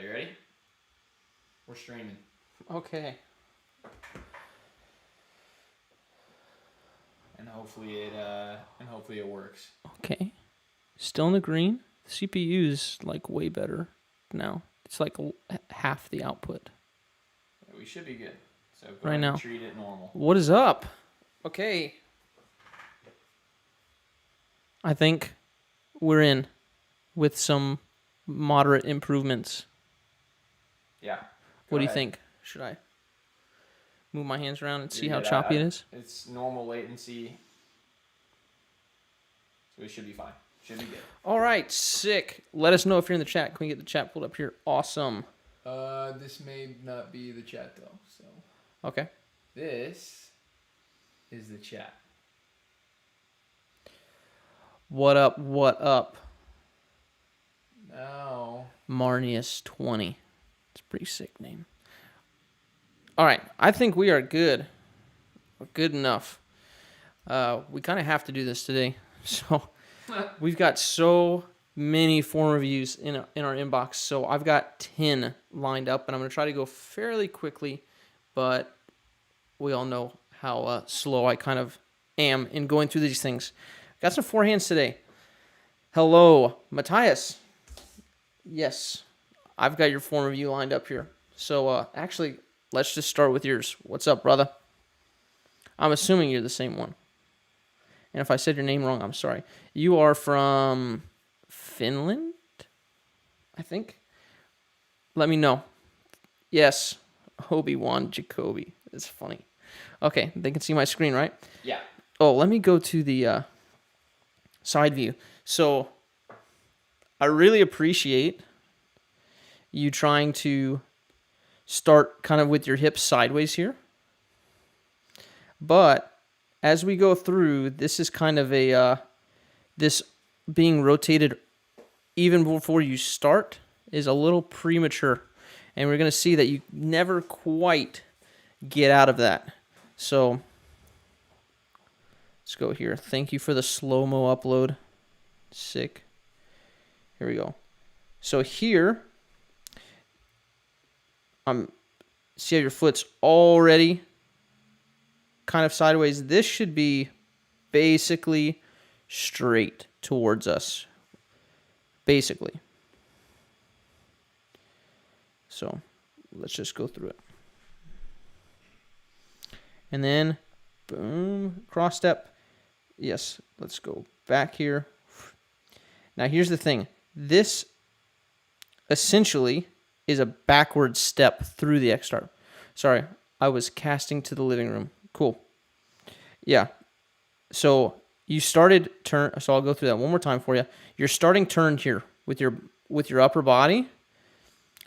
Are you ready? We're streaming. Okay. And hopefully it works. Okay. Still in the green. The CPU is like way better now. It's like half the output. Yeah, we should be good. So go right ahead now. and treat it normal. What is up? Okay. I think we're in with some moderate improvements. Yeah. What do you think? Should I move my hands around and see how good. choppy it is? It's normal latency. So we should be fine. Should be good. All right, sick. Let us know if you're in the chat. Can we get the chat pulled up here? Awesome. This may not be the chat though. So Okay. this is the chat. What up? What up? Now Marnius20. It's a pretty sick name. All right, I think we are good. We're good enough. We kind of have to do this today. So we've got so many form reviews in our inbox. So I've got 10 lined up, and I'm going to try to go fairly quickly, but we all know how slow I kind of am in going through these things. Got some forehands today. Hello, Matthias. Yes, I've got your form review lined up here. So actually, let's just start with yours. What's up, brother? I'm assuming you're the same one. And if I said your name wrong, I'm sorry. You are from Finland, I think. Let me know. Yes, Obi-Wan Jacoby. It's funny. Okay, they can see my screen, right? Yeah. Oh, let me go to the side view. So I really appreciate you trying to start kind of with your hips sideways here. But as we go through, this is kind of this being rotated even before you start is a little premature. And we're going to see that you never quite get out of that. So let's go here. Thank you for the slow-mo upload. Sick. Here we go. So here, see how your foot's already kind of sideways. This should be basically straight towards us. Basically. So let's just go through it. And then, boom, cross step. Yes, let's go back here. Now here's the thing. This essentially is a backward step through the X-Star. Sorry, I was casting to the living room. Cool. Yeah. So you started turn. So I'll go through that one more time for you. You're starting turn here with your upper body,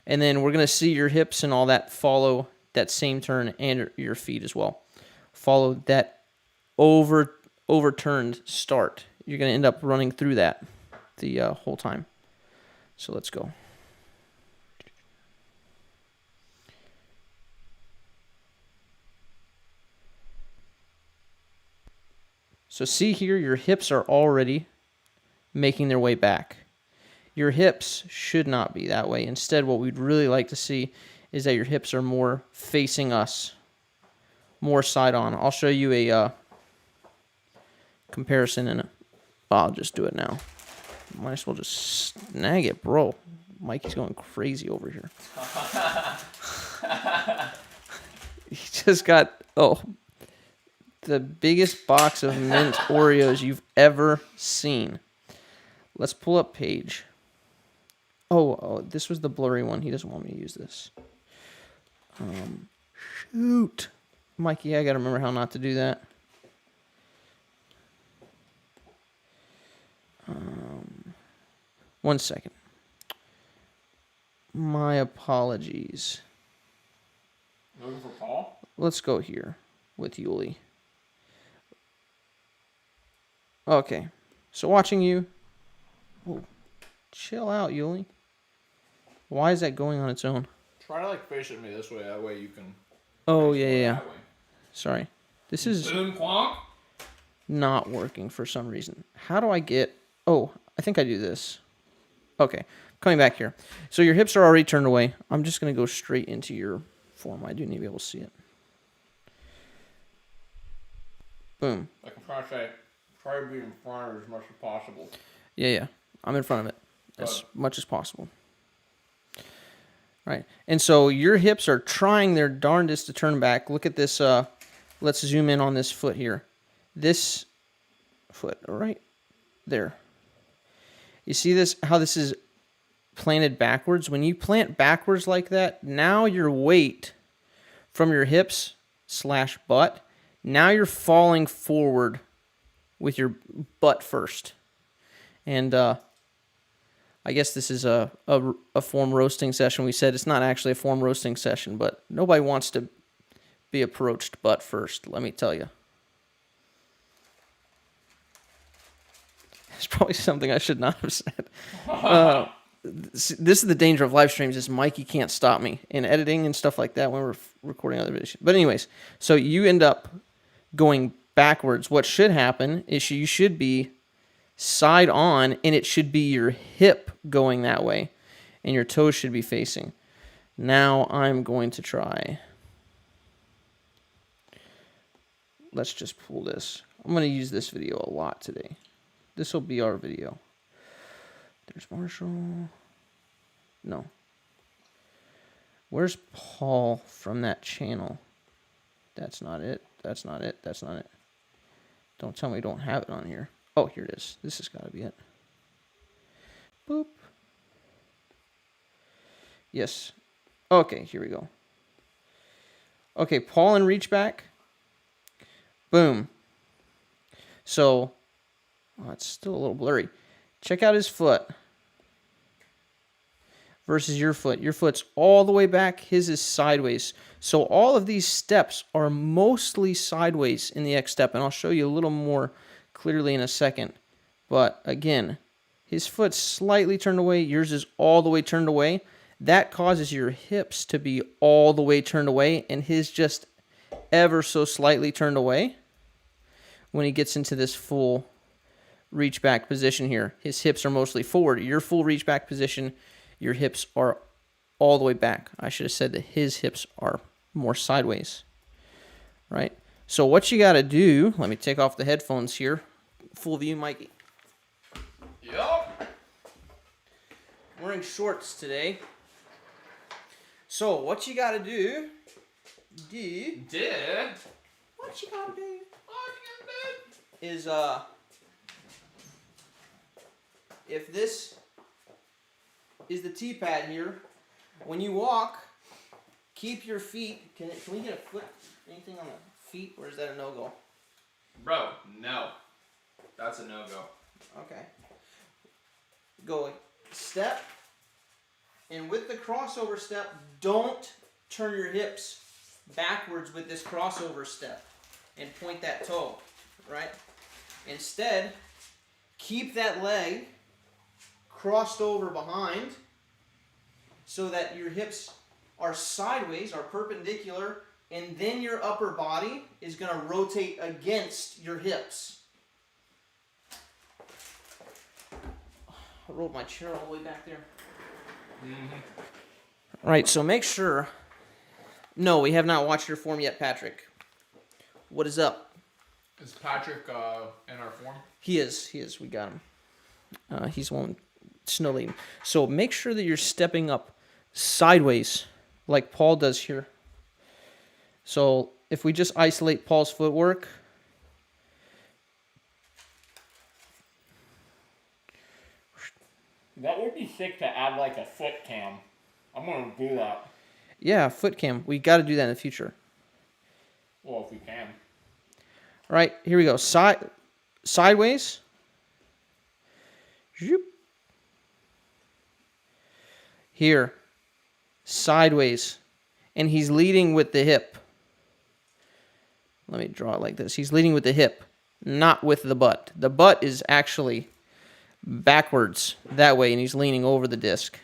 and then we're gonna see your hips and all that follow that same turn and your feet as well. Follow that overturned start. You're gonna end up running through that the whole time. So let's go. So see here, your hips are already making their way back. Your hips should not be that way. Instead, what we'd really like to see is that your hips are more facing us, more side on. I'll show you a comparison in it. I'll just do it now. Might as well just snag it, bro. Mikey's going crazy over here. He just got, the biggest box of mint Oreos you've ever seen. Let's pull up Paige. Oh, this was the blurry one. He doesn't want me to use this. Shoot. Mikey, I got to remember how not to do that. One second. My apologies. Looking for Paul? Let's go here with Yuli. Okay. So watching you. Oh, chill out, Yuli. Why is that going on its own? Try to face at me this way. That way you can. Oh, yeah. Sorry. This is Boom, clonk. not working for some reason. How do I get... Oh, I think I do this. Okay. coming back here. So your hips are already turned away. I'm just going to go straight into your form. I do need to be able to see it. Boom. Like I'm trying to say, try to be in front as much as possible. Yeah. I'm in front of it as much as possible. Right. And so your hips are trying their darndest to turn back. Look at this. Let's zoom in on this foot here. This foot right there. You see this? How this is planted backwards? When you plant backwards like that, now your weight from your hips / butt, now you're falling forward with your butt first. And I guess this is a form roasting session. We said it's not actually a form roasting session, but nobody wants to be approached butt first, let me tell you. It's probably something I should not have said. This is the danger of live streams, is Mikey can't stop me in editing and stuff like that when we're recording other videos. But anyways, so you end up going backwards. What should happen is you should be side on, and it should be your hip going that way, and your toes should be facing. Now I'm going to try. Let's just pull this. I'm going to use this video a lot today. This will be our video. There's Marshall. No. Where's Paul from that channel? That's not it. That's not it. That's not it. Don't tell me we don't have it on here. Oh, here it is. This has got to be it. Boop. Yes. Okay, here we go. Okay, Paul and reach back. Boom. So, it's still a little blurry. Check out his foot versus your foot. Your foot's all the way back. His is sideways. So all of these steps are mostly sideways in the X step, and I'll show you a little more clearly in a second. But again, his foot's slightly turned away. Yours is all the way turned away. That causes your hips to be all the way turned away, and his just ever so slightly turned away. When he gets into this full reach back position here, his hips are mostly forward. Your full reach back position, your hips are all the way back. I should have said that his hips are more sideways, right? So what you got to do, let me take off the headphones here. Full view, Mikey. Yup. Wearing shorts today. So what you got to do, what you got to do is, if this is the T-pad here, when you walk, keep your feet, can we get a foot, anything on the feet, or is that a no-go? Bro, no. That's a no-go. Okay. Go step, and with the crossover step, don't turn your hips backwards with this crossover step and point that toe, right? Instead, keep that leg crossed over behind so that your hips are sideways, are perpendicular, and then your upper body is going to rotate against your hips. I rolled my chair all the way back there. Mm-hmm. Right, so make sure. No, we have not watched your form yet, Patrick. What is up? Is Patrick in our form? He is. We got him. He's one snow leading. So make sure that you're stepping up sideways like Paul does here. So if we just isolate Paul's footwork, that would be sick to add like a foot cam. I'm going to do that. Yeah, foot cam. We got to do that in the future. Well, if we can. All right, here we go. Sideways. Zoop. Here. Sideways. And he's leading with the hip. Let me draw it like this. He's leading with the hip, not with the butt. The butt is actually backwards that way, and he's leaning over the disc.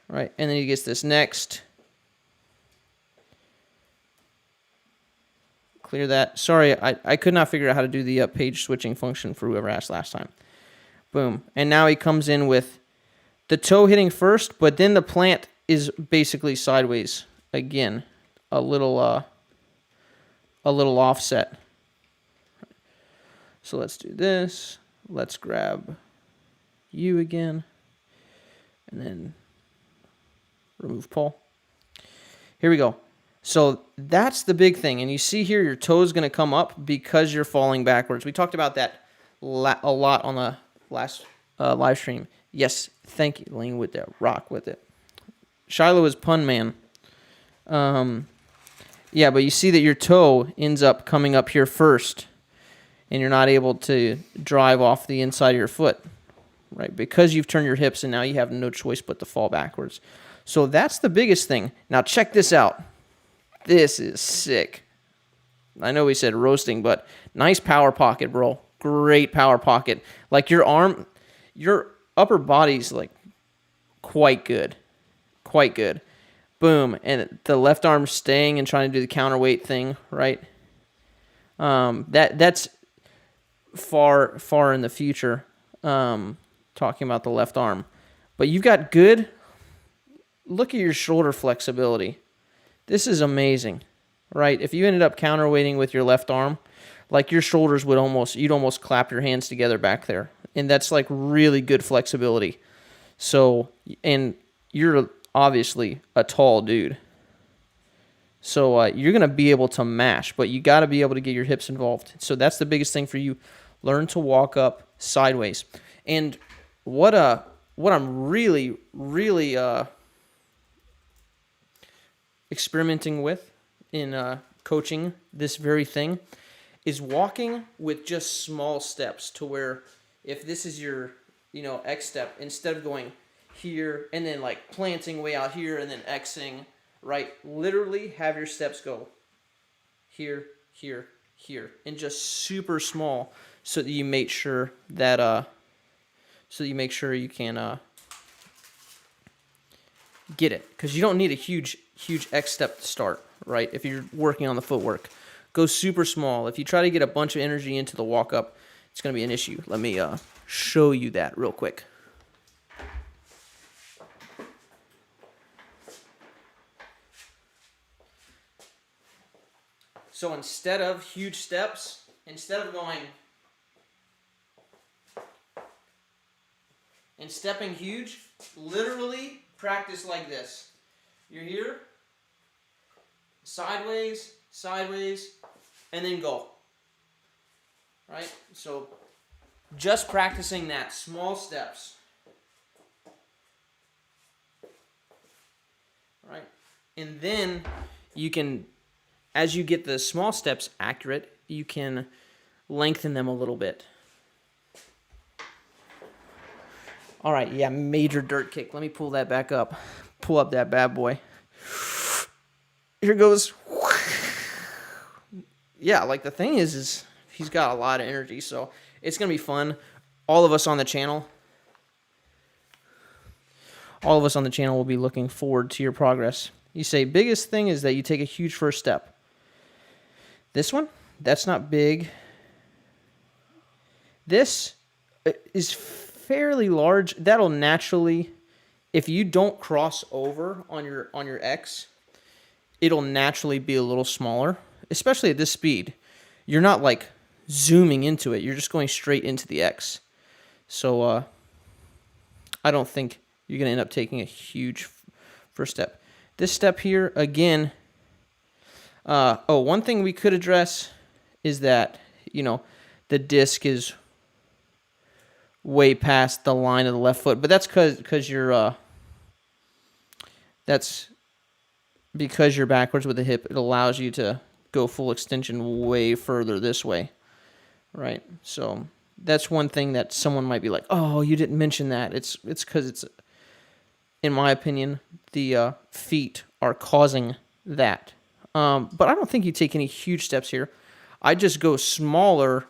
Right, and then he gets this next. Clear that. Sorry, I could not figure out how to do the page switching function for whoever asked last time. Boom. And now he comes in with the toe hitting first, but then the plant is basically sideways again, a little offset. So let's do this. Let's grab you again, and then remove Paul. Here we go. So that's the big thing, and you see here your toe is going to come up because you're falling backwards. We talked about that a lot on the last live stream. Yes, thank you, Lean with that, rock with it. Shiloh is pun man. Yeah, but you see that your toe ends up coming up here first, and you're not able to drive off the inside of your foot, right? Because you've turned your hips, and now you have no choice but to fall backwards. So that's the biggest thing. Now check this out. This is sick. I know we said roasting, but nice power pocket, bro. Great power pocket. Like your arm, your upper body's like quite good. Quite good. Boom. And the left arm staying and trying to do the counterweight thing, right? That's far in the future, talking about the left arm. But you've got good, look at your shoulder flexibility. This is amazing, right? If you ended up counterweighting with your left arm, like your shoulders you'd almost clap your hands together back there. And that's like really good flexibility. So, and you're obviously a tall dude. So you're going to be able to mash, but you got to be able to get your hips involved. So that's the biggest thing for you. Learn to walk up sideways. And what I'm really experimenting with in coaching this very thing is walking with just small steps, to where if this is your, X step, instead of going here and then like planting way out here and then Xing, right? Literally have your steps go here, here, here, and just super small, so that you make sure that you can get it, because you don't need a huge X step to start, right? If you're working on the footwork, go super small. If you try to get a bunch of energy into the walk up, it's going to be an issue. Let me show you that real quick. So instead of huge steps, instead of going and stepping huge, literally practice like this. You're here, sideways, and then go. Right? So just practicing that, small steps. Right? And then you can, as you get the small steps accurate, you can lengthen them a little bit. All right, yeah, major dirt kick. Let me pull that back up. Pull up that bad boy. Here goes. Yeah, like the thing is he's got a lot of energy, so it's going to be fun. All of us on the channel will be looking forward to your progress. You say, biggest thing is that you take a huge first step. This one, that's not big. This is fairly large. That'll naturally, if you don't cross over on your X, it'll naturally be a little smaller, especially at this speed. You're not like zooming into it. You're just going straight into the X. So I don't think you're going to end up taking a huge first step. This step here, again, one thing we could address is that, the disc is way past the line of the left foot, but that's because you're backwards with the hip. It allows you to go full extension way further this way, right? So that's one thing that someone might be like, oh, you didn't mention that. It's because it's, in my opinion, the feet are causing that. But I don't think you take any huge steps here. I just go smaller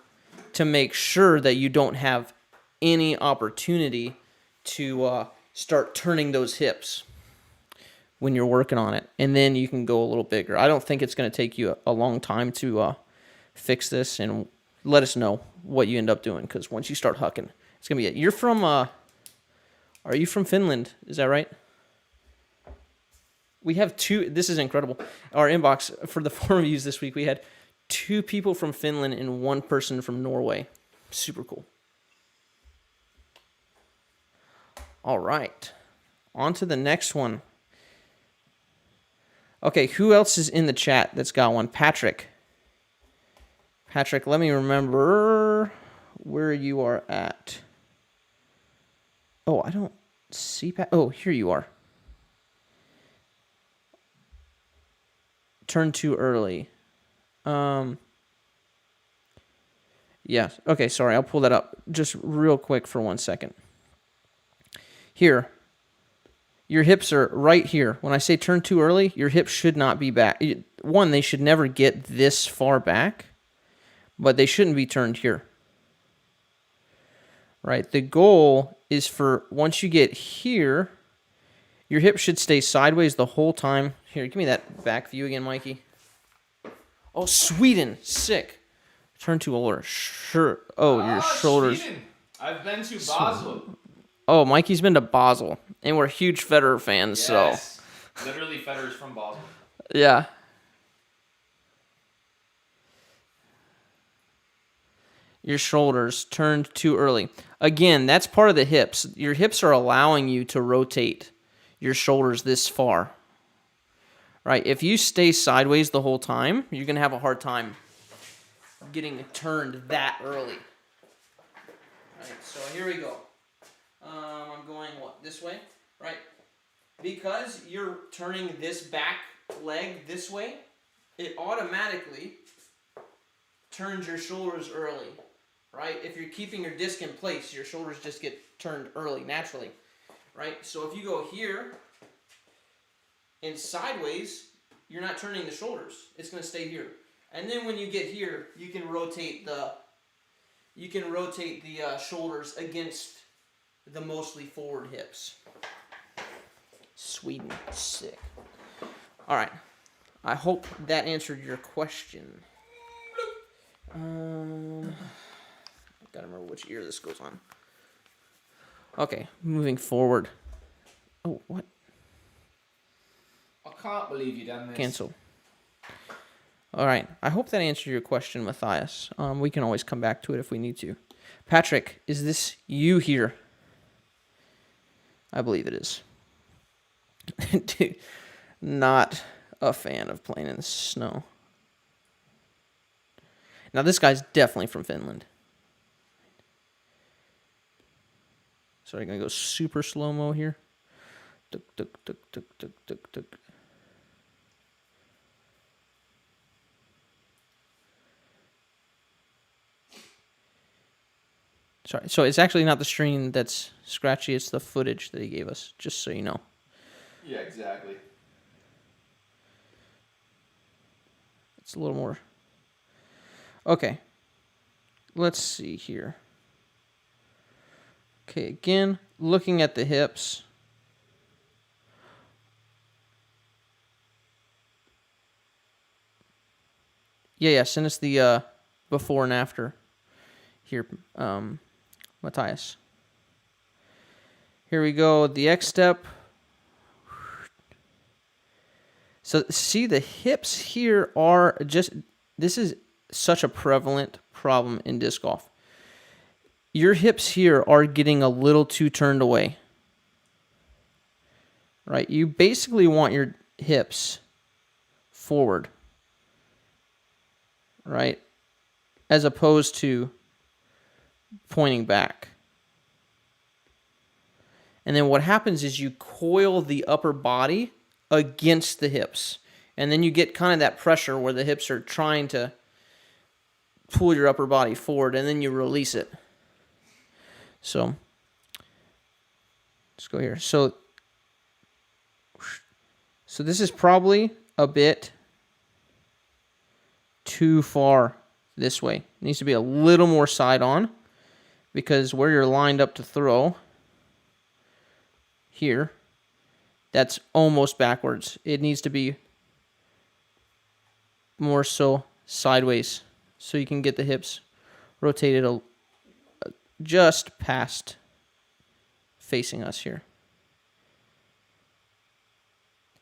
to make sure that you don't have any opportunity to start turning those hips when you're working on it. And then you can go a little bigger. I don't think it's going to take you a long time to fix this, and let us know what you end up doing, because once you start hucking, it's going to be it. You're from, are Are you from Finland? Is that right? We have two. This is incredible. Our inbox for the 4 reviews this week, we had 2 people from Finland and 1 person from Norway. Super cool. All right. On to the next one. Okay, who else is in the chat that's got one? Patrick. Patrick, let me remember where you are at. Oh, I don't see Pat. Oh, here you are. Turn too early. Yeah. Okay, sorry. I'll pull that up just real quick for 1 second. Here. Your hips are right here. When I say turn too early, your hips should not be back. One, they should never get this far back, but they shouldn't be turned here. Right? The goal is for once you get here, your hips should stay sideways the whole time. Here, give me that back view again, Mikey. Oh, Sweden. Sick. Turn to older. Sure. Oh, your shoulders. Sweden. I've been to Basel. Oh, Mikey's been to Basel. And we're huge Federer fans, Yes. So. Literally, Federer's from Basel. Yeah. Your shoulders turned too early. Again, that's part of the hips. Your hips are allowing you to rotate your shoulders this far. Right? If you stay sideways the whole time, you're going to have a hard time getting turned that early. Right, so here we go. I'm going, this way? Right? Because you're turning this back leg this way, it automatically turns your shoulders early. Right? If you're keeping your disc in place, your shoulders just get turned early, naturally. Right? So if you go here and sideways, you're not turning the shoulders. It's going to stay here. And then when you get here, you can rotate the shoulders against the mostly forward hips. Sweden, sick. All right. I hope that answered your question. Gotta remember which ear this goes on. Okay, moving forward. Oh, what? I can't believe you done this. Cancel. All right. I hope that answered your question, Matthias. We can always come back to it if we need to. Patrick, is this you here? I believe it is. Dude, not a fan of playing in the snow. Now, this guy's definitely from Finland. Sorry, I'm going to go super slow-mo here. Tuk, tuk, tuk, tuk, tuk, tuk, tuk. Sorry, so it's actually not the stream that's scratchy, it's the footage that he gave us, just so you know. Yeah, exactly. It's a little more. Okay. Let's see here. Okay, again, looking at the hips. Yeah, send us the before and after here, Matthias. Here we go, the X step. So see, the hips here are just, this is such a prevalent problem in disc golf. Your hips here are getting a little too turned away. Right? You basically want your hips forward. Right? As opposed to pointing back. And then what happens is you coil the upper body against the hips. And then you get kind of that pressure where the hips are trying to pull your upper body forward, and then you release it. So, let's go here. So this is probably a bit too far this way. It needs to be a little more side on, because where you're lined up to throw here, that's almost backwards. It needs to be more so sideways, so you can get the hips rotated just past facing us here.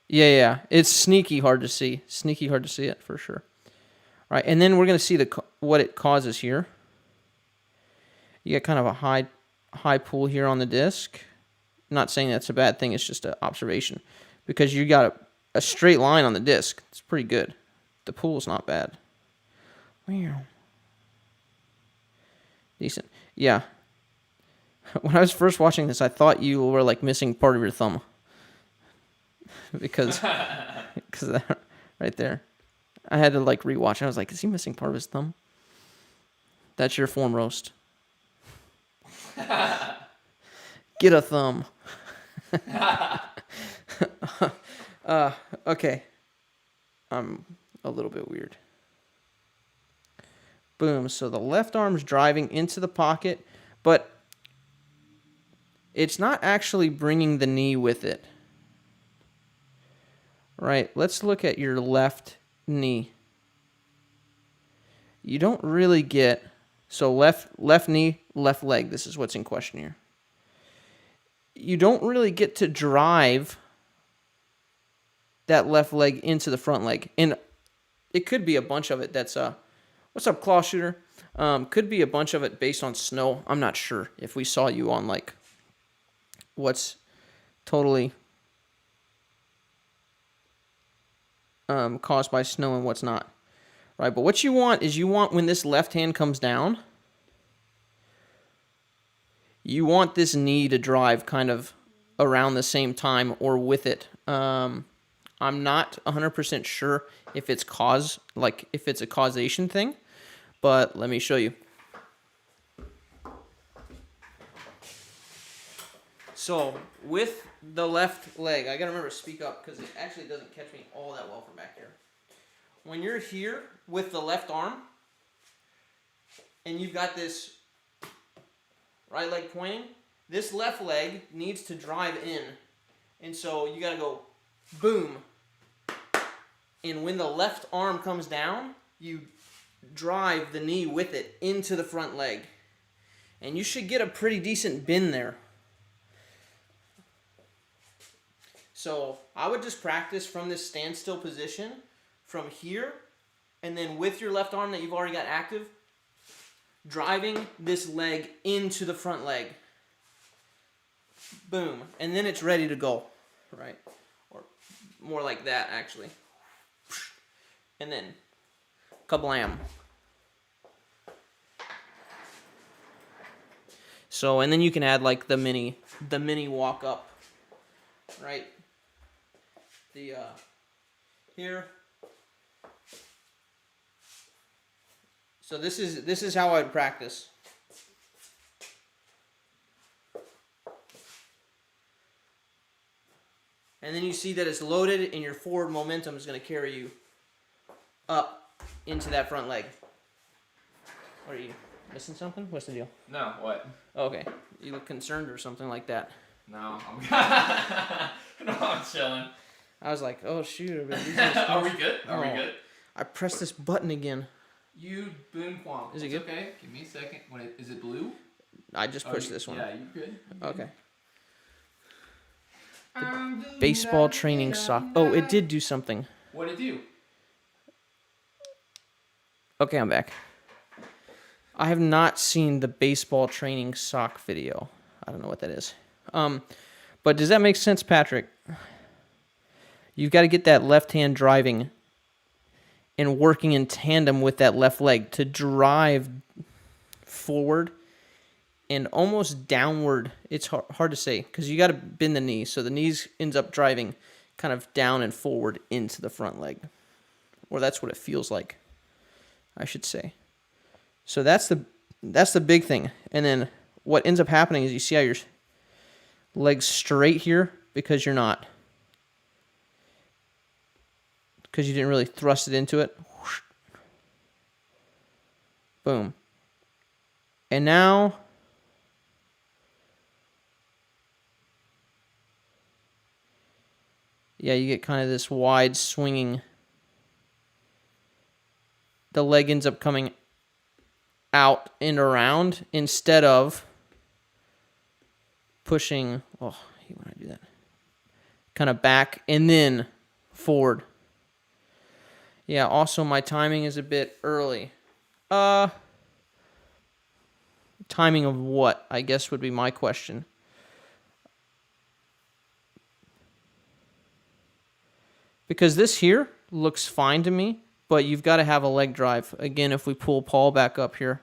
Yeah. It's sneaky hard to see. Sneaky hard to see it for sure. All right, and then we're going to see what it causes here. You get kind of a high pull here on the disc. Not saying that's a bad thing. It's just an observation. Because you got a straight line on the disc. It's pretty good. The pull is not bad. Wow. Decent. Yeah. When I was first watching this, I thought you were like missing part of your thumb. because that right there. I had to like rewatch. I was like, is he missing part of his thumb? That's your form roast. Get a thumb. Okay. I'm a little bit weird. Boom. So the left arm's driving into the pocket, but it's not actually bringing the knee with it. Right. Let's look at your left knee. You don't really get... So left knee, left leg. This is what's in question here. You don't really get to drive that left leg into the front leg. And it could be a bunch of it that's... What's up, Claw Shooter? Could be a bunch of it based on snow. I'm not sure if we saw you on, like, what's totally caused by snow and what's not. Right, but what you want is when this left hand comes down, you want this knee to drive kind of around the same time or with it. I'm not 100% sure if it's if it's a causation thing, but let me show you. So with the left leg, I gotta remember to speak up because it actually doesn't catch me all that well from back here. When you're here with the left arm and you've got this right leg pointing, this left leg needs to drive in. And so you got to go boom. And when the left arm comes down, you drive the knee with it into the front leg. And you should get a pretty decent bend there. So I would just practice from this standstill position from here, and then with your left arm that you've already got active, driving this leg into the front leg. Boom. And then it's ready to go, right? Or more like that, actually. And then kablam. So, and then you can add like the mini walk up, right? Here. So this is how I would practice. And then you see that it's loaded and your forward momentum is going to carry you up into that front leg. What are you, missing something? What's the deal? No, what? Okay. You look concerned or something like that. No, I'm chilling. I was like, oh shoot. Are we good? Are we good? I pressed this button again. You boom quam. Is it good? Okay. Give me a second. Is it blue? I just pushed this one. Yeah, you're good. Okay. Baseball training sock. Oh, it did do something. What did it do? Okay, I'm back. I have not seen the baseball training sock video. I don't know what that is. But does that make sense, Patrick? You've got to get that left hand driving and working in tandem with that left leg to drive forward and almost downward. It's hard to say because you got to bend the knee. So the knees ends up driving kind of down and forward into the front leg. Or that's what it feels like, I should say. So that's the big thing. And then what ends up happening is you see how your leg's straight here because you're not. Because you didn't really thrust it into it. Boom. And now yeah, you get kind of this wide swinging. The leg ends up coming out and around instead of pushing, oh, I hate when I do that. Kind of back and then forward. Yeah, also my timing is a bit early. Timing of what, I guess would be my question. Because this here looks fine to me, but you've got to have a leg drive. Again, if we pull Paul back up here,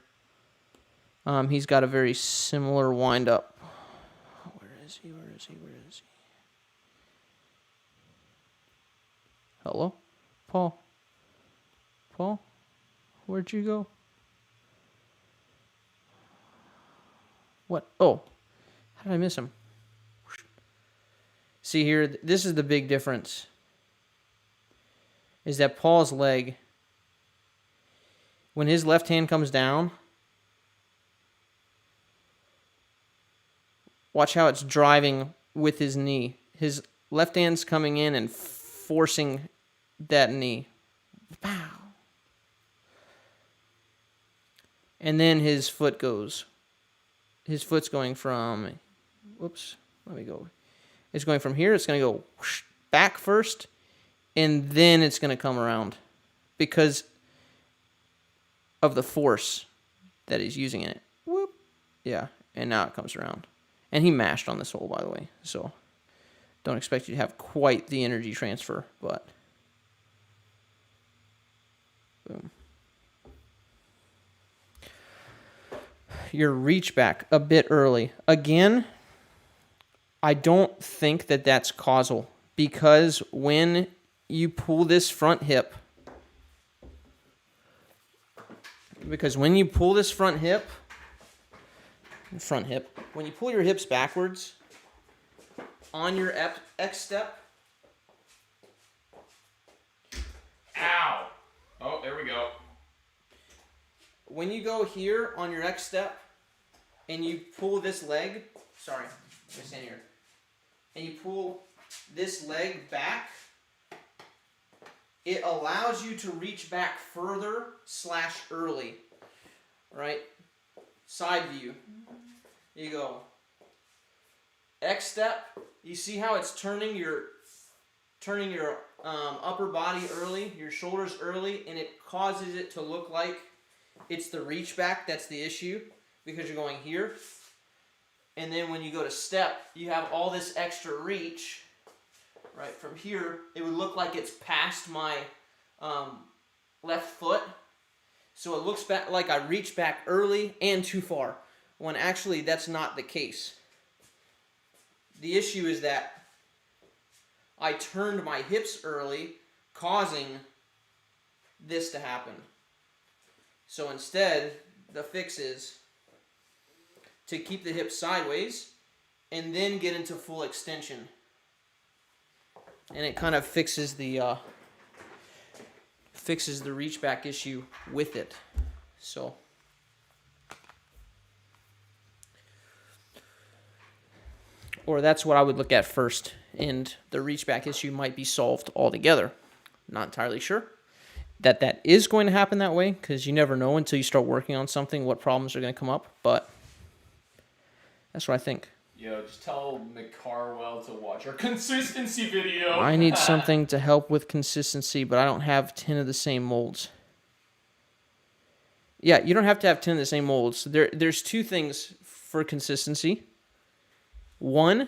he's got a very similar wind up. Where is he? Where is he? Where is he? Hello? Paul? Paul? Where'd you go? What? Oh, how did I miss him? See here, this is the big difference. Is that Paul's leg, when his left hand comes down, watch how it's driving with his knee. His left hand's coming in and forcing that knee. Pow. And then his foot goes. His foot's going from, whoops, let me go. It's going from here, it's going to go whoosh, back first, and then it's going to come around because of the force that he's using in it. Whoop. Yeah, and now it comes around. And he mashed on this hole, by the way, so don't expect you to have quite the energy transfer, but boom. Your reach back a bit early. Again, I don't think that that's causal because when you pull this front hip, when you pull your hips backwards on your X step. Ow! Oh, there we go. When you go here on your X step and you pull this leg, sorry, let me stand here, and you pull this leg back, it allows you to reach back further / early, right? Side view. You go X step. You see how it's turning your upper body early, your shoulders early, and it causes it to look like it's the reach back that's the issue because you're going here. And then when you go to step, you have all this extra reach. Right from here, it would look like it's past my left foot. So it looks back like I reach back early and too far, when actually that's not the case. The issue is that I turned my hips early, causing this to happen. So instead, the fix is to keep the hips sideways and then get into full extension. And it kind of fixes the reach back issue with it. So or that's what I would look at first, and the reach back issue might be solved altogether. Not entirely sure that is going to happen that way, because you never know until you start working on something what problems are going to come up, but that's what I think. Yo, just tell McCarwell to watch our consistency video. I need something to help with consistency, but I don't have 10 of the same molds. Yeah, you don't have to have 10 of the same molds. There's two things for consistency. One,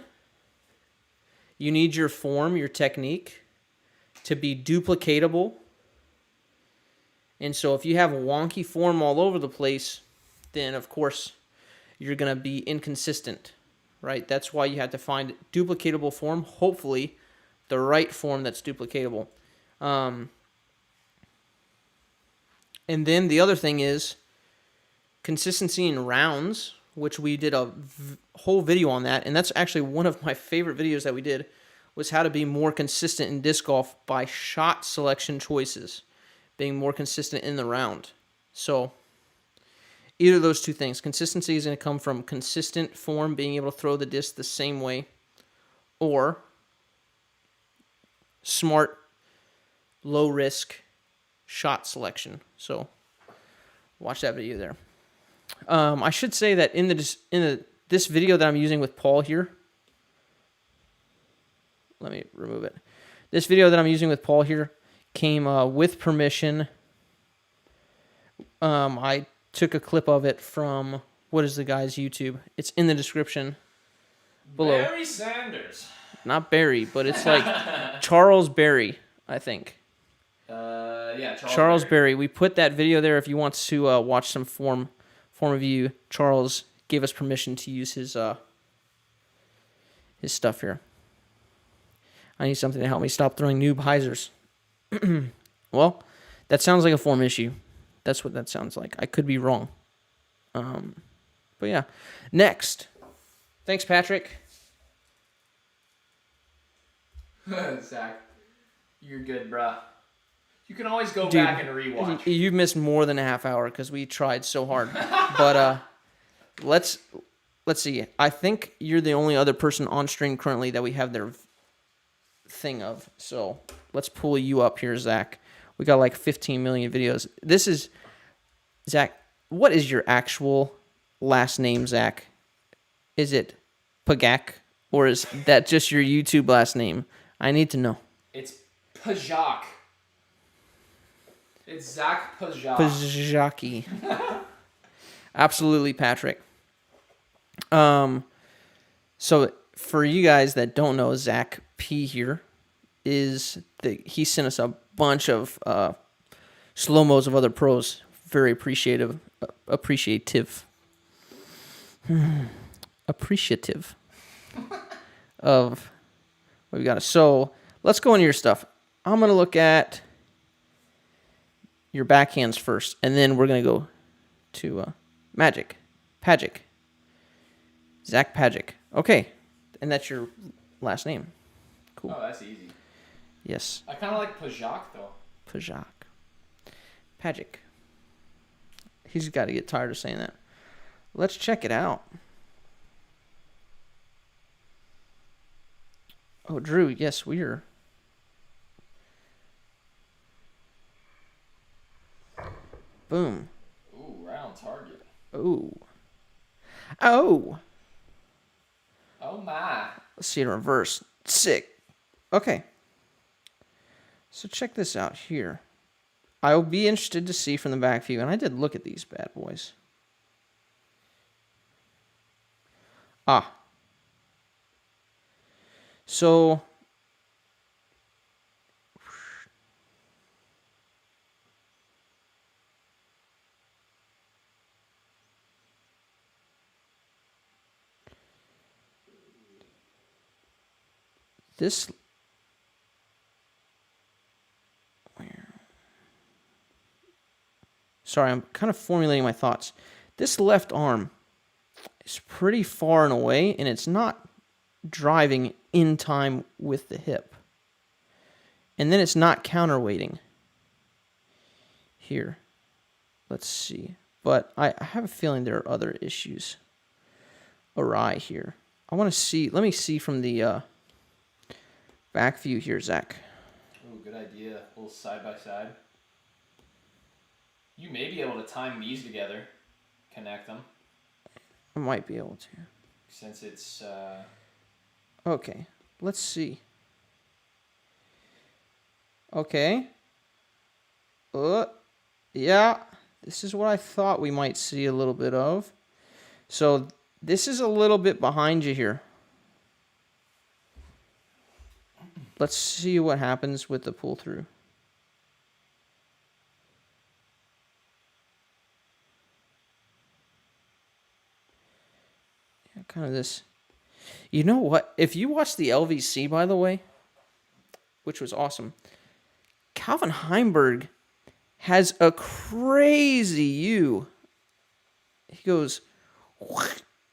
you need your form, your technique, to be duplicatable. And so if you have a wonky form all over the place, then of course you're going to be inconsistent, right? That's why you have to find duplicatable form, hopefully the right form that's duplicatable. And then the other thing is consistency in rounds, which we did a whole video on that. And that's actually one of my favorite videos that we did, was how to be more consistent in disc golf by shot selection choices, being more consistent in the round. So either of those two things. Consistency is going to come from consistent form, being able to throw the disc the same way, or smart, low-risk shot selection. So watch that video there. I should say that in the this video that I'm using with Paul here. Let me remove it. This video that I'm using with Paul here came with permission. I took a clip of it from, what is the guy's YouTube? It's in the description below. Barry Sanders. Not Barry, but it's like Charles Barrie, I think. Yeah, Charles Barrie. We put that video there if you want to watch some form of view. Charles gave us permission to use his stuff here. I need something to help me stop throwing noob hyzers. Well, that sounds like a form issue. That's what that sounds like. I could be wrong. But yeah. Next. Thanks, Patrick. Zach, you're good, bruh. You can always go Dude, back and rewatch. You've missed more than a half hour because we tried so hard. But let's see. I think you're the only other person on stream currently that we have their thing of. So let's pull you up here, Zach. We got like 15 million videos. This is Zach. What is your actual last name, Zach? Is it Pagak or is that just your YouTube last name? I need to know. It's Pajak. It's Zach Pajak. Pajaki. Absolutely, Patrick. So for you guys that don't know, Zach P here he sent us a bunch of slow-mos of other pros. Very appreciative. Appreciative of what we got. So let's go into your stuff. I'm going to look at your backhands first, and then we're going to go to Pagic. Zach Pagic. Okay, and that's your last name. Cool. Oh, that's easy. Yes. I kind of like Pajak, though. Pajak. Pagic. He's got to get tired of saying that. Let's check it out. Oh, Drew, yes, we are. Boom. Ooh, right on target. Ooh. Oh. Oh, my. Let's see it in reverse. Sick. Okay. So check this out here. I'll be interested to see from the back view. And I did look at these bad boys. So this Sorry, I'm kind of formulating my thoughts. This left arm is pretty far and away, and it's not driving in time with the hip. And then it's not counterweighting. Here. Let's see. But I have a feeling there are other issues awry here. I want to see. Let me see from the back view here, Zach. Ooh, good idea. A little side by side. You may be able to time these together. Connect them. I might be able to. Since it's... Okay. Let's see. Okay. Yeah. This is what I thought we might see a little bit of. So this is a little bit behind you here. Let's see what happens with the pull through. Yeah, kind of this. You know what? If you watch the LVC, by the way, which was awesome, Calvin Heimberg has a crazy U. He goes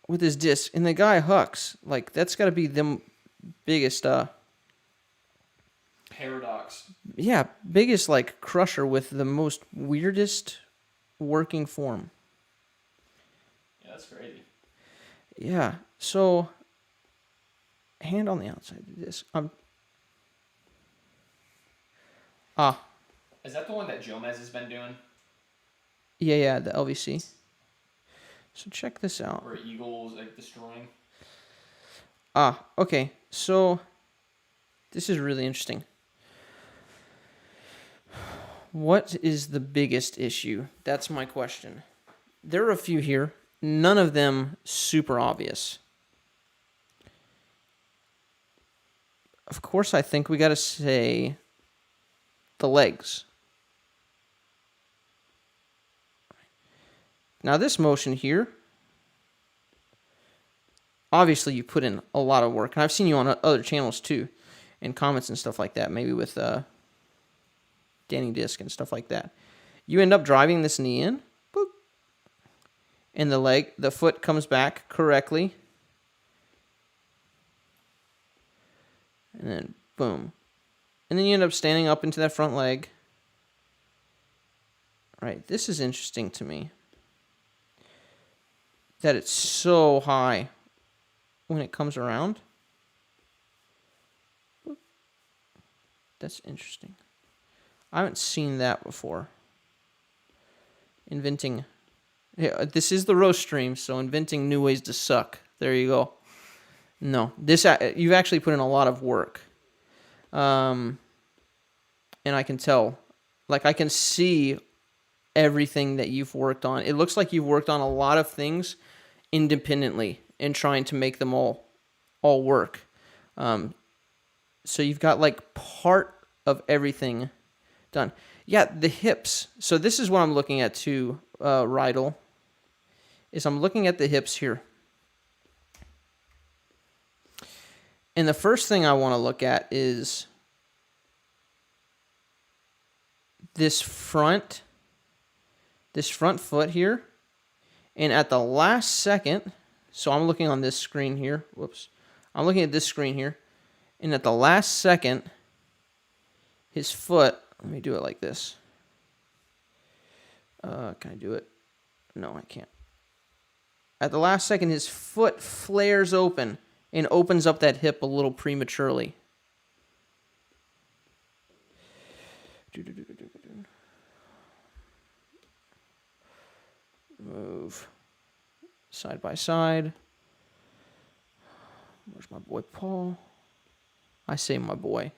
with his disc, and the guy hucks. Like, that's got to be the biggest... paradox. Yeah, biggest, like, crusher with the most weirdest working form. Yeah, that's crazy. Yeah, so... Hand on the outside of the disc. Is that the one that Jomez has been doing? Yeah, the LVC. So check this out. Where eagles like destroying. Okay. So this is really interesting. What is the biggest issue? That's my question. There are a few here. None of them super obvious. Of course, I think we got to say the legs. Now this motion here, obviously you put in a lot of work. And I've seen you on other channels too, in comments and stuff like that, maybe with Danny Disc and stuff like that. You end up driving this knee in, boop, and the foot comes back correctly. And then boom. And then you end up standing up into that front leg. Right, this is interesting to me. That it's so high when it comes around. That's interesting. I haven't seen that before. Inventing. Yeah, this is the roast stream, so inventing new ways to suck. There you go. No, you've actually put in a lot of work. And I can tell. Like, I can see everything that you've worked on. It looks like you've worked on a lot of things independently and trying to make them all work. So you've got like part of everything done. Yeah, the hips. So this is what I'm looking at too, Rydell, is I'm looking at the hips here. And the first thing I want to look at is this front foot here. And at the last second, so I'm looking on this screen here. Whoops. I'm looking at this screen here. And at the last second, his foot, let me do it like this. Can I do it? No, I can't. At the last second, his foot flares open and opens up that hip a little prematurely. Move side by side. Where's my boy Paul? I say my boy.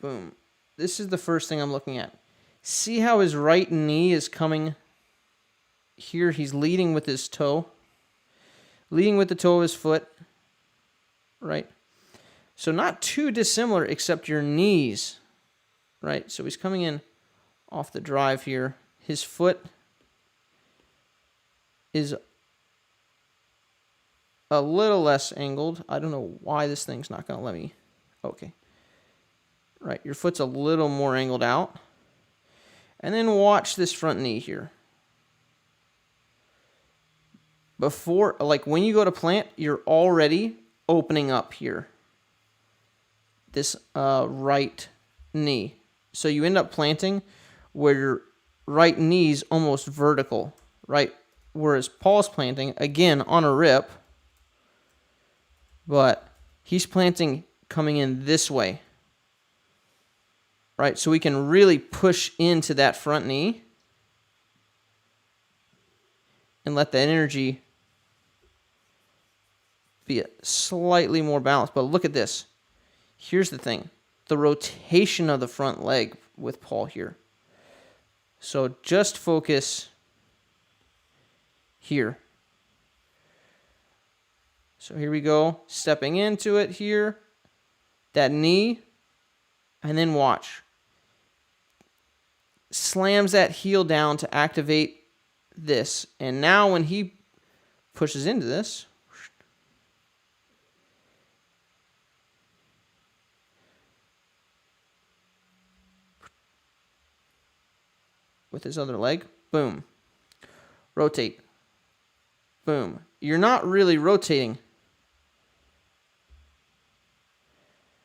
Boom. This is the first thing I'm looking at. See how his right knee is coming here? He's leading with his toe. Leading with the toe of his foot. Right? So not too dissimilar except your knees. Right? So he's coming in off the drive here. His foot is a little less angled. I don't know why this thing's not going to let me. Okay. Right, your foot's a little more angled out. And then watch this front knee here. Before, like when you go to plant, you're already opening up here. This right knee. So you end up planting where your right knee's almost vertical, right? Whereas Paul's planting, again, on a rip, but he's planting coming in this way. Right, so we can really push into that front knee and let that energy be slightly more balanced. But look at this. Here's the thing. The rotation of the front leg with Paul here. So just focus here. So here we go. Stepping into it here. That knee. And then watch. Slams that heel down to activate this. And now when he pushes into this, with his other leg, boom. Rotate. Boom. You're not really rotating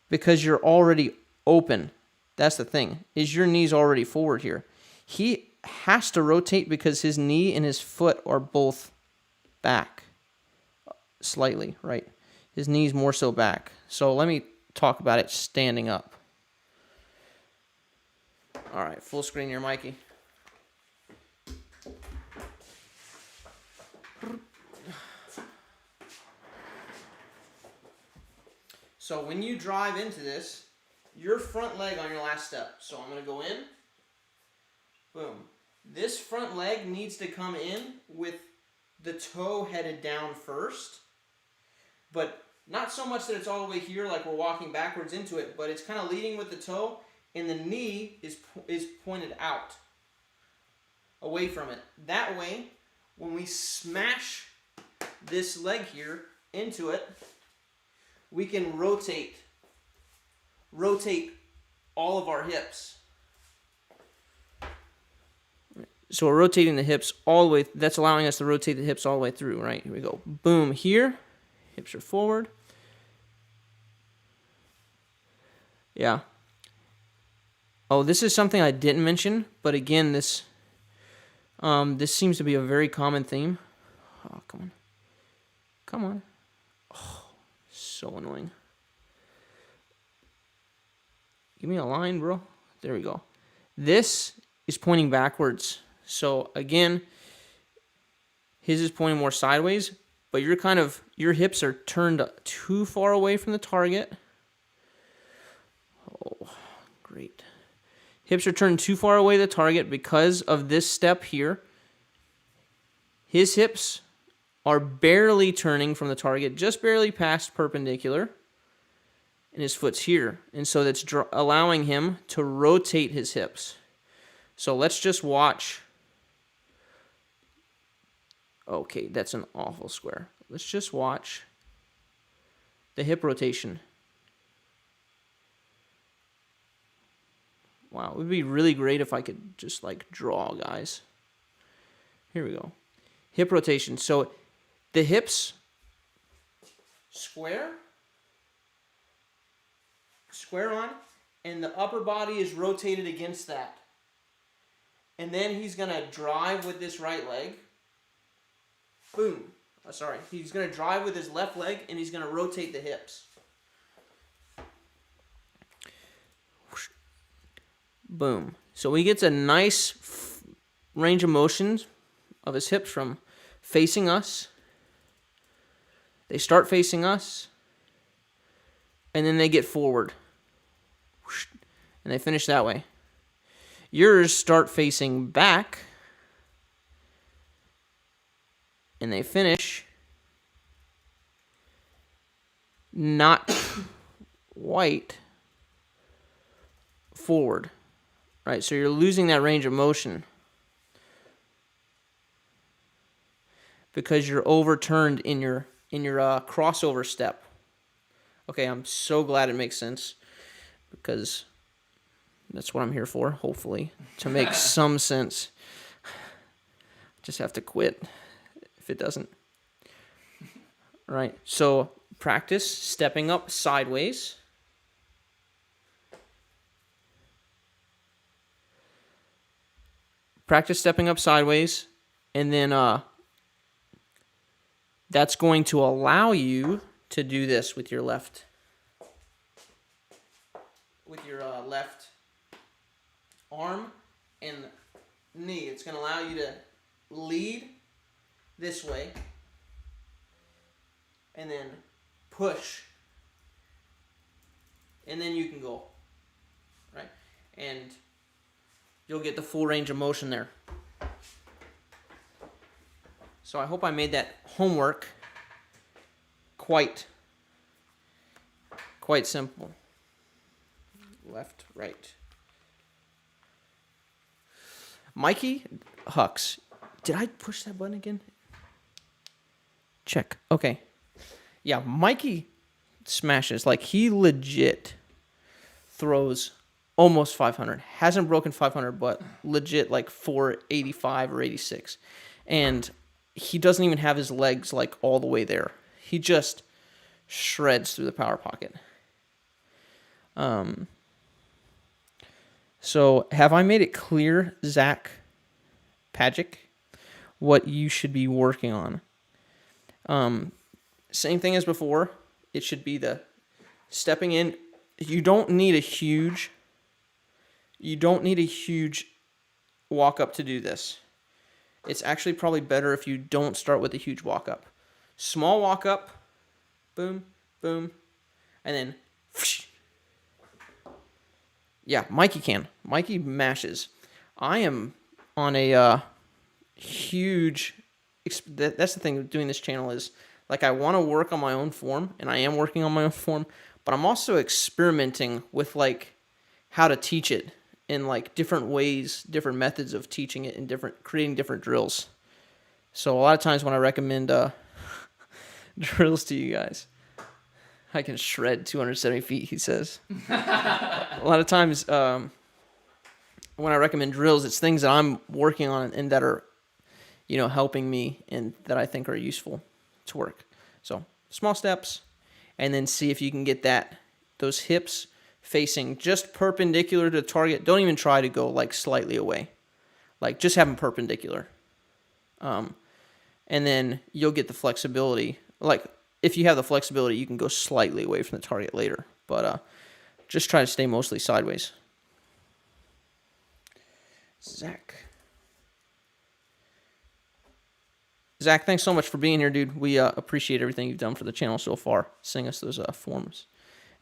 because you're already open. That's the thing, is your knee's already forward here. He has to rotate because his knee and his foot are both back slightly, right? His knee's more so back. So let me talk about it standing up. All right, full screen here, Mikey. So when you drive into this, your front leg on your last step. So I'm going to go in. Boom. This front leg needs to come in with the toe headed down first. But not so much that it's all the way here like we're walking backwards into it, but it's kind of leading with the toe, and the knee is pointed out, away from it. That way, when we smash this leg here into it, we can rotate all of our hips. So we're rotating the hips all the way. That's allowing us to rotate the hips all the way through, right? Here we go. Boom, here. Hips are forward. Yeah. Oh, this is something I didn't mention, but again, this seems to be a very common theme. Oh, come on. Come on. Oh, so annoying. Give me a line, bro. There we go. This is pointing backwards. So again, his is pointing more sideways, but your hips are turned too far away from the target. Oh, great. Hips are turned too far away the target because of this step here. His hips are barely turning from the target, just barely past perpendicular. And his foot's here. And so that's allowing him to rotate his hips. So let's just watch. Okay, that's an awful square. Let's just watch the hip rotation. Wow, it would be really great if I could just draw, guys. Here we go. Hip rotation. So the hips square on, and the upper body is rotated against that. And then he's going to drive with this right leg. Boom. Oh, sorry. He's going to drive with his left leg, and he's going to rotate the hips. Boom. So he gets a nice range of motion of his hips from facing us. They start facing us, and then they get forward. And they finish that way. Yours start facing back, and they finish not quite forward. Right, so you're losing that range of motion because you're overturned in your crossover step. Okay, I'm so glad it makes sense because that's what I'm here for, hopefully, to make some sense. Just have to quit if it doesn't. All right, so practice stepping up sideways. Practice stepping up sideways, and then that's going to allow you to do this with your left arm and knee. It's going to allow you to lead this way and then push, and then you can go, right? And you'll get the full range of motion there. So I hope I made that homework quite simple. Left, right. Mikey Hucks. Did I push that button again? Check. Okay. Yeah, Mikey smashes. He legit throws almost 500. Hasn't broken 500, but legit 485 or 86. And he doesn't even have his legs all the way there. He just shreds through the power pocket. So have I made it clear, Zach Pagic, what you should be working on? Same thing as before. It should be the stepping in you don't need a huge walk up to do this. It's actually probably better if you don't start with a huge walk up. Small walk up, boom, boom, and then, yeah, Mikey can. Mikey mashes. I am on a huge, that's the thing with doing this channel is, like, I want to work on my own form, and I am working on my own form, but I'm also experimenting with, like, how to teach it in, like, different ways, different methods of teaching it, and creating different drills. So a lot of times when I recommend drills to you guys, I can shred 270 feet, he says. A lot of times when I recommend drills, it's things that I'm working on and that are, helping me and that I think are useful to work. So small steps, and then see if you can get those hips facing just perpendicular to the target. Don't even try to go like slightly away. Like, just have them perpendicular. And then you'll get the flexibility. Like, if you have the flexibility, you can go slightly away from the target later. But just try to stay mostly sideways. Zach, thanks so much for being here, dude. We appreciate everything you've done for the channel so far. Sending us those forms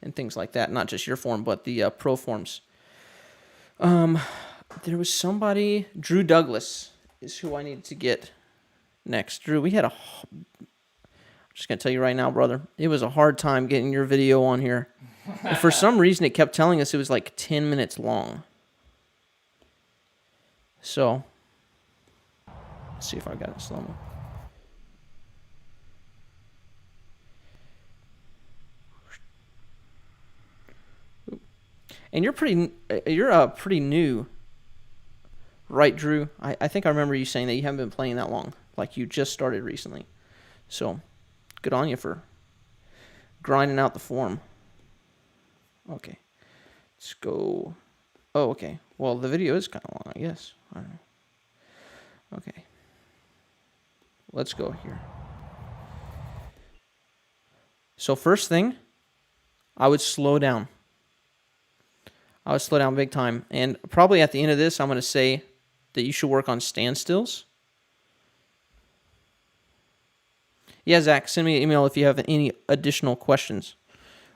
and things like that. Not just your form, but the pro forms. There was somebody, Drew Douglas is who I needed to get next. Drew, I'm just going to tell you right now, brother, it was a hard time getting your video on here. For some reason, it kept telling us it was like 10 minutes long. So, let's see if I got it slow-mo. And you're pretty new, right, Drew? I think I remember you saying that you haven't been playing that long, like you just started recently. So, good on you for grinding out the form. Okay, let's go. Oh, okay. Well, the video is kind of long, I guess. I don't know. Okay, let's go here. So first thing, I would slow down. I would slow down big time. And probably at the end of this, I'm going to say that you should work on standstills. Yeah, Zach, send me an email if you have any additional questions.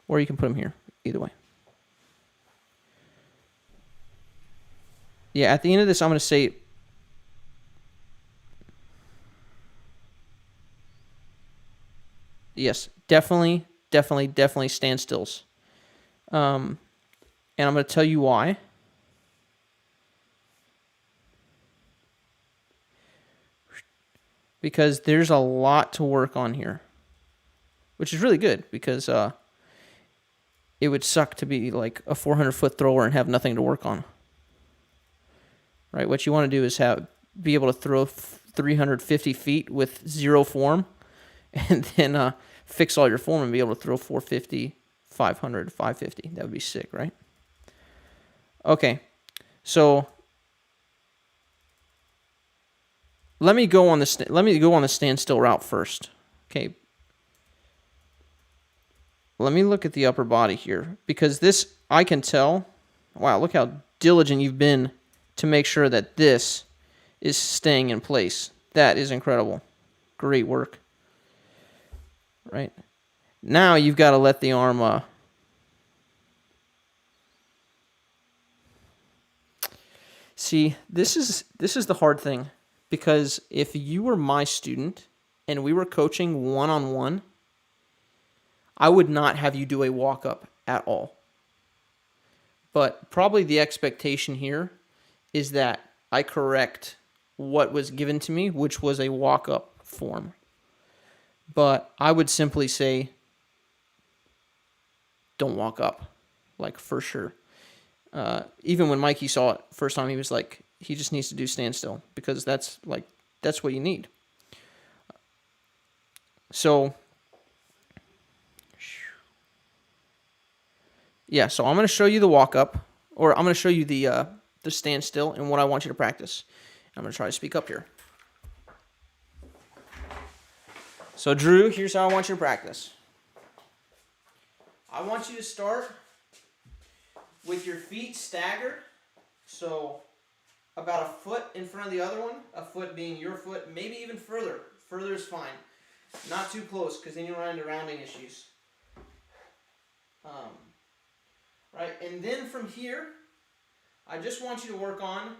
Or you can put them here. Either way. Yeah, at the end of this, I'm going to say... Yes, definitely standstills. And I'm going to tell you why. Because there's a lot to work on here. Which is really good, because it would suck to be like a 400-foot thrower and have nothing to work on. Right? What you want to do is be able to throw 350 feet with zero form, and then fix all your form and be able to throw 450, 500, 550. That would be sick, right? Okay, so let me go on the standstill route first. Okay, let me look at the upper body here, because this, I can tell. Wow, look how diligent you've been to make sure that this is staying in place. That is incredible. Great work. Right now, you've got to let the arm. See, this is the hard thing, because if you were my student and we were coaching one-on-one, I would not have you do a walk-up at all. But probably the expectation here is that I correct what was given to me, which was a walk-up form. But I would simply say, don't walk up, like, for sure. Even when Mikey saw it first time, he was like, he just needs to do standstill, because that's what you need. So, yeah, so I'm going to show you the walk up, or I'm going to show you the standstill and what I want you to practice. I'm going to try to speak up here. So, Drew, here's how I want you to practice. I want you to start with your feet staggered, so about a foot in front of the other one, a foot being your foot, maybe even further. Further is fine. Not too close, because then you'll run into rounding issues. Right, and then from here, I just want you to work on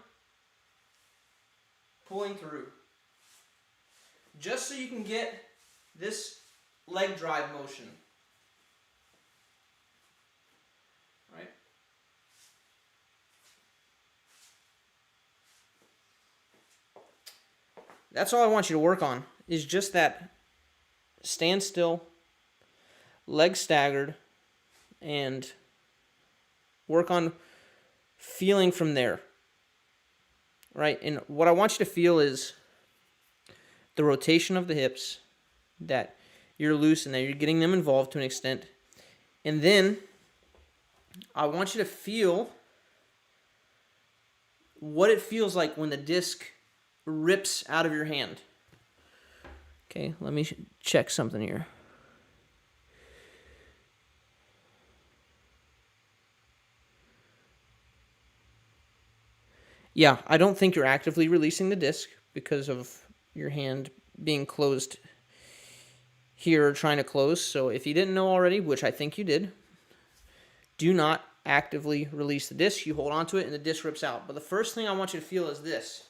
pulling through. Just so you can get this leg drive motion. Right? That's all I want you to work on, is just that stand still, leg staggered, and work on feeling from there. Right? And what I want you to feel is the rotation of the hips, that you're loose and that you're getting them involved to an extent. And then I want you to feel what it feels like when the disc rips out of your hand. Okay, let me check something here. Yeah, I don't think you're actively releasing the disc because of your hand being closed here, trying to close. So if you didn't know already, which I think you did, do not actively release the disc. You hold onto it and the disc rips out. But the first thing I want you to feel is this.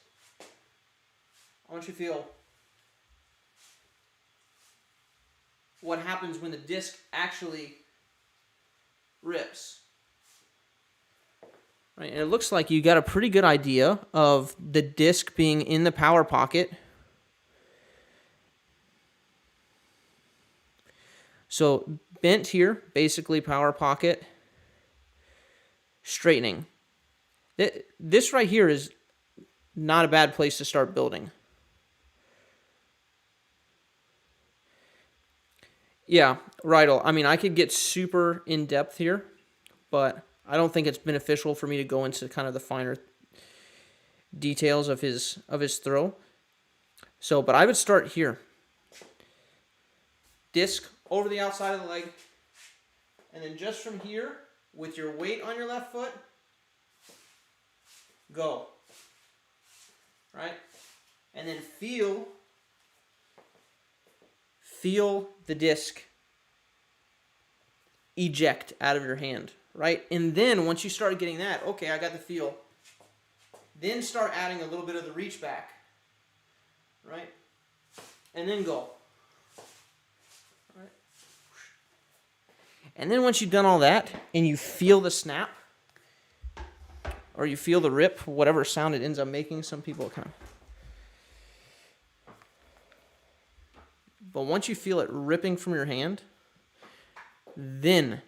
I want you to feel what happens when the disc actually rips. Right, and it looks like you got a pretty good idea of the disc being in the power pocket. So bent here, basically power pocket, straightening. This right here is not a bad place to start building. Yeah, right. I mean, I could get super in depth here, but I don't think it's beneficial for me to go into kind of the finer details of his throw. So, but I would start here. Disc over the outside of the leg, and then just from here, with your weight on your left foot, go. Right? And then feel the disc eject out of your hand. Right? And then once you start getting that, okay, I got the feel. Then start adding a little bit of the reach back. Right? And then go. Right? And then once you've done all that and you feel the snap or you feel the rip, whatever sound it ends up making, some people kind of. But once you feel it ripping from your hand, then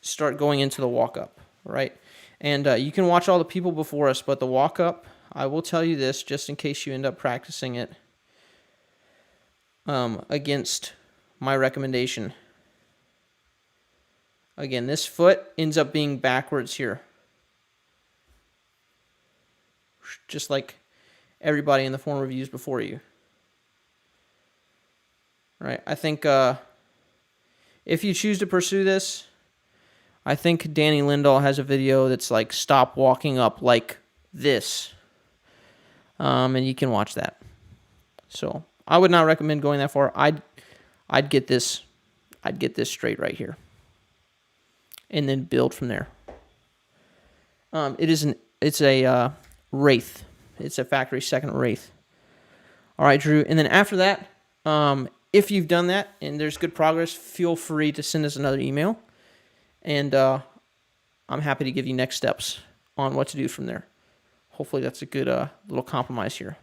start going into the walk-up, right? And you can watch all the people before us, but the walk-up, I will tell you this, just in case you end up practicing it against my recommendation. Again, this foot ends up being backwards here. Just like everybody in the form reviews before you. Right? I think if you choose to pursue this, I think Danny Lindahl has a video that's like stop walking up like this. And you can watch that. So I would not recommend going that far. I'd get this straight right here. And then build from there. It's a wraith. It's a factory second wraith. All right, Drew. And then after that, if you've done that and there's good progress, feel free to send us another email. And I'm happy to give you next steps on what to do from there. Hopefully that's a good little compromise here.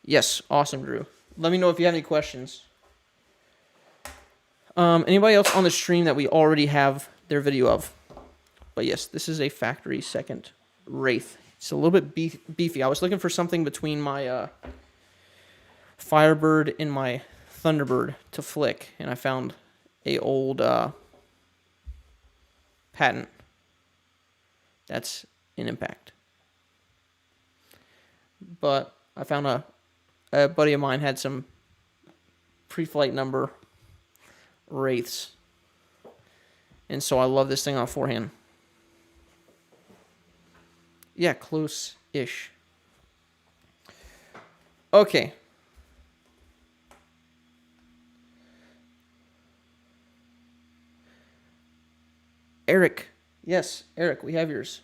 Yes, awesome, Drew. Let me know if you have any questions. Anybody else on the stream that we already have their video of? But yes, this is a factory second wraith. It's a little bit beefy. I was looking for something between my Firebird and my Thunderbird to flick, and I found a old patent that's in Impact. But I found a buddy of mine had some pre-flight number wraiths, And so I love this thing on forehand. Yeah, close-ish. Okay. Eric. Yes, Eric, we have yours.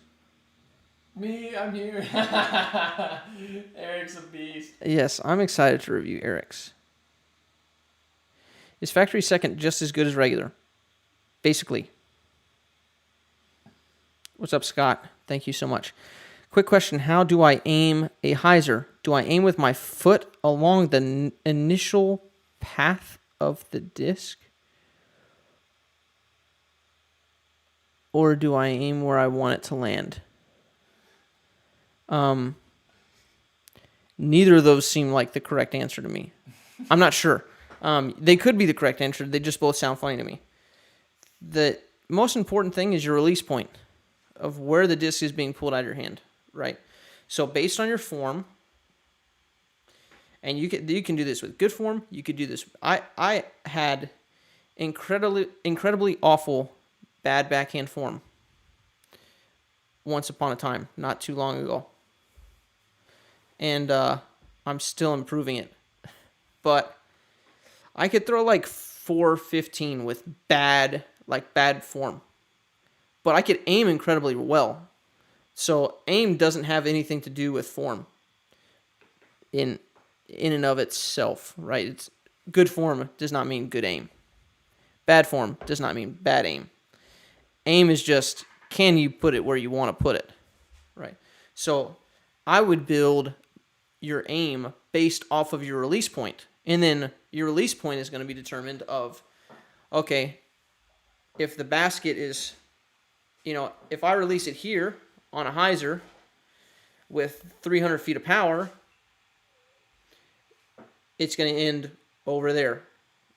Me, I'm here. Eric's a beast. Yes, I'm excited to review Eric's. Is factory second just as good as regular? Basically. What's up, Scott? Thank you so much. Quick question. How do I aim a hyzer? Do I aim with my foot along the initial path of the disc? Or do I aim where I want it to land? Neither of those seem like the correct answer to me. I'm not sure. They could be the correct answer. They just both sound funny to me. The most important thing is your release point of where the disc is being pulled out of your hand, right? So based on your form, and you can do this with good form. You could do this. I had incredibly awful bad backhand form once upon a time, not too long ago. And I'm still improving it. But I could throw like 415 with bad form. But I could aim incredibly well. So aim doesn't have anything to do with form in and of itself, right? It's good form does not mean good aim. Bad form does not mean bad aim. Aim is just, can you put it where you want to put it, right? So I would build your aim based off of your release point. And then your release point is going to be determined of, okay, if the basket is, if I release it here on a hyzer with 300 feet of power, it's going to end over there,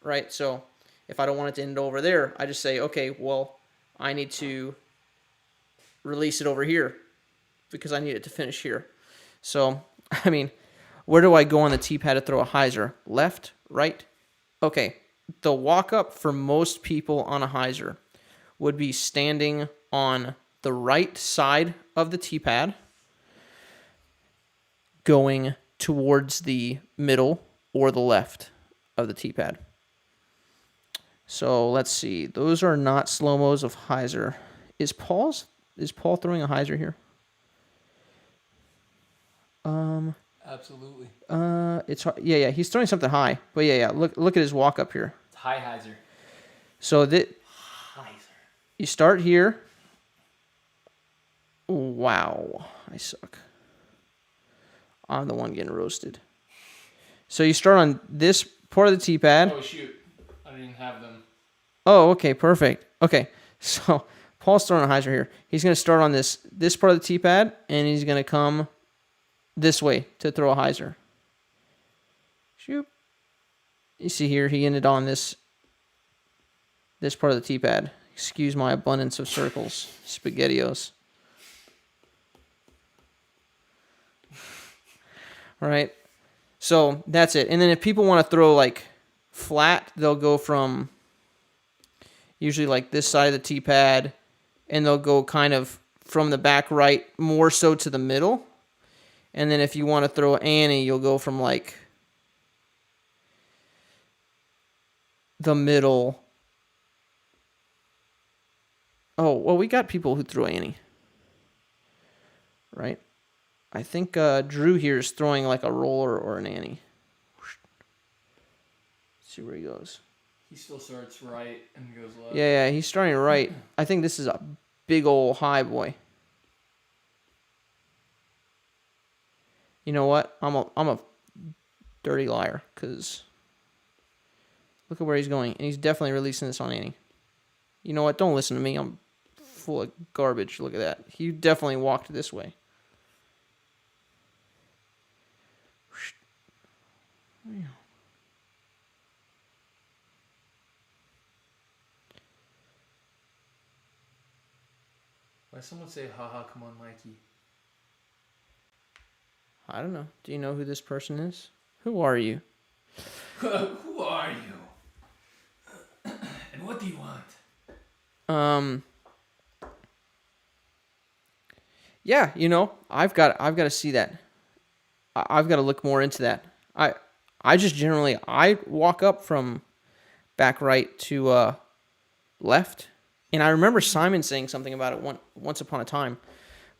right? So if I don't want it to end over there, I just say, okay, well, I need to release it over here because I need it to finish here. So, I mean, where do I go on the tee pad to throw a hyzer? Left, right? Okay, the walk-up for most people on a hyzer would be standing on the right side of the tee pad, going towards the middle or the left of the tee pad. So let's see. Those are not slow-mos of hyzer. Is Paul throwing a hyzer here? Absolutely. It's yeah. He's throwing something high, but yeah. Look at his walk up here. It's high hyzer. So Hyzer. You start here. Wow, I suck. I'm the one getting roasted. So you start on this part of the tee pad. Oh shoot, I didn't even have them. Oh, okay, perfect. Okay, so Paul's throwing a hyzer here. He's going to start on this part of the tee pad, and he's going to come this way to throw a hyzer. Shoot. You see here, he ended on this part of the tee pad. Excuse my abundance of circles. SpaghettiOs. All right. So that's it. And then if people want to throw like flat, they'll go from usually like this side of the tee pad, and they'll go kind of from the back right more so to the middle. And then if you want to throw Annie, you'll go from like the middle. Oh, well, we got people who throw Annie, right? I think Drew here is throwing like a roller or an Annie. Let's see where he goes. He still starts right and goes left. Yeah, he's starting right. I think this is a big old high boy. You know what? I'm a dirty liar because look at where he's going, and he's definitely releasing this on Annie. You know what? Don't listen to me. I'm full of garbage. Look at that. He definitely walked this way. Why does someone say, haha, come on, Mikey? I don't know. Do you know who this person is? Who are you? Who are you? And what do you want? Yeah, I've got to see that. I've got to look more into that. I just generally I walk up from back right to left, and I remember Simon saying something about it once upon a time.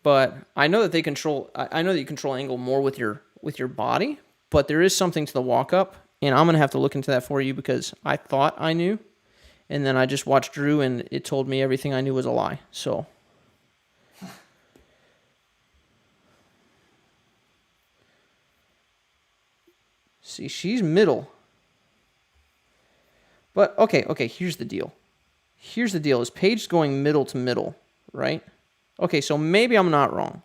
But I know that they control. I know that you control angle more with your body, but there is something to the walk up, and I'm gonna have to look into that for you because I thought I knew, and then I just watched Drew, and it told me everything I knew was a lie. So. See, she's middle. But, okay, here's the deal. Is Paige going middle to middle, right? Okay, so maybe I'm not wrong.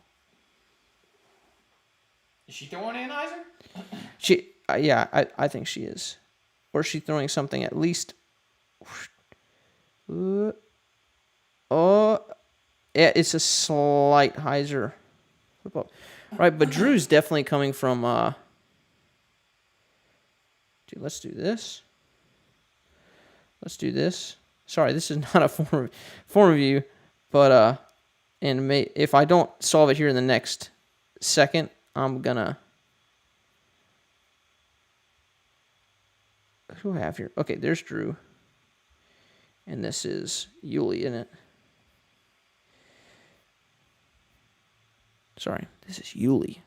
Is she throwing anhyzer? I think she is. Or is she throwing something at least... yeah, it's a slight hyzer. Right, but Drew's definitely coming from... Dude, let's do this. Sorry, this is not a form review, but if I don't solve it here in the next second, I'm gonna. Who do I have here? Okay, there's Drew, and this is Yuli, isn't it? Sorry, this is Yuli.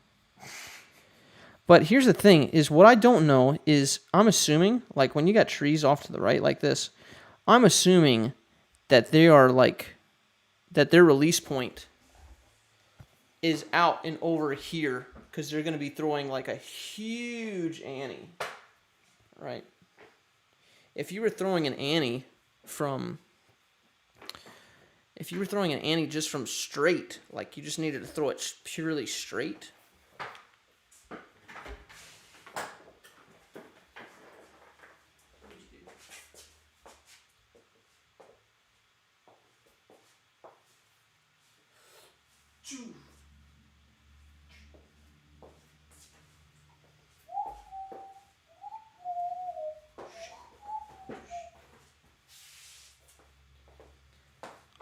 But here's the thing, is what I don't know is I'm assuming, like when you got trees off to the right like this, I'm assuming that they are that their release point is out and over here because they're going to be throwing like a huge Annie, right? If you were throwing an Annie just from straight, like you just needed to throw it purely straight,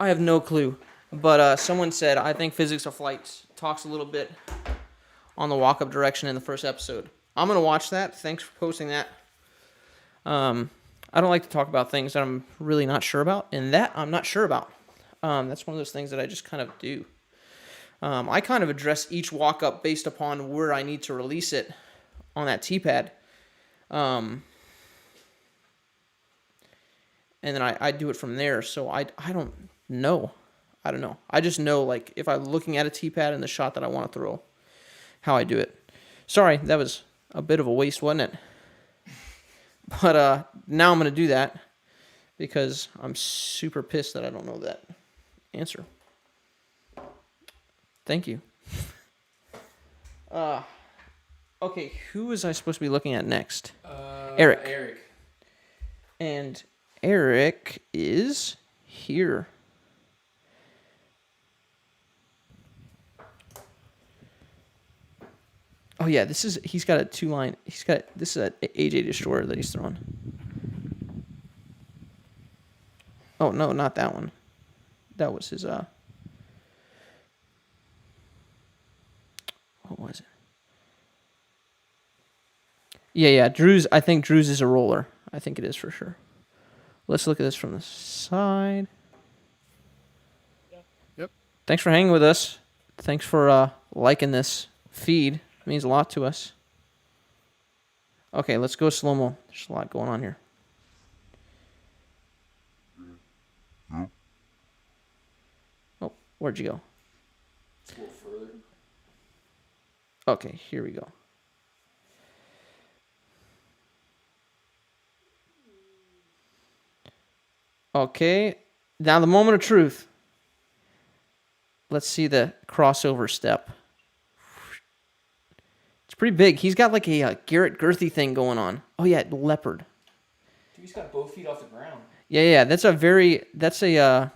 I have no clue, but someone said, I think Physics of Flight talks a little bit on the walk-up direction in the first episode. I'm going to watch that. Thanks for posting that. I don't like to talk about things that I'm really not sure about, and that I'm not sure about. That's one of those things that I just kind of do. I kind of address each walk-up based upon where I need to release it on that T-pad. And then I do it from there, so I don't know. I don't know. I just know, like, if I'm looking at a T-pad and the shot that I want to throw, how I do it. Sorry, that was a bit of a waste, wasn't it? But now I'm going to do that because I'm super pissed that I don't know that answer. Thank you. Okay, who was I supposed to be looking at next? Eric. And Eric is here. Oh yeah, he's got a 2-line. This is an AJ Destroyer that he's throwing. Oh no, not that one. That was his what was it? Yeah, I think Drew's is a roller. I think it is for sure. Let's look at this from the side. Yep. Thanks for hanging with us. Thanks for liking this feed. It means a lot to us. Okay, let's go slow-mo. There's a lot going on here. Oh, where'd you go? Just a little further. Okay, here we go. Okay, now the moment of truth. Let's see the crossover step. It's pretty big. He's got like a Garrett Girthy thing going on. Oh yeah, leopard. Dude, he's got both feet off the ground. Yeah. That's a very Brinster,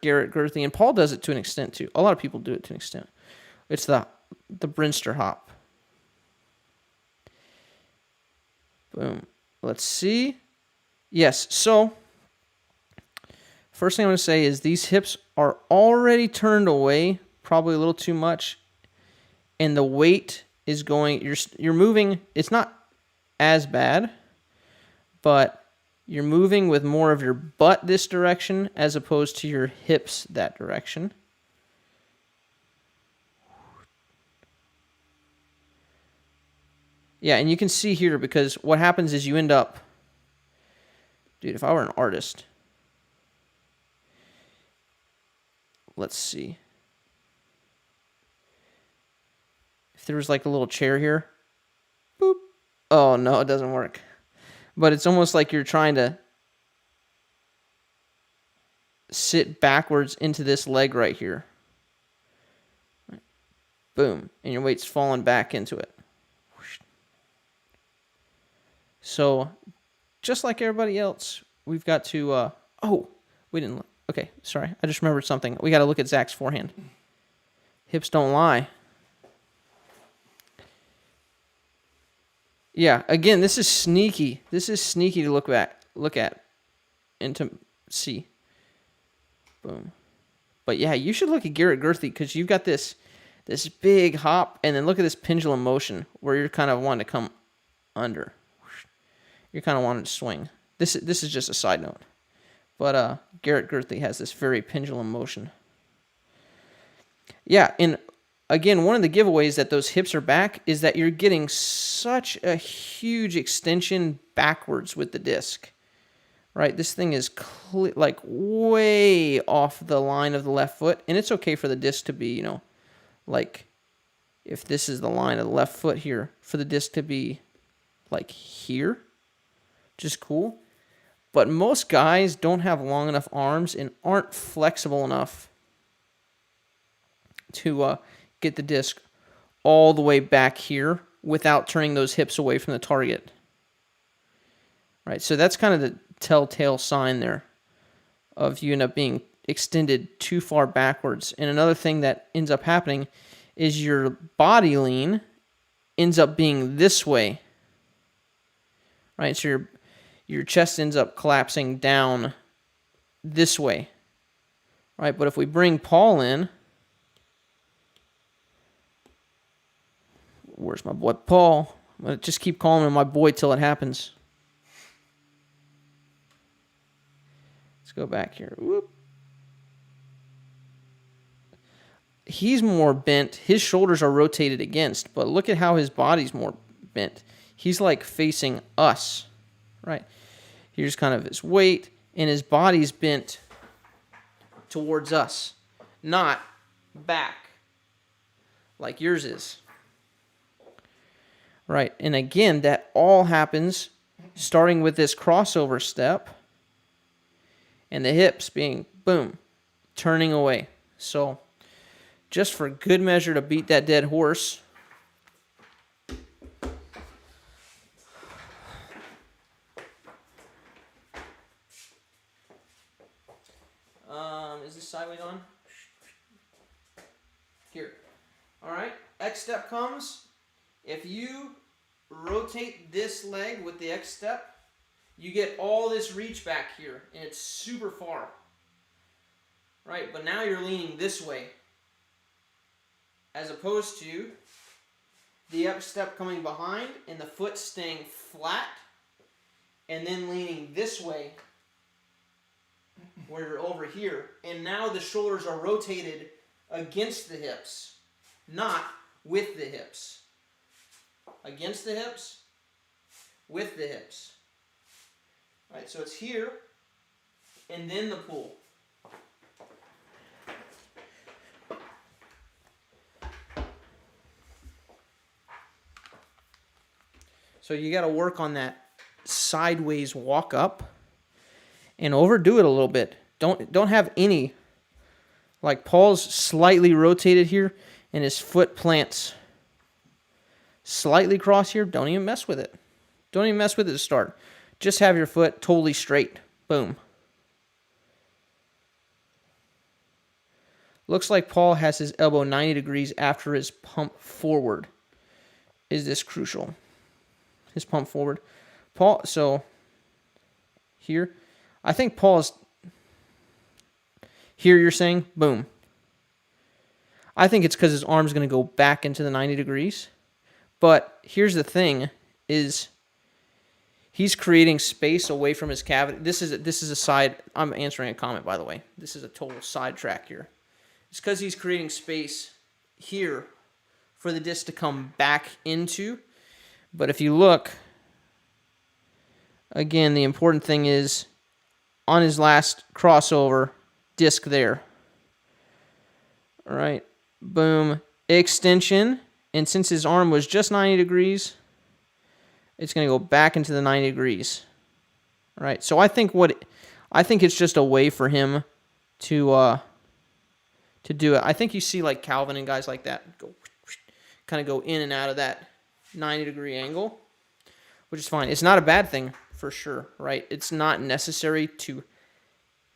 Garrett Girthy, and Paul does it to an extent too. A lot of people do it to an extent. It's the Brinster hop. Boom. Let's see. Yes, so First thing I'm going to say is these hips are already turned away, probably a little too much, and the weight is going, you're moving, it's not as bad, but you're moving with more of your butt this direction as opposed to your hips that direction. Yeah, and you can see here, because what happens is you end up, dude, if I were an artist, let's see. If there was like a little chair here, boop. Oh, no, it doesn't work. But it's almost like you're trying to sit backwards into this leg right here. Boom. And your weight's falling back into it. So, just like everybody else, we've got to, we didn't look. Okay, sorry. I just remembered something. We got to look at Zach's forehand. Hips don't lie. Yeah, again, this is sneaky. This is sneaky to look at, and to see. Boom. But yeah, you should look at Garrett Gerthy, because you've got this big hop, and then look at this pendulum motion where you're kind of wanting to come under. You're kind of wanting to swing. This is just a side note. But Garrett Gerthy has this very pendulum motion. Yeah, and again, one of the giveaways that those hips are back is that you're getting such a huge extension backwards with the disc. Right? This thing is like way off the line of the left foot, and it's okay for the disc to be, like if this is the line of the left foot here, for the disc to be like here. Just cool. But most guys don't have long enough arms and aren't flexible enough to get the disc all the way back here without turning those hips away from the target. Right, so that's kind of the telltale sign there of you end up being extended too far backwards. And another thing that ends up happening is your body lean ends up being this way. Right, so your chest ends up collapsing down this way. Right, but if we bring Paul in, where's my boy Paul? I'm going to just keep calling him my boy till it happens. Let's go back here. Whoop. He's more bent. His shoulders are rotated against, but look at how his body's more bent. He's like facing us, right? Here's kind of his weight, and his body's bent towards us, not back like yours is. Right, and again, that all happens starting with this crossover step and the hips being, boom, turning away. So just for good measure to beat that dead horse, is this sideways on? Here. All right, X step comes. If you rotate this leg with the X step, you get all this reach back here, and it's super far. Right, but now you're leaning this way, as opposed to the up step coming behind and the foot staying flat, and then leaning this way where you're over here. And now the shoulders are rotated against the hips, not with the hips. Against the hips, with the hips. All right, so it's here, and then the pull. So you got to work on that sideways walk up and overdo it a little bit. Don't have any, like Paul's slightly rotated here and his foot plants slightly cross here. Don't even mess with it. Don't even mess with it to start. Just have your foot totally straight. Boom. Looks like Paul has his elbow 90 degrees after his pump forward. Is this crucial? His pump forward. Paul, so here, I think Paul is, Here you're saying, boom. I think it's because his arm's going to go back into the 90 degrees. But here's the thing, is he's creating space away from his cavity. This is a side. I'm answering a comment, by the way. This is a total sidetrack here. It's because he's creating space here for the disc to come back into. But if you look, again, the important thing is on his last crossover, disc there. All right, boom, extension. And since his arm was just 90 degrees, it's going to go back into the 90 degrees. All right, so I think it's just a way for him to do it. I think you see like Calvin and guys like that kind of go in and out of that 90-degree angle, which is fine. It's not a bad thing for sure, right? It's not necessary to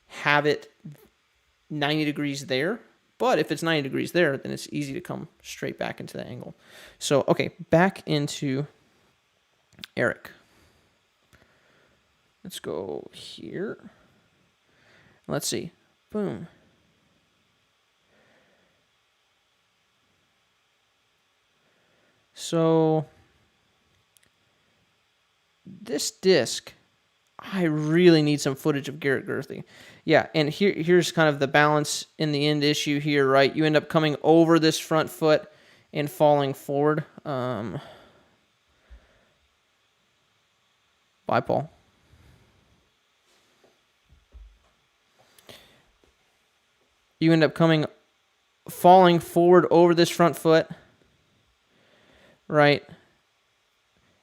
have it 90 degrees there, but if it's 90 degrees there, then it's easy to come straight back into the angle. So, okay, back into Eric. Let's go here. Let's see. Boom. So this disc, I really need some footage of Garrett Gurthie. Yeah, and here's kind of the balance in the end issue here, right? You end up coming over this front foot and falling forward. Bye, Paul. You end up falling forward over this front foot, right?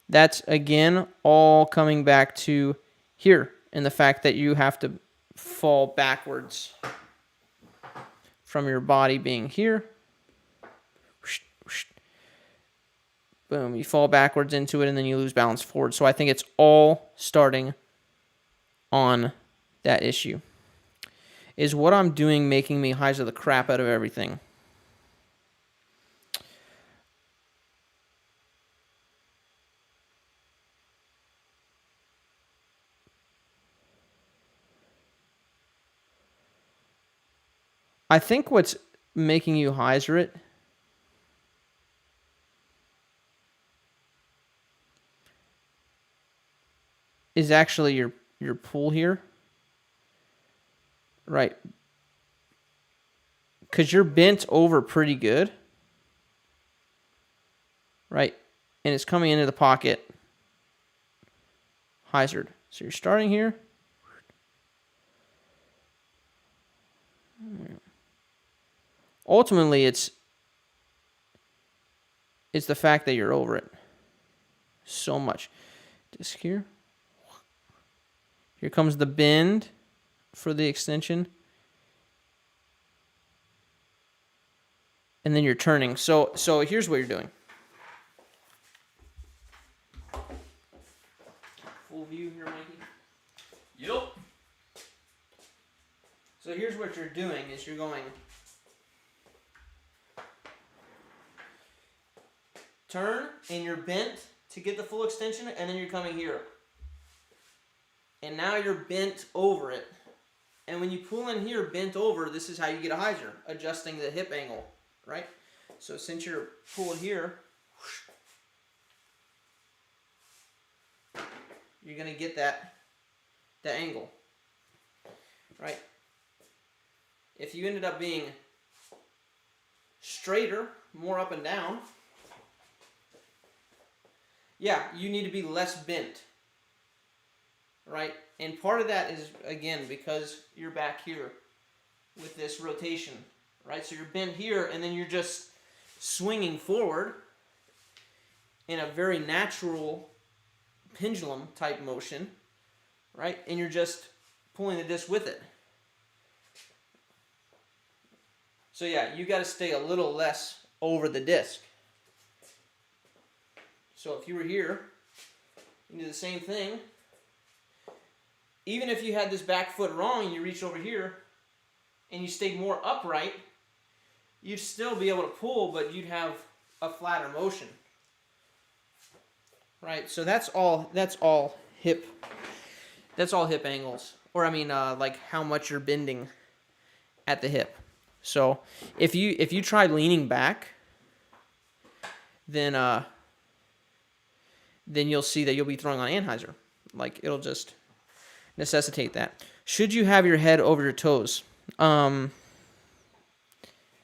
That's, again, all coming back to here, and the fact that you have to fall backwards from your body being here. Boom, you fall backwards into it, and then you lose balance forward. So I think it's all starting on that issue. Is what I'm doing making me hyzer the crap out of everything? I think what's making you hyzer it is actually your pull here. Right. Because you're bent over pretty good. Right. And it's coming into the pocket hyzered. So you're starting here. Ultimately, it's the fact that you're over it so much. Disc here. Here comes the bend for the extension. And then you're turning. So here's what you're doing. Full view here, Mikey. Yep. So here's what you're doing is you're going turn and you're bent to get the full extension, and then you're coming here. And now you're bent over it. And when you pull in here bent over, this is how you get a hyzer, adjusting the hip angle, right? So since you're pulling here, you're going to get that angle, right? If you ended up being straighter, more up and down, yeah, you need to be less bent, right? And part of that is, again, because you're back here with this rotation, right? So you're bent here, and then you're just swinging forward in a very natural pendulum type motion, right? And you're just pulling the disc with it. So yeah, you got to stay a little less over the disc. So if you were here, you do the same thing. Even if you had this back foot wrong and you reach over here and you stayed more upright, you'd still be able to pull, but you'd have a flatter motion. Right? So that's all hip angles. Or I mean like how much you're bending at the hip. So if you try leaning back, then you'll see that you'll be throwing on anhyzer. Like, it'll just necessitate that. Should you have your head over your toes?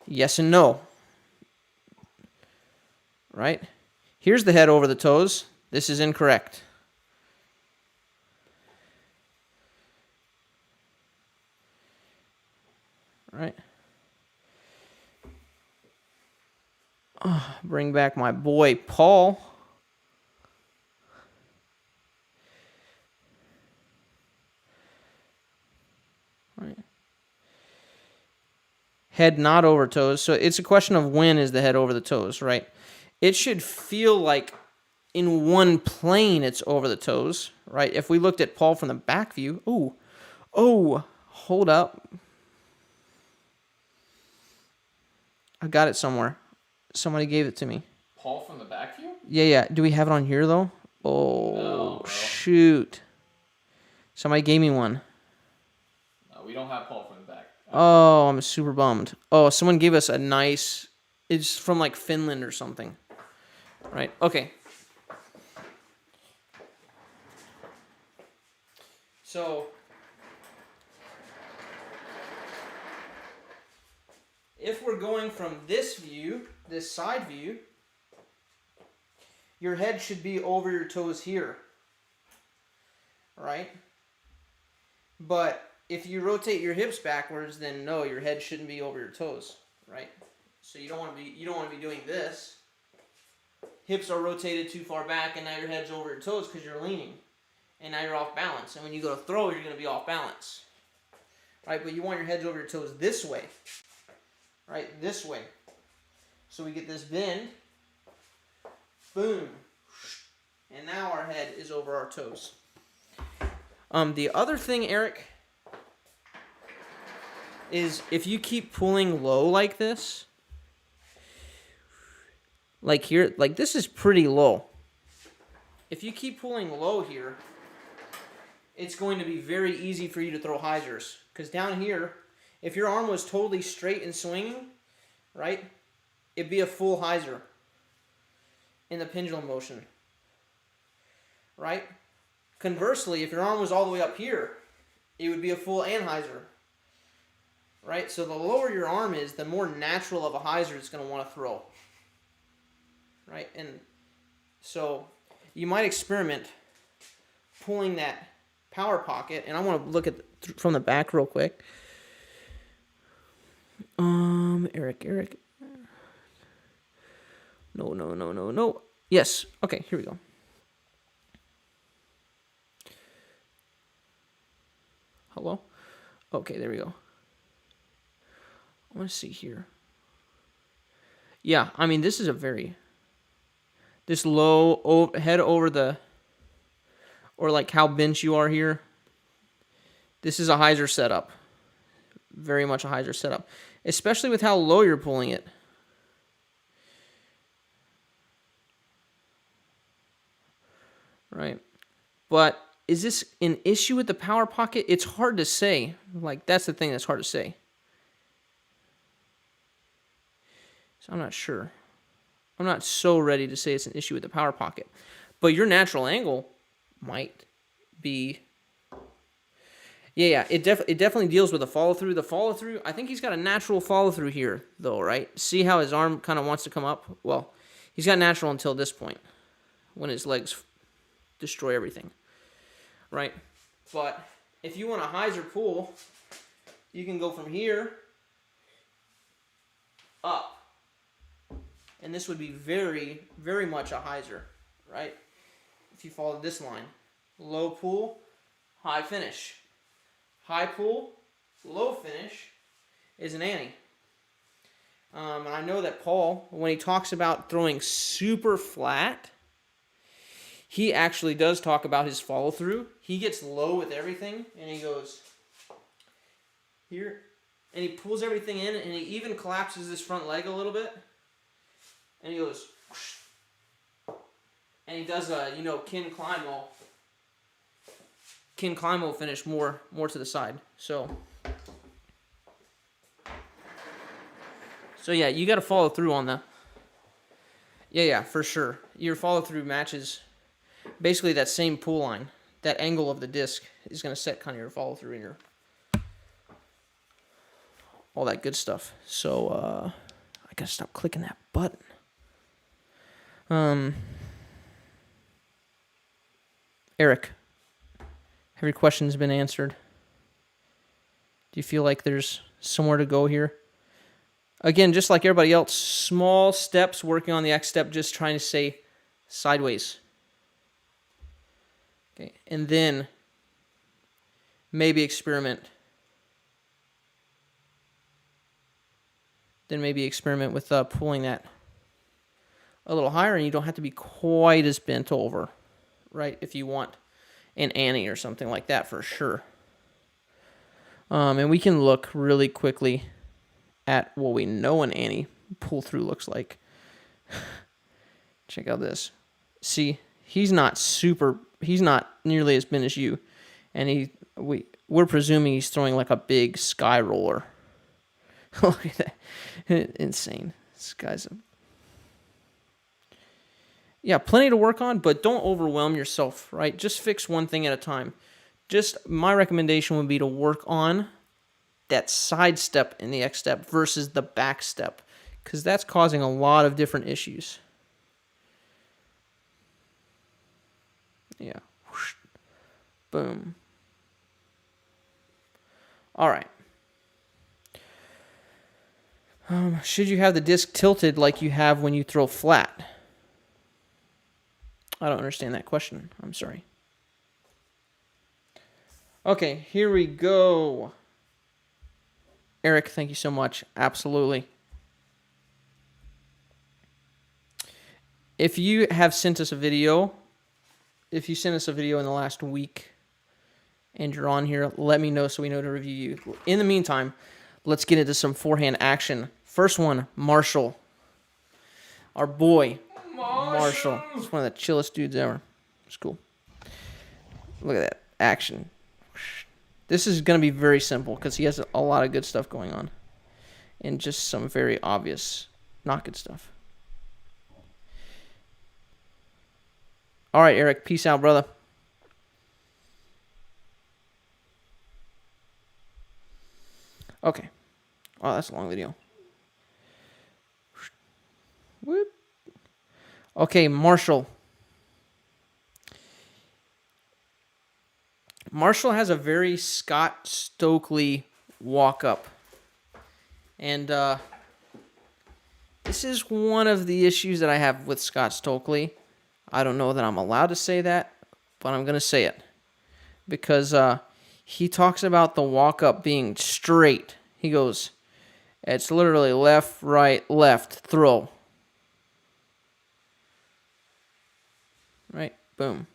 Yes and no. Right? Here's the head over the toes. This is incorrect. Right? Bring back my boy Paul. Right. Head not over toes. So it's a question of when is the head over the toes, right? It should feel like in one plane it's over the toes, right? If we looked at Paul from the back view, hold up. I got it somewhere. Somebody gave it to me. Paul from the back view? Yeah. Do we have it on here, though? Oh, no, shoot. Somebody gave me one. No, we don't have Paul from the back. Oh, I'm super bummed. Oh, someone gave us a nice... It's from, like, Finland or something. Right, okay. So... if we're going from this view, this side view, your head should be over your toes here, right? But if you rotate your hips backwards, then no, your head shouldn't be over your toes, right? So you don't want to be doing this. Hips are rotated too far back, and now your head's over your toes because you're leaning, and now you're off balance. And when you go to throw, you're going to be off balance, right? But you want your heads over your toes this way. Right, this way. So we get this bend. Boom. And now our head is over our toes. The other thing, Eric, is if you keep pulling low like this, like here, like this is pretty low. If you keep pulling low here, it's going to be very easy for you to throw hyzers. Because down here, if your arm was totally straight and swinging, right, it'd be a full hyzer in the pendulum motion, right? Conversely, if your arm was all the way up here, it would be a full anhyzer, right? So the lower your arm is, the more natural of a hyzer it's going to want to throw, right? And so you might experiment pulling that power pocket, and I want to look at from the back real quick. Eric. No. Yes. Okay, here we go. Hello? Okay, there we go. I want to see here. Yeah, I mean, this is a very... This low head over the... Or like how bent you are here. This is a hyzer setup. Very much a hyzer setup. Especially with how low you're pulling it. Right. But is this an issue with the power pocket? It's hard to say. Like, that's the thing that's hard to say. So I'm not sure. I'm not so ready to say it's an issue with the power pocket. But your natural angle might be... Yeah, it definitely deals with the follow-through. The follow-through, I think he's got a natural follow-through here, though, right? See how his arm kind of wants to come up? Well, he's got natural until this point, when his legs destroy everything, right? But if you want a hyzer pull, you can go from here up. And this would be very, very much a hyzer, right? If you follow this line. Low pull, high finish. High pull, low finish is an Annie. And I know that Paul, when he talks about throwing super flat, he actually does talk about his follow-through. He gets low with everything, and he goes here, and he pulls everything in, and he even collapses his front leg a little bit, and he goes, and he does a, Ken Climo finish more to the side. So So yeah, you got to follow through on the. Yeah, for sure. Your follow through matches basically that same pull line. That angle of the disc is going to set kind of your follow through and your all that good stuff. So I got to stop clicking that button. Eric, have your questions been answered? Do you feel like there's somewhere to go here? Again, just like everybody else, small steps working on the X step, just trying to stay sideways. Okay, and then maybe experiment. Then maybe experiment with pulling that a little higher, and you don't have to be quite as bent over, right? If you want an Annie or something like that, for sure. And we can look really quickly at what we know an Annie pull through looks like. Check out this. See, he's not nearly as bent as you, and we're presuming he's throwing like a big sky roller. Look at that. Insane. This guy's plenty to work on, but don't overwhelm yourself, right? Just fix one thing at a time. Just my recommendation would be to work on that side step in the X step versus the back step, because that's causing a lot of different issues. Yeah. Whoosh. Boom. All right. Should you have the disc tilted like you have when you throw flat? I don't understand that question. I'm sorry. Okay, here we go. Eric, thank you so much. Absolutely. If you have sent us a video, if you sent us a video in the last week and you're on here, let me know so we know to review you. In the meantime, let's get into some forehand action. First one, Marshall. Our boy, Marshall. He's one of the chillest dudes ever. It's cool. Look at that action. This is going to be very simple because he has a lot of good stuff going on. And just some very obvious not good stuff. All right, Eric. Peace out, brother. Okay. Oh, that's a long video. Whoop. Okay, Marshall. Marshall has a very Scott Stokely walk-up. And this is one of the issues that I have with Scott Stokely. I don't know that I'm allowed to say that, but I'm going to say it. Because he talks about the walk-up being straight. He goes, it's literally left, right, left, throw. Right? Boom.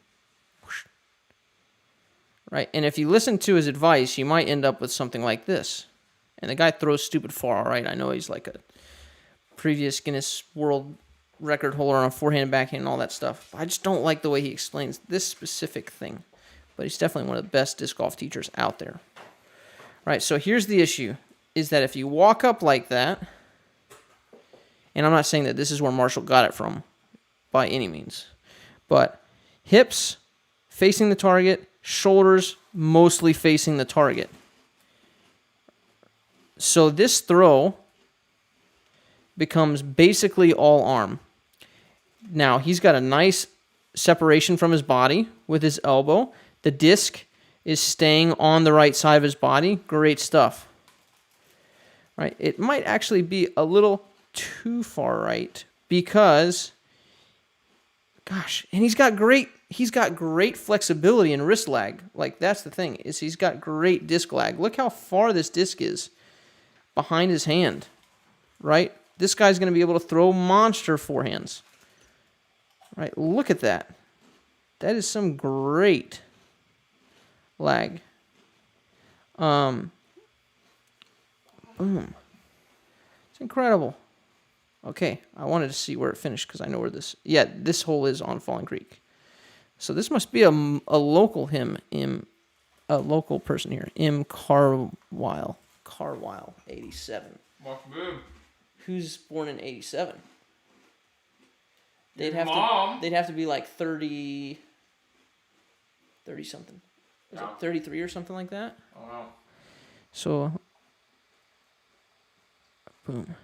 Right? And if you listen to his advice, you might end up with something like this. And the guy throws stupid far, right? I know he's like a previous Guinness World Record holder on a forehand and backhand and all that stuff. I just don't like the way he explains this specific thing. But he's definitely one of the best disc golf teachers out there. Right, so here's the issue, is that if you walk up like that, and I'm not saying that this is where Marshall got it from, by any means, but hips facing the target, shoulders mostly facing the target. So this throw becomes basically all arm. Now, he's got a nice separation from his body with his elbow. The disc is staying on the right side of his body. Great stuff. Right? It might actually be a little too far right because, gosh, and he's got great flexibility and wrist lag. Like, that's the thing, is he's got great disc lag. Look how far this disc is behind his hand, right? This guy's going to be able to throw monster forehands. Right? Look at that. That is some great lag. Boom. It's incredible. Okay, I wanted to see where it finished because I know where this... Yeah, this hole is on Falling Creek. So this must be a local a local person here. Carwile, 87. Mark Boom. who's born in 87? Your mom. They'd have to be like 30 something. Is No. it 33 or something like that? Oh no. So, boom.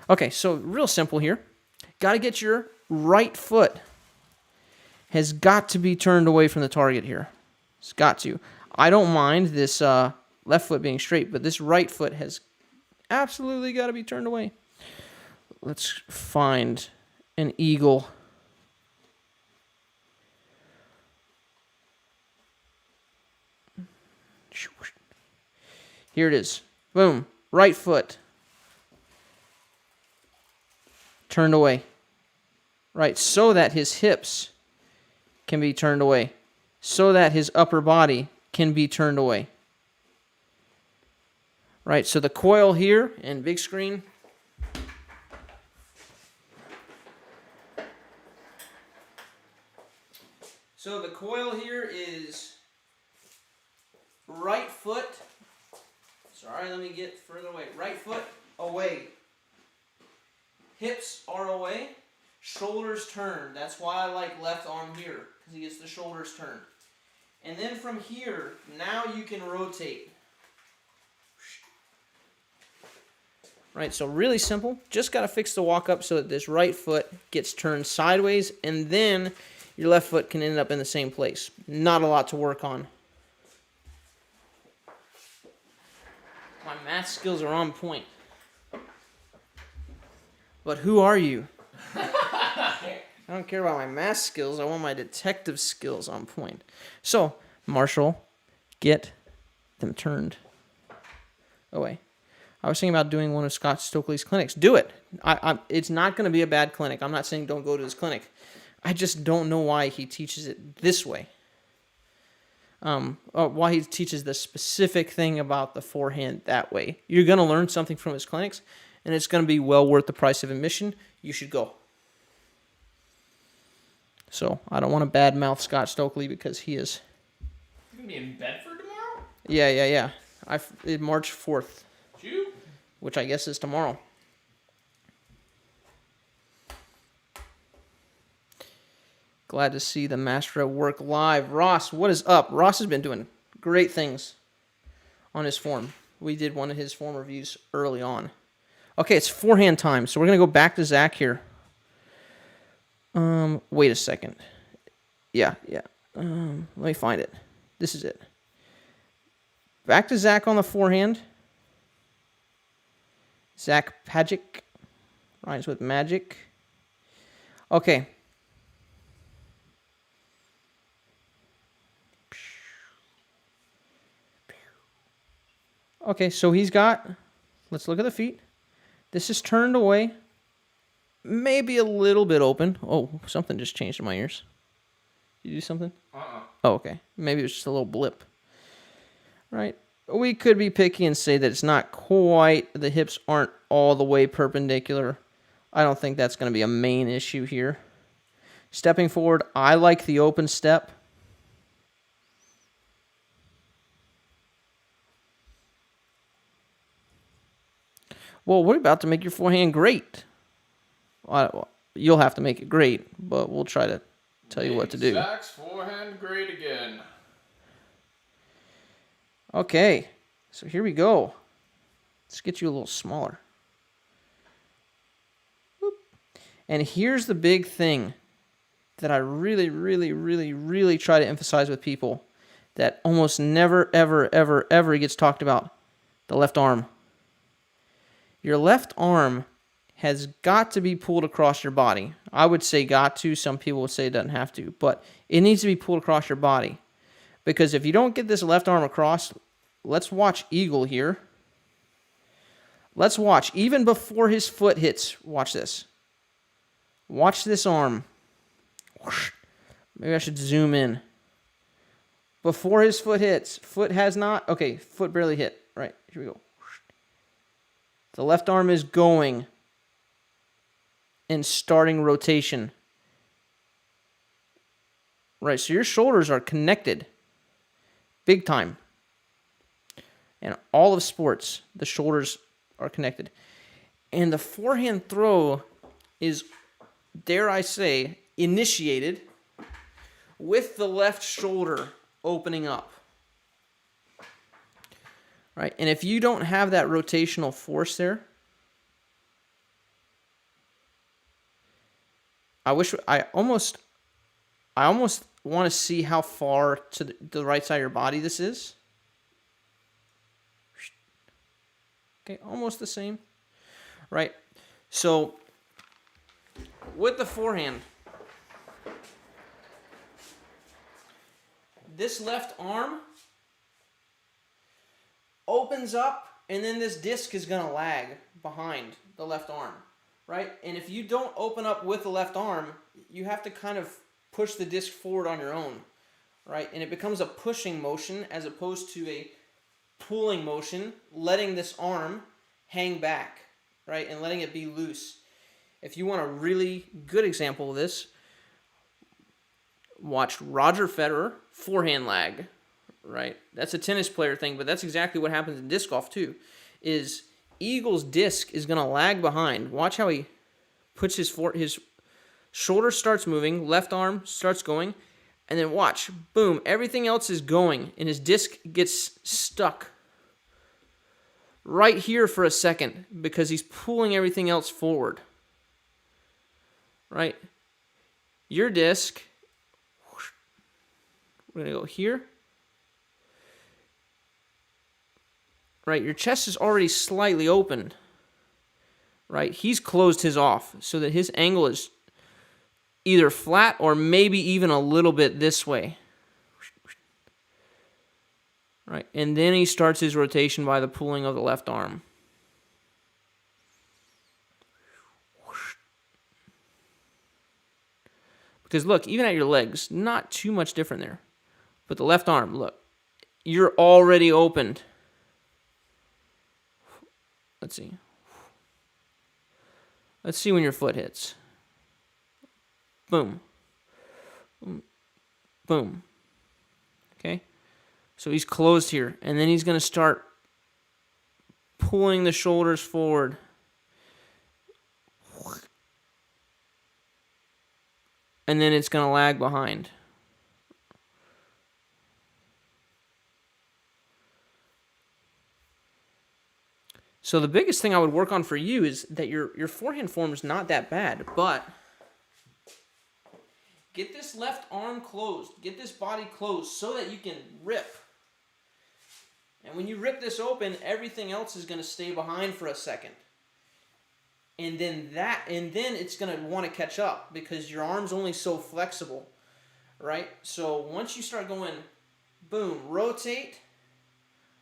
Okay, so real simple here. Got to get your right foot has got to be turned away from the target here. It's got to. I don't mind this left foot being straight, but this right foot has absolutely got to be turned away. Let's find an eagle. Here it is. Boom. Right foot. Turned away. Right, so that his hips can be turned away. So that his upper body can be turned away. Right, so the coil here and big screen. So the coil here is right foot. Sorry, let me get further away. Right foot away. Hips are away. Shoulders turned. That's why I like left arm here, because he gets the shoulders turned. And then from here, now you can rotate. Right, so really simple. Just got to fix the walk up so that this right foot gets turned sideways, and then your left foot can end up in the same place. Not a lot to work on. My math skills are on point. But who are you? I don't care about my math skills. I want my detective skills on point. So, Marshall, get them turned away. I was thinking about doing one of Scott Stokely's clinics. Do it. It's not going to be a bad clinic. I'm not saying don't go to his clinic. I just don't know why he teaches it this way. Or why he teaches the specific thing about the forehand that way. You're going to learn something from his clinics, and it's going to be well worth the price of admission. You should go. So, I don't want to badmouth Scott Stokely because he is... You're going to be in Bedford tomorrow? Yeah. March 4th. You? Which I guess is tomorrow. Glad to see the master at work live. Ross, what is up? Ross has been doing great things on his form. We did one of his form reviews early on. Okay, it's forehand time, so we're going to go back to Zach here. Wait a second. Yeah. Let me find it. This is it. Back to Zach on the forehand. Zach Pagic. Rhymes with magic. Okay. Okay, so he's got... Let's look at the feet. This is turned away. Maybe a little bit open. Oh, something just changed in my ears. Did you do something? Oh, okay. Maybe it was just a little blip. Right. We could be picky and say that it's not quite, the hips aren't all the way perpendicular. I don't think that's going to be a main issue here. Stepping forward, I like the open step. Well, we're about to make your forehand great. You'll have to make it great, but we'll try to tell you what to do. Zach's forehand great again. Okay, so here we go. Let's get you a little smaller. Whoop. And here's the big thing that I really try to emphasize with people that almost never, ever gets talked about. The left arm. Your left arm has got to be pulled across your body. I would say got to. Some people would say it doesn't have to. But it needs to be pulled across your body. Because if you don't get this left arm across, let's watch Eagle here. Let's watch. Even before his foot hits, watch this. Watch this arm. Maybe I should zoom in. Before his foot hits, foot has not... Okay, foot barely hit. Right, here we go. The left arm is going and starting rotation. Right, so your shoulders are connected. Big time. In all of sports, the shoulders are connected. And the forehand throw is, dare I say, initiated with the left shoulder opening up. Right? And if you don't have that rotational force there, I almost want to see how far to the right side of your body this is. Okay, almost the same. Right? So, with the forehand, this left arm opens up, and then this disc is going to lag behind the left arm, right? And if you don't open up with the left arm, you have to kind of push the disc forward on your own, right? And it becomes a pushing motion as opposed to a pulling motion, letting this arm hang back, right? And letting it be loose. If you want a really good example of this, watch Roger Federer Forehand Lag. Right, that's a tennis player thing, but that's exactly what happens in disc golf too. Is Eagle's disc is gonna lag behind. Watch how he puts his shoulder starts moving, left arm starts going, and then watch, boom, everything else is going, and his disc gets stuck right here for a second because he's pulling everything else forward. Right, your disc. We're gonna go here. Right, your chest is already slightly open. Right, he's closed his off so that his angle is either flat or maybe even a little bit this way. Right, and then he starts his rotation by the pulling of the left arm. Because look, even at your legs, not too much different there. But the left arm, look, you're already opened. Let's see. Let's see when your foot hits. Boom. Boom. Boom. Okay? So he's closed here. And then he's going to start pulling the shoulders forward. And then it's going to lag behind. So the biggest thing I would work on for you is that your forehand form is not that bad, but get this left arm closed, get this body closed so that you can rip. And when you rip this open, everything else is going to stay behind for a second. And then it's going to want to catch up because your arm's only so flexible, right? So once you start going, boom, rotate.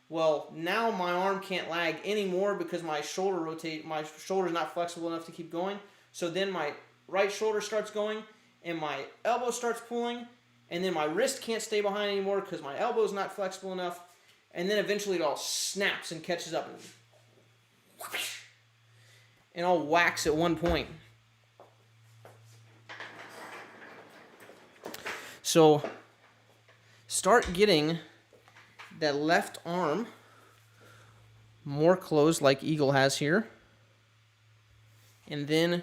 Well, now my arm can't lag anymore because my shoulder's not flexible enough to keep going. So then my right shoulder starts going and my elbow starts pulling, and then my wrist can't stay behind anymore because my elbow's not flexible enough. And then eventually it all snaps and catches up and all whacks at one point. So start getting that left arm more closed like Eagle has here. And then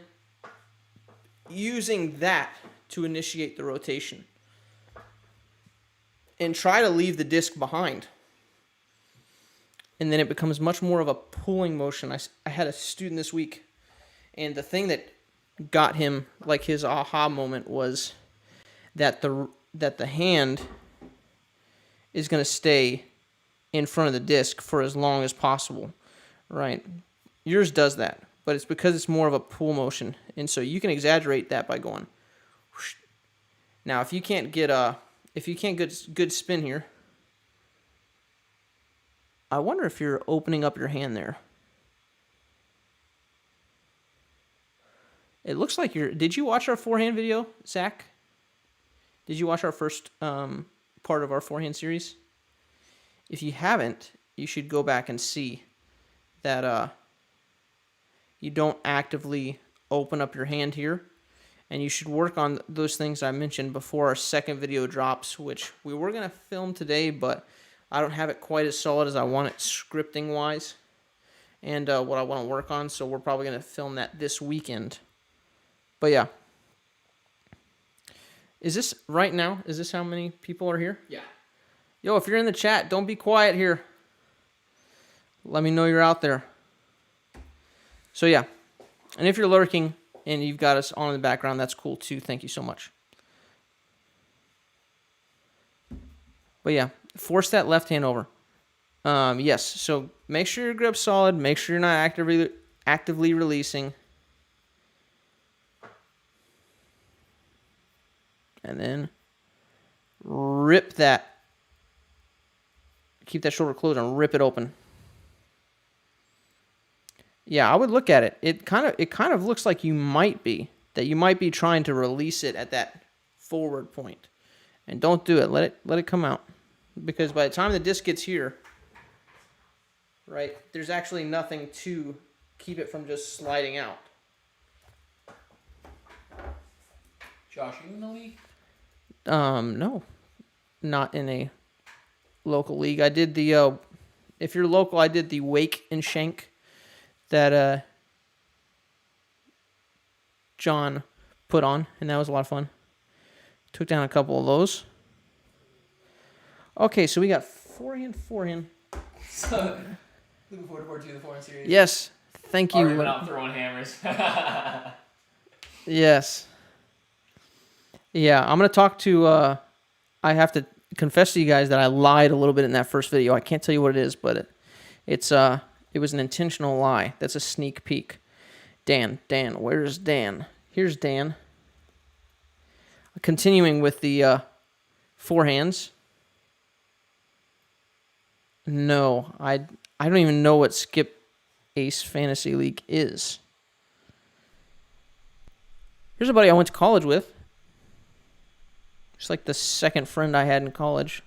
using that to initiate the rotation. And try to leave the disc behind. And then it becomes much more of a pulling motion. I had a student this week, and the thing that got him like his aha moment was that the hand is going to stay in front of the disc for as long as possible, right? Yours does that, but it's because it's more of a pull motion, and so you can exaggerate that by going. Whoosh. Now, if you can't get good spin here, I wonder if you're opening up your hand there. It looks like you're. Did you watch our forehand video, Zach? Did you watch our first part of our forehand series? If you haven't, you should go back and see that you don't actively open up your hand here. And you should work on those things I mentioned before our second video drops, which we were going to film today, but I don't have it quite as solid as I want it scripting-wise. and what I want to work on. So we're probably going to film that this weekend. But yeah. Is this right now? Is this how many people are here? Yeah. Yo, if you're in the chat, don't be quiet here. Let me know you're out there. So yeah. And if you're lurking and you've got us on in the background, that's cool too. Thank you so much. But yeah, force that left hand over. Yes, so make sure your grip's solid. Make sure you're not actively releasing. And then rip that. Keep that shoulder closed and rip it open. Yeah, I would look at it. It kind of looks like you might be trying to release it at that forward point. And don't do it. Let it come out. Because by the time the disc gets here, right, there's actually nothing to keep it from just sliding out. Josh, are you in the league? No. Not in a local league. I did the if you're local, I did the Wake and Shank that John put on, and that was a lot of fun. Took down a couple of those. Okay, so we got forehand. So, looking forward to part 2 of the forehand series. Yes, thank you. Already went out throwing hammers. Yes. Yeah, I'm going to talk to, I have to confess to you guys that I lied a little bit in that first video. I can't tell you what it is, but it was an intentional lie. That's a sneak peek. Dan, where's Dan? Here's Dan. Continuing with the forehands. No, I don't even know what Skip Ace Fantasy League is. Here's a buddy I went to college with. Just like the second friend I had in college.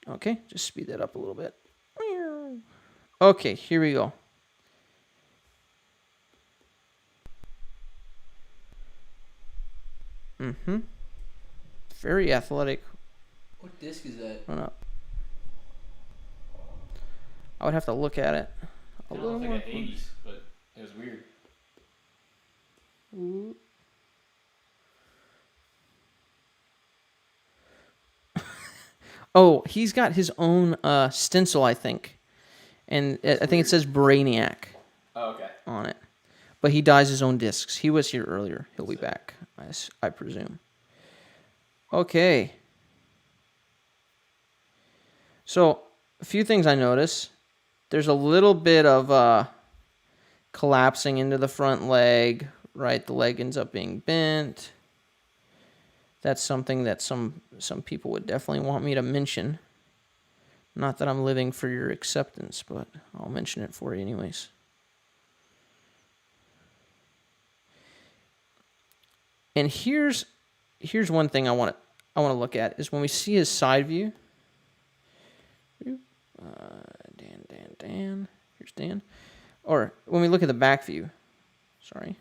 Okay, just speed that up a little bit. Okay, here we go. Very athletic. What disc is that? Run up. I would have to look at it a little more. Like an 80s, but it was weird. Ooh. Oh, he's got his own stencil, I think. And I think it says Brainiac on it. But he dyes his own discs. He was here earlier. He'll be back, I presume. Okay. So, a few things I notice. There's a little bit of collapsing into the front leg, right? The leg ends up being bent. That's something that some people would definitely want me to mention. Not that I'm living for your acceptance, but I'll mention it for you anyways. And here's one thing I want to look at is when we see his side view. Dan. Here's Dan. Or when we look at the back view. Sorry.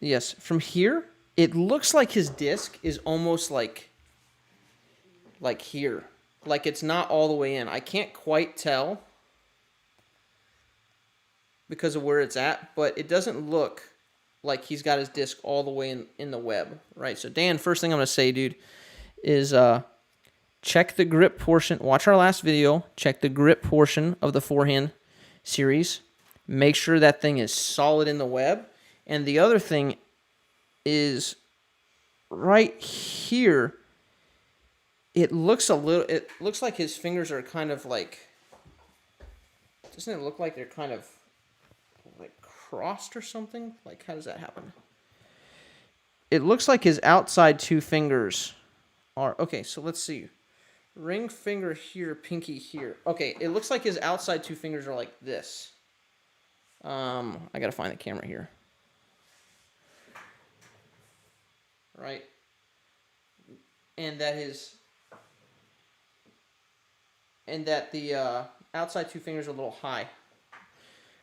Yes, from here, it looks like his disc is almost like here. Like it's not all the way in. I can't quite tell because of where it's at, but it doesn't look like he's got his disc all the way in the web, right? So Dan, first thing I'm going to say, dude, is check the grip portion. Watch our last video. Check the grip portion of the forehand series. Make sure that thing is solid in the web. And the other thing is right here. It looks like his fingers are kind of like, doesn't it look like they're kind of like crossed or something? Like, how does that happen? It looks like his outside two fingers are, okay, so let's see. Ring finger here, pinky here. Okay, it looks like his outside two fingers are like this. I gotta find the camera here. Right? And that the outside two fingers are a little high.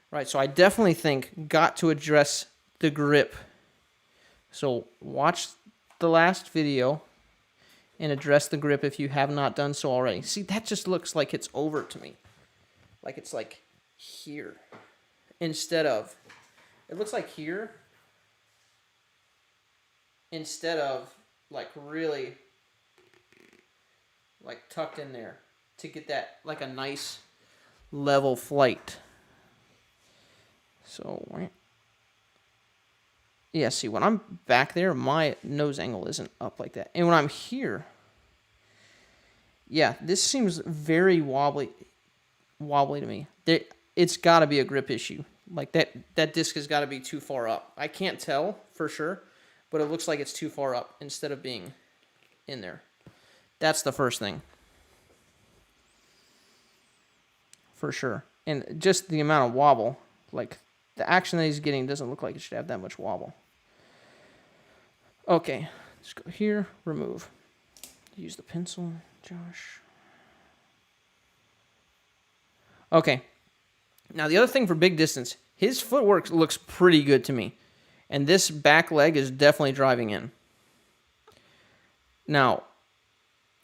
Right, so I definitely think got to address the grip. So watch the last video and address the grip if you have not done so already. See, that just looks like it's over to me. Like it's like here. Instead of, it looks like here. Instead of like really like tucked in there to get that like a nice level flight. So, yeah, see, when I'm back there, my nose angle isn't up like that. And when I'm here, yeah, this seems very wobbly to me. It's got to be a grip issue. Like that disc has got to be too far up. I can't tell for sure, but it looks like it's too far up instead of being in there. That's the first thing. For sure. And just the amount of wobble, like the action that he's getting doesn't look like it should have that much wobble. Okay, let's go here, remove. Use the pencil, Josh. Okay. Now the other thing for big distance, his footwork looks pretty good to me. And this back leg is definitely driving in. Now,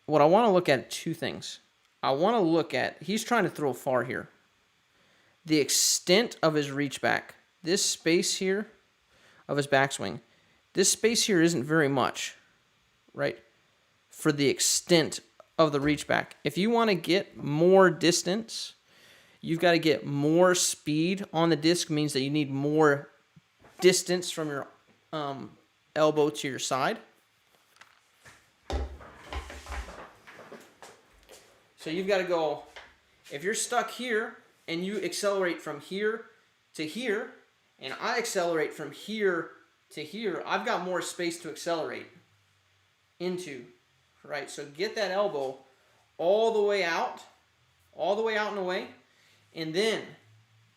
what I want to look at, two things. I want to look at, he's trying to throw far here. The extent of his reach back. This space here of his backswing. This space here isn't very much, right? For the extent of the reach back. If you want to get more distance, you've got to get more speed on the disc. Means that you need more distance from your elbow to your side. So you've got to go, if you're stuck here and you accelerate from here to here, and I accelerate from here to here, I've got more space to accelerate into, right? So get that elbow all the way out and away, and then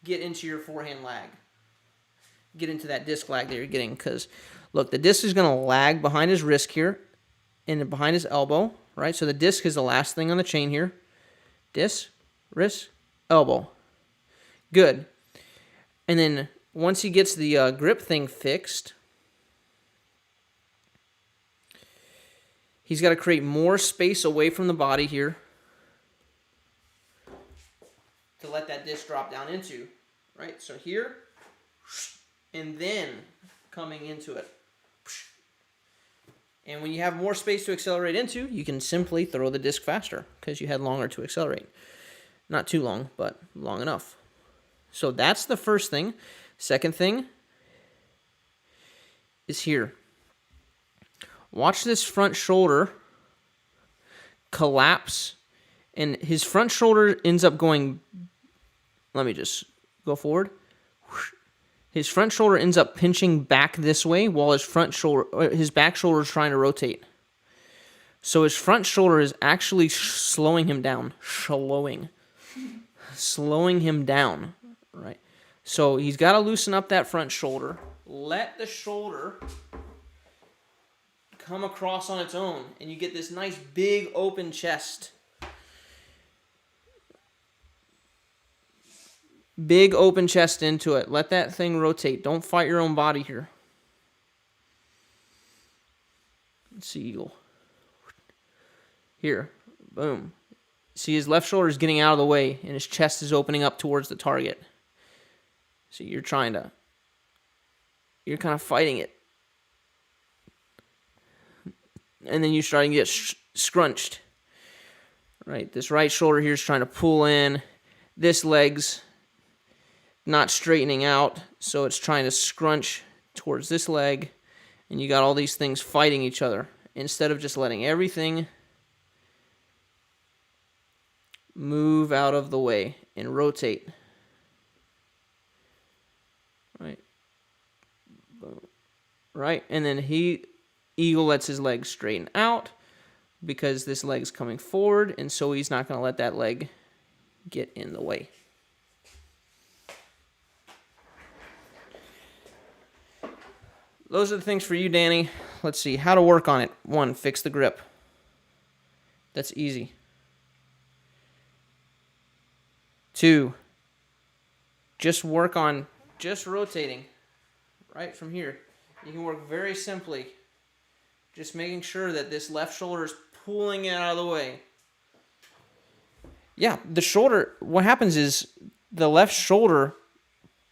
get into your forehand lag. Get into that disc lag that you're getting, because look, the disc is going to lag behind his wrist here and behind his elbow, right? So the disc is the last thing on the chain here. Disc, wrist, elbow. Good. And then once he gets the grip thing fixed, he's got to create more space away from the body here to let that disc drop down into, right? So here, and then coming into it. And when you have more space to accelerate into, you can simply throw the disc faster because you had longer to accelerate. Not too long, but long enough. So that's the first thing. Second thing is here. Watch this front shoulder collapse, and his front shoulder ends up going, let me just go forward. His front shoulder ends up pinching back this way while his back shoulder is trying to rotate. So his front shoulder is actually slowing him down. Slowing him down, right? So he's got to loosen up that front shoulder. Let the shoulder come across on its own, and you get this nice big open chest. Big open chest into it. Let that thing rotate. Don't fight your own body here. Let's see, eagle. Here. Boom. See, his left shoulder is getting out of the way, and his chest is opening up towards the target. See, you're kind of fighting it. And then you're starting to get scrunched. Right? This right shoulder here is trying to pull in. This leg's not straightening out, so it's trying to scrunch towards this leg, and you got all these things fighting each other instead of just letting everything move out of the way and rotate. Right? Right? And then eagle lets his leg straighten out because this leg's coming forward, and so he's not going to let that leg get in the way. Those are the things for you, Danny. Let's see. How to work on it. 1, fix the grip. That's easy. 2, just work on just rotating right from here. You can work very simply Just making sure that this left shoulder is pulling it out of the way. Yeah, the shoulder, what happens is the left shoulder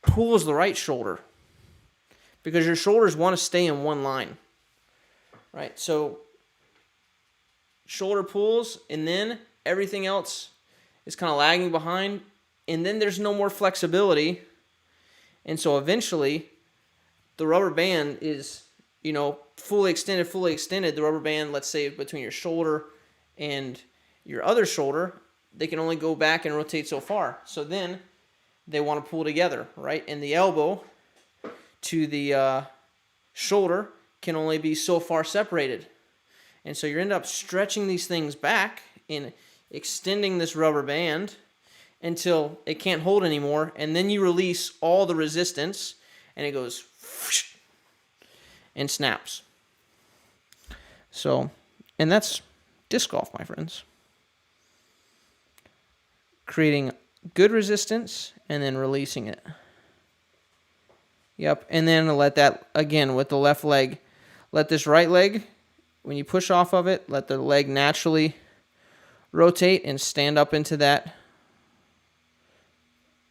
pulls the right shoulder because your shoulders want to stay in one line, right? So shoulder pulls, and then everything else is kind of lagging behind, and then there's no more flexibility, and so eventually the rubber band is, fully extended. The rubber band, let's say between your shoulder and your other shoulder, they can only go back and rotate so far. So then they want to pull together, right? And the elbow to the shoulder can only be so far separated. And so you end up stretching these things back and extending this rubber band until it can't hold anymore. And then you release all the resistance and it goes and snaps. So, and that's disc golf, my friends. Creating good resistance and then releasing it. Yep, and then let that, again, with the left leg, let this right leg, when you push off of it, let the leg naturally rotate and stand up into that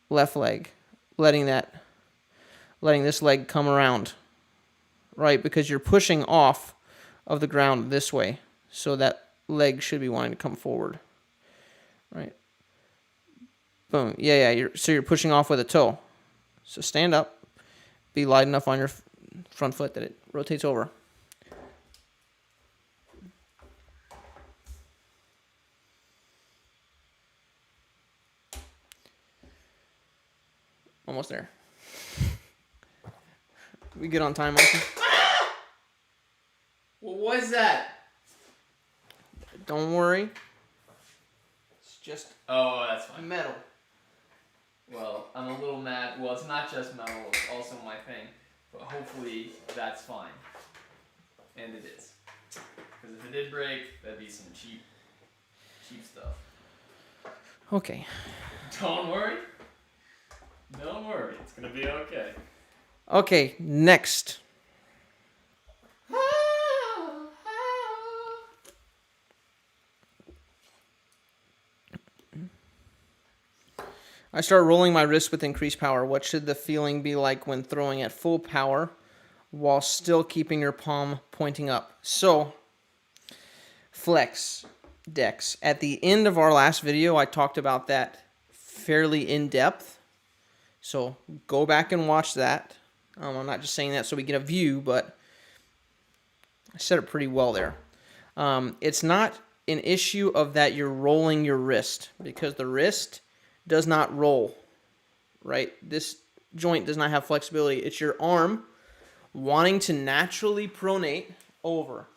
left leg, letting this leg come around, right? Because you're pushing off of the ground this way, so that leg should be wanting to come forward, right? Boom. Yeah. You're pushing off with a toe. So stand up. Be light enough on your front foot that it rotates over. Almost there. We good on time, Mikey? What was that? Don't worry. It's just that's fine. metal. Well, I'm a little mad. Well, it's not just metal, it's also my thing. But hopefully that's fine. And it is. Because if it did break, that'd be some cheap stuff. Okay. Don't worry. Don't worry. It's going to be okay. Okay, next. I start rolling my wrist with increased power. What should the feeling be like when throwing at full power while still keeping your palm pointing up? So, flex decks. At the end of our last video, I talked about that fairly in depth. So, go back and watch that. I'm not just saying that so we get a view, but I said it pretty well there. It's not an issue of that you're rolling your wrist, because the wrist does not roll, right? This joint does not have flexibility. It's your arm wanting to naturally pronate over.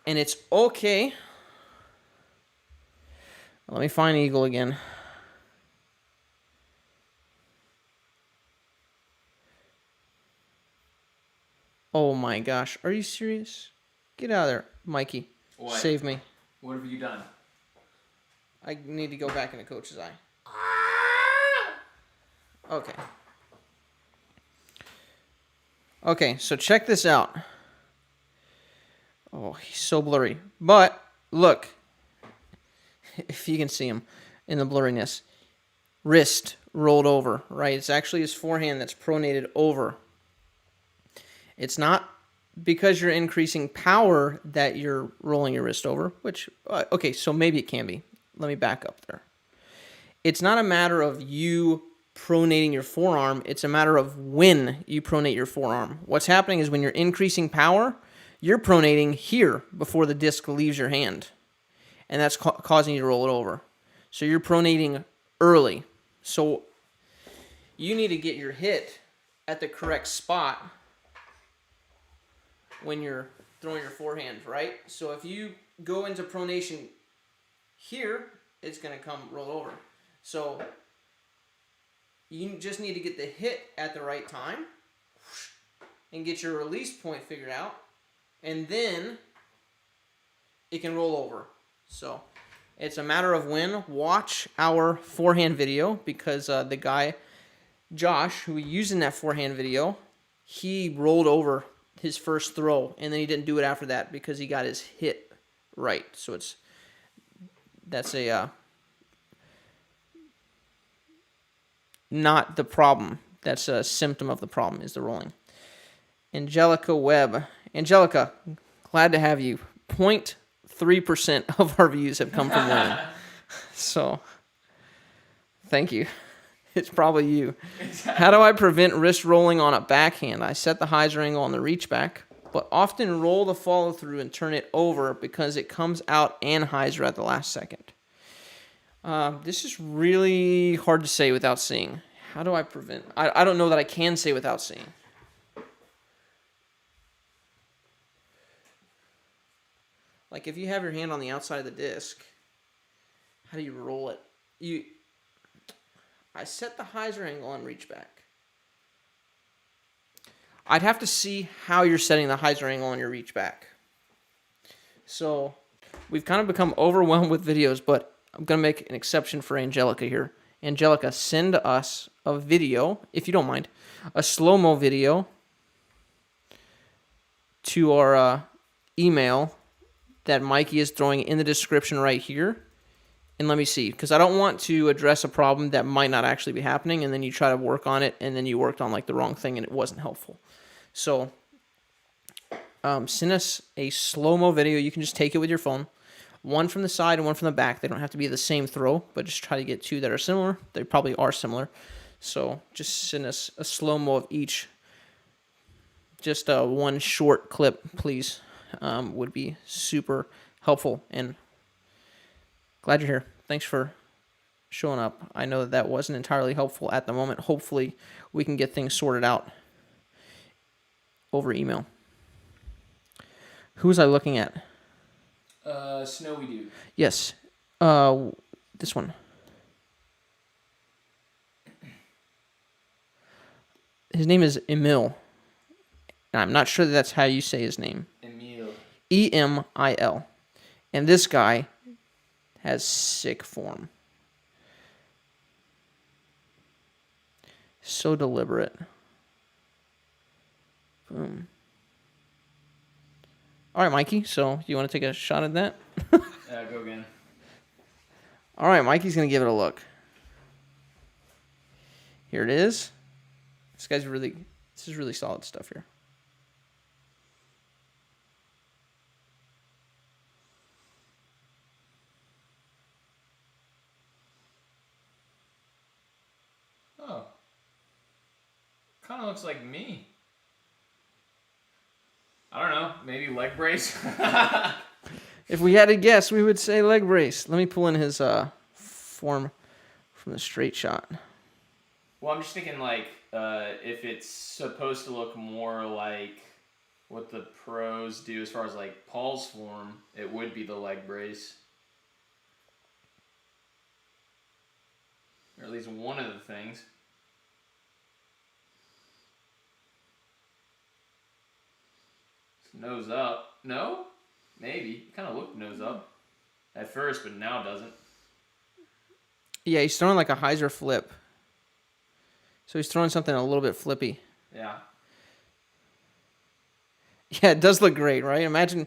And it's okay. Let me find eagle again. Oh my gosh. Are you serious? Get out of there, Mikey. What? Save me. What have you done? I need to go back in the coach's eye. Okay. Okay, so check this out. Oh, he's so blurry. But, look. If you can see him in the blurriness. Wrist rolled over, right? It's actually his forehand that's pronated over. It's not because you're increasing power that you're rolling your wrist over, which, okay, so maybe it can be. Let me back up there. It's not a matter of you pronating your forearm. It's a matter of when you pronate your forearm. What's happening is when you're increasing power, you're pronating here before the disc leaves your hand. And that's causing you to roll it over. So you're pronating early. So you need to get your hit at the correct spot when you're throwing your forehand, right? So if you go into pronation here, it's going to come roll over. So you just need to get the hit at the right time and get your release point figured out, and then it can roll over. So it's a matter of when. Watch our forehand video, because the guy, Josh, who we used in that forehand video, he rolled over his first throw, and then he didn't do it after that because he got his hit right. So that's not the problem. That's a symptom of the problem, is the rolling. Angelica Webb. Angelica, glad to have you. 0.3% of our views have come from women. So, thank you. It's probably you. Exactly. How do I prevent wrist rolling on a backhand? I set the hyzer angle on the reach back, but often roll the follow through and turn it over because it comes out and hyzer at the last second. This is really hard to say without seeing. How do I prevent? I don't know that I can say without seeing. Like if you have your hand on the outside of the disc, how do you roll it? I set the hyzer angle on reach back. I'd have to see how you're setting the hyzer angle on your reach back. So we've kind of become overwhelmed with videos, but I'm going to make an exception for Angelica here. Angelica, send us a video, if you don't mind, a slow-mo video to our email that Mikey is throwing in the description right here. And let me see, because I don't want to address a problem that might not actually be happening, and then you try to work on it, and then you worked on like the wrong thing, and it wasn't helpful. So send us a slow-mo video. You can just take it with your phone. One from the side and one from the back. They don't have to be the same throw, but just try to get two that are similar. They probably are similar. So just send us a slow-mo of each. Just one short clip, please, would be super helpful. And glad you're here. Thanks for showing up. I know that wasn't entirely helpful at the moment. Hopefully we can get things sorted out over email. Who was I looking at? Snowy Dude. Yes. This one. His name is Emil. And I'm not sure that's how you say his name. Emil. E-M-I-L. And this guy has sick form. So deliberate. Boom. All right, Mikey. So you want to take a shot at that? Yeah, go again. All right, Mikey's going to give it a look. Here it is. This is really solid stuff here. Oh. Kind of looks like me. I don't know. Maybe leg brace? If we had to guess, we would say leg brace. Let me pull in his form from the straight shot. Well, I'm just thinking, like, if it's supposed to look more like what the pros do as far as, like, Paul's form, it would be the leg brace. Or at least one of the things. Nose up. No? Maybe. It kind of looked nose up at first, but now it doesn't. Yeah, he's throwing like a hyzer flip. So he's throwing something a little bit flippy. Yeah. Yeah, it does look great, right? Imagine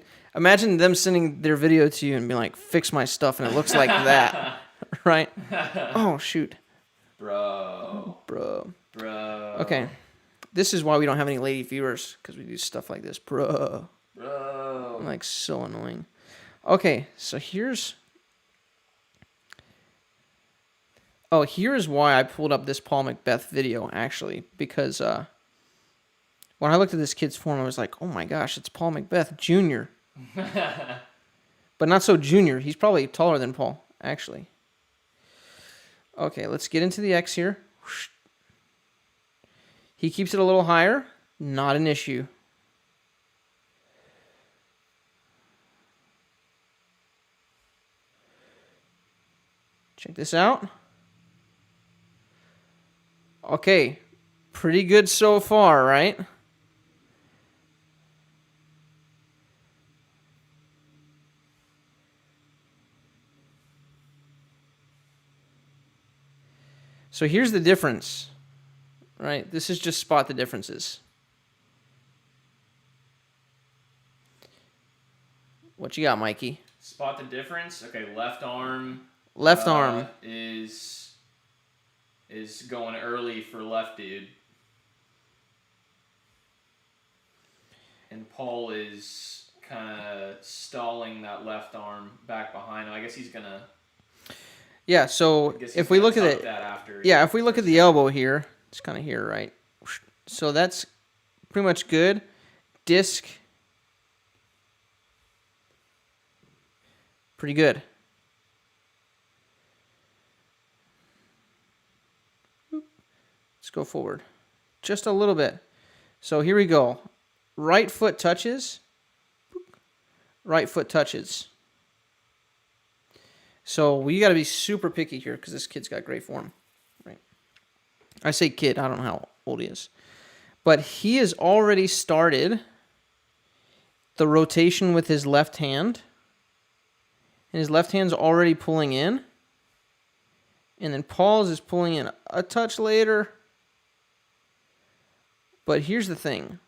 them sending their video to you and being like, fix my stuff, and it looks like that. Right? Oh, shoot. Bro. Okay. This is why we don't have any lady viewers, because we do stuff like this. Bro. Like, so annoying. Okay, so here's why I pulled up this Paul Macbeth video, actually, because when I looked at this kid's form, I was like, oh my gosh, it's Paul Macbeth Jr. But not so junior. He's probably taller than Paul, actually. Okay, let's get into the X here. He keeps it a little higher. Not an issue. Check this out. Okay, pretty good so far, right? So here's the difference, right? This is just spot the differences. What you got, Mikey? Spot the difference. Okay, left arm. Left arm. Is going early for left dude. And Paul is kind of stalling that left arm back behind him. I guess he's gonna. Yeah. So if we look at it, if we look at the elbow here, it's kind of here, right? So that's pretty much good. Disc. Pretty good. Let's go forward. Just a little bit. So here we go. Right foot touches. Right foot touches. So we got to be super picky here because this kid's got great form. Right. I say kid. I don't know how old he is. But he has already started the rotation with his left hand. And his left hand's already pulling in. And then Paul's is pulling in a touch later. But here's the thing.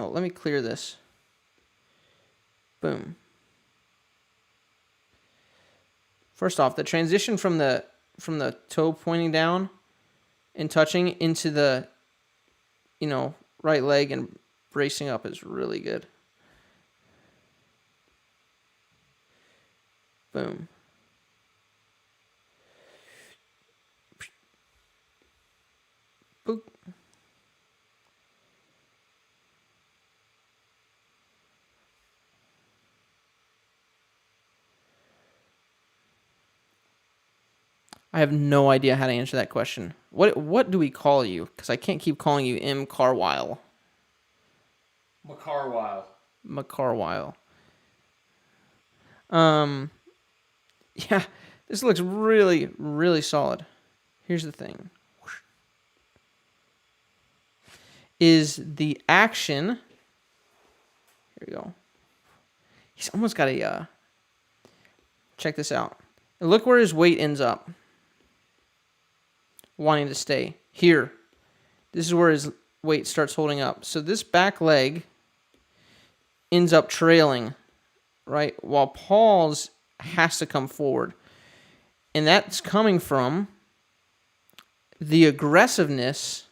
Oh, let me clear this. Boom. First off, the transition from the toe pointing down and touching into the, right leg and bracing up is really good. Boom. Boop. I have no idea how to answer that question. What do we call you? Because I can't keep calling you M. Carwile. McCarwile. Yeah, this looks really, really solid. Here's the thing. Is the action... Here we go. He's almost got a... check this out. And look where his weight ends up. Wanting to stay. Here. This is where his weight starts holding up. So this back leg ends up trailing, right? While Paul's has to come forward. And that's coming from the aggressiveness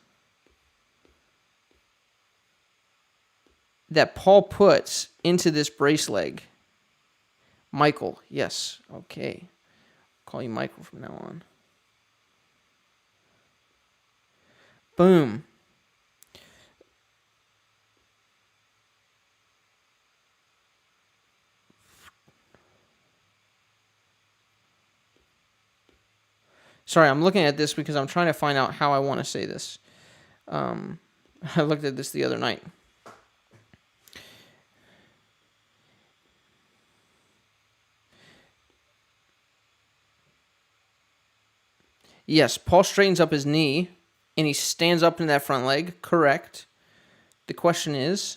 that Paul puts into this brace leg. Michael, yes, okay. I'll call you Michael from now on. Boom. Sorry, I'm looking at this because I'm trying to find out how I want to say this. I looked at this the other night. Yes, Paul straightens up his knee, and he stands up in that front leg. Correct. The question is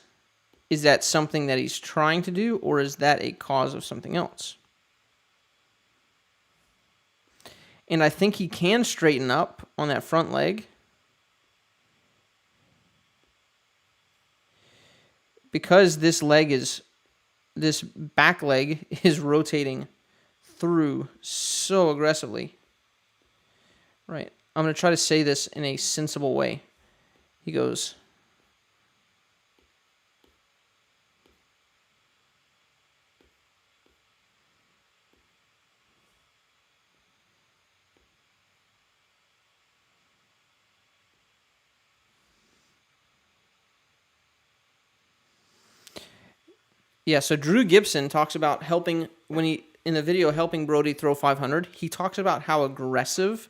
that something that he's trying to do, or is that a cause of something else? And I think he can straighten up on that front leg because this back leg is rotating through so aggressively. Right. I'm going to try to say this in a sensible way. He goes... Yeah, so Drew Gibson talks about helping, in the video, helping Brody throw 500. He talks about how aggressive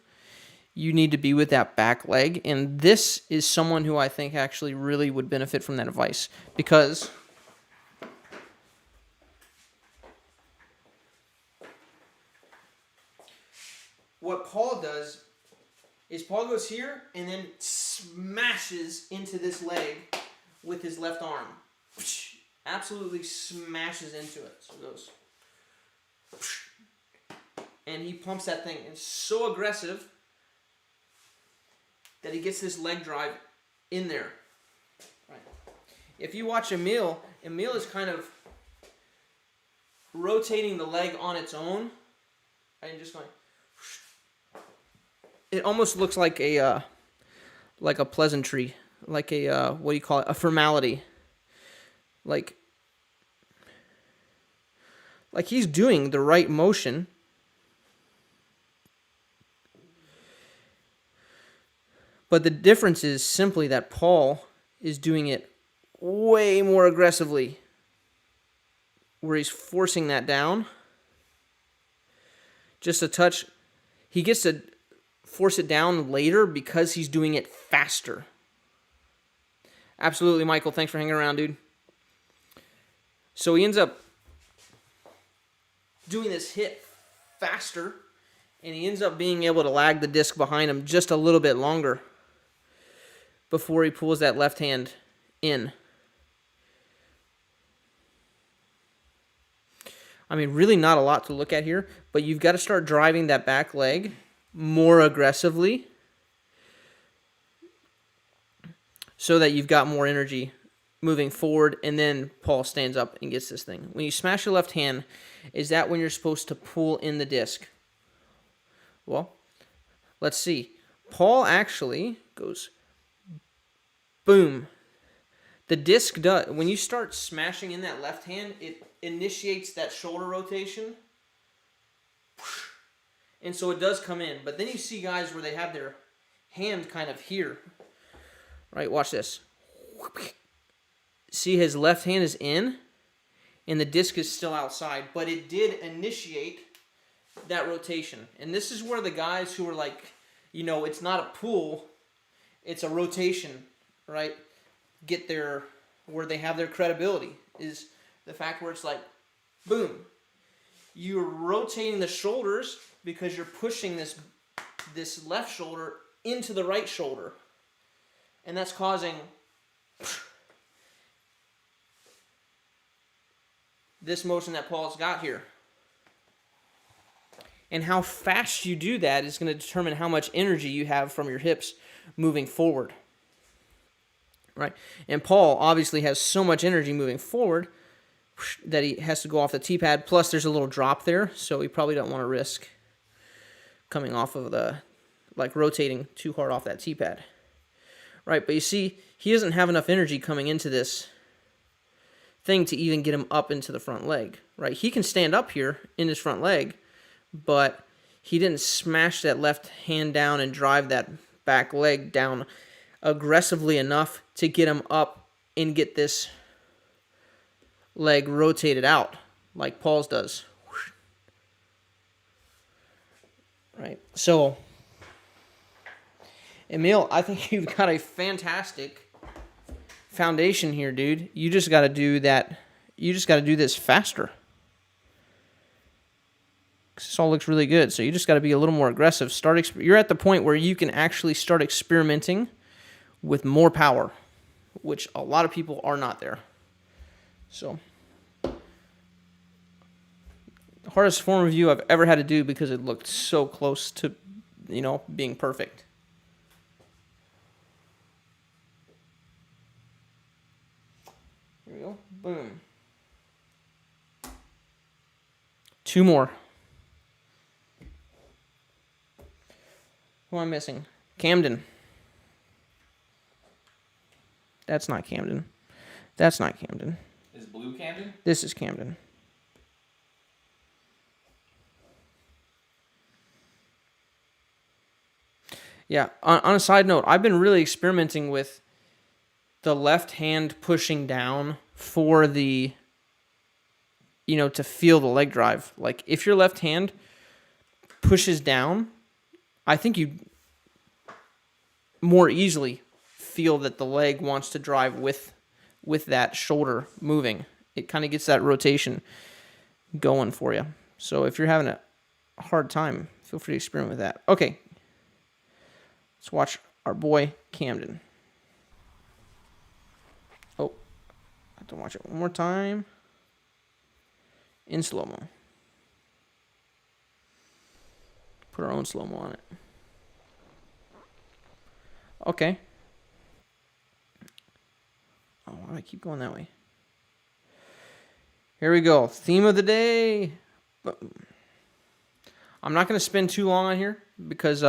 you need to be with that back leg. And this is someone who I think actually really would benefit from that advice. Because what Paul does is Paul goes here and then smashes into this leg with his left arm. Absolutely smashes into it. So it goes. And he pumps that thing. It's so aggressive that he gets this leg drive in there. Right. If you watch Emil Emil is kind of rotating the leg on its own. And just going. It almost looks like a pleasantry, like a what do you call it? A formality. Like he's doing the right motion. But the difference is simply that Paul is doing it way more aggressively, where he's forcing that down. Just a touch. He gets to force it down later because he's doing it faster. Absolutely, Michael. Thanks for hanging around, dude. So he ends up doing this hit faster, and he ends up being able to lag the disc behind him just a little bit longer before he pulls that left hand in. I mean, really not a lot to look at here, but you've got to start driving that back leg more aggressively so that you've got more energy moving forward, and then Paul stands up and gets this thing. When you smash your left hand, is that when you're supposed to pull in the disc? Well, let's see. Paul actually goes boom. The disc does, when you start smashing in that left hand, it initiates that shoulder rotation. And so it does come in. But then you see guys where they have their hand kind of here. Right, watch this. See, his left hand is in, and the disc is still outside. But it did initiate that rotation. And this is where the guys who are like, you know, it's not a pull, it's a rotation, right? Get their, where they have their credibility, is the fact where it's like, boom. You're rotating the shoulders because you're pushing this left shoulder into the right shoulder. And that's causing this motion that Paul's got here. And how fast you do that is going to determine how much energy you have from your hips moving forward. Right? And Paul obviously has so much energy moving forward that he has to go off the T-pad. Plus, there's a little drop there, so he probably don't want to risk coming off of the, like, rotating too hard off that T-pad. Right? But you see, he doesn't have enough energy coming into this thing to even get him up into the front leg. Right? He can stand up here in his front leg, but he didn't smash that left hand down and drive that back leg down aggressively enough to get him up and get this leg rotated out like Paul's does. Right. So, Emil, I think you've got a fantastic foundation here, dude. You just got to do that. You just got to do this faster. This all looks really good. So you just got to be a little more aggressive. You're at the point where you can actually start experimenting with more power, which a lot of people are not there. So, the hardest form review I've ever had to do because it looked so close to, you know, being perfect. Here we go. Boom. 2 more. Who am I missing? Camden. That's not Camden. That's not Camden. Is blue Camden? This is Camden. Yeah, on a side note, I've been really experimenting with the left hand pushing down for the, you know, to feel the leg drive. Like, if your left hand pushes down, I think you more easily feel that the leg wants to drive with that shoulder moving. It kind of gets that rotation going for you. So if you're having a hard time, feel free to experiment with that. Okay. Let's watch our boy Camden. Oh, I have to watch it one more time in slow-mo. Put our own slow-mo on it. Okay. Oh, why do I keep going that way? Here we go. Theme of the day. I'm not going to spend too long on here because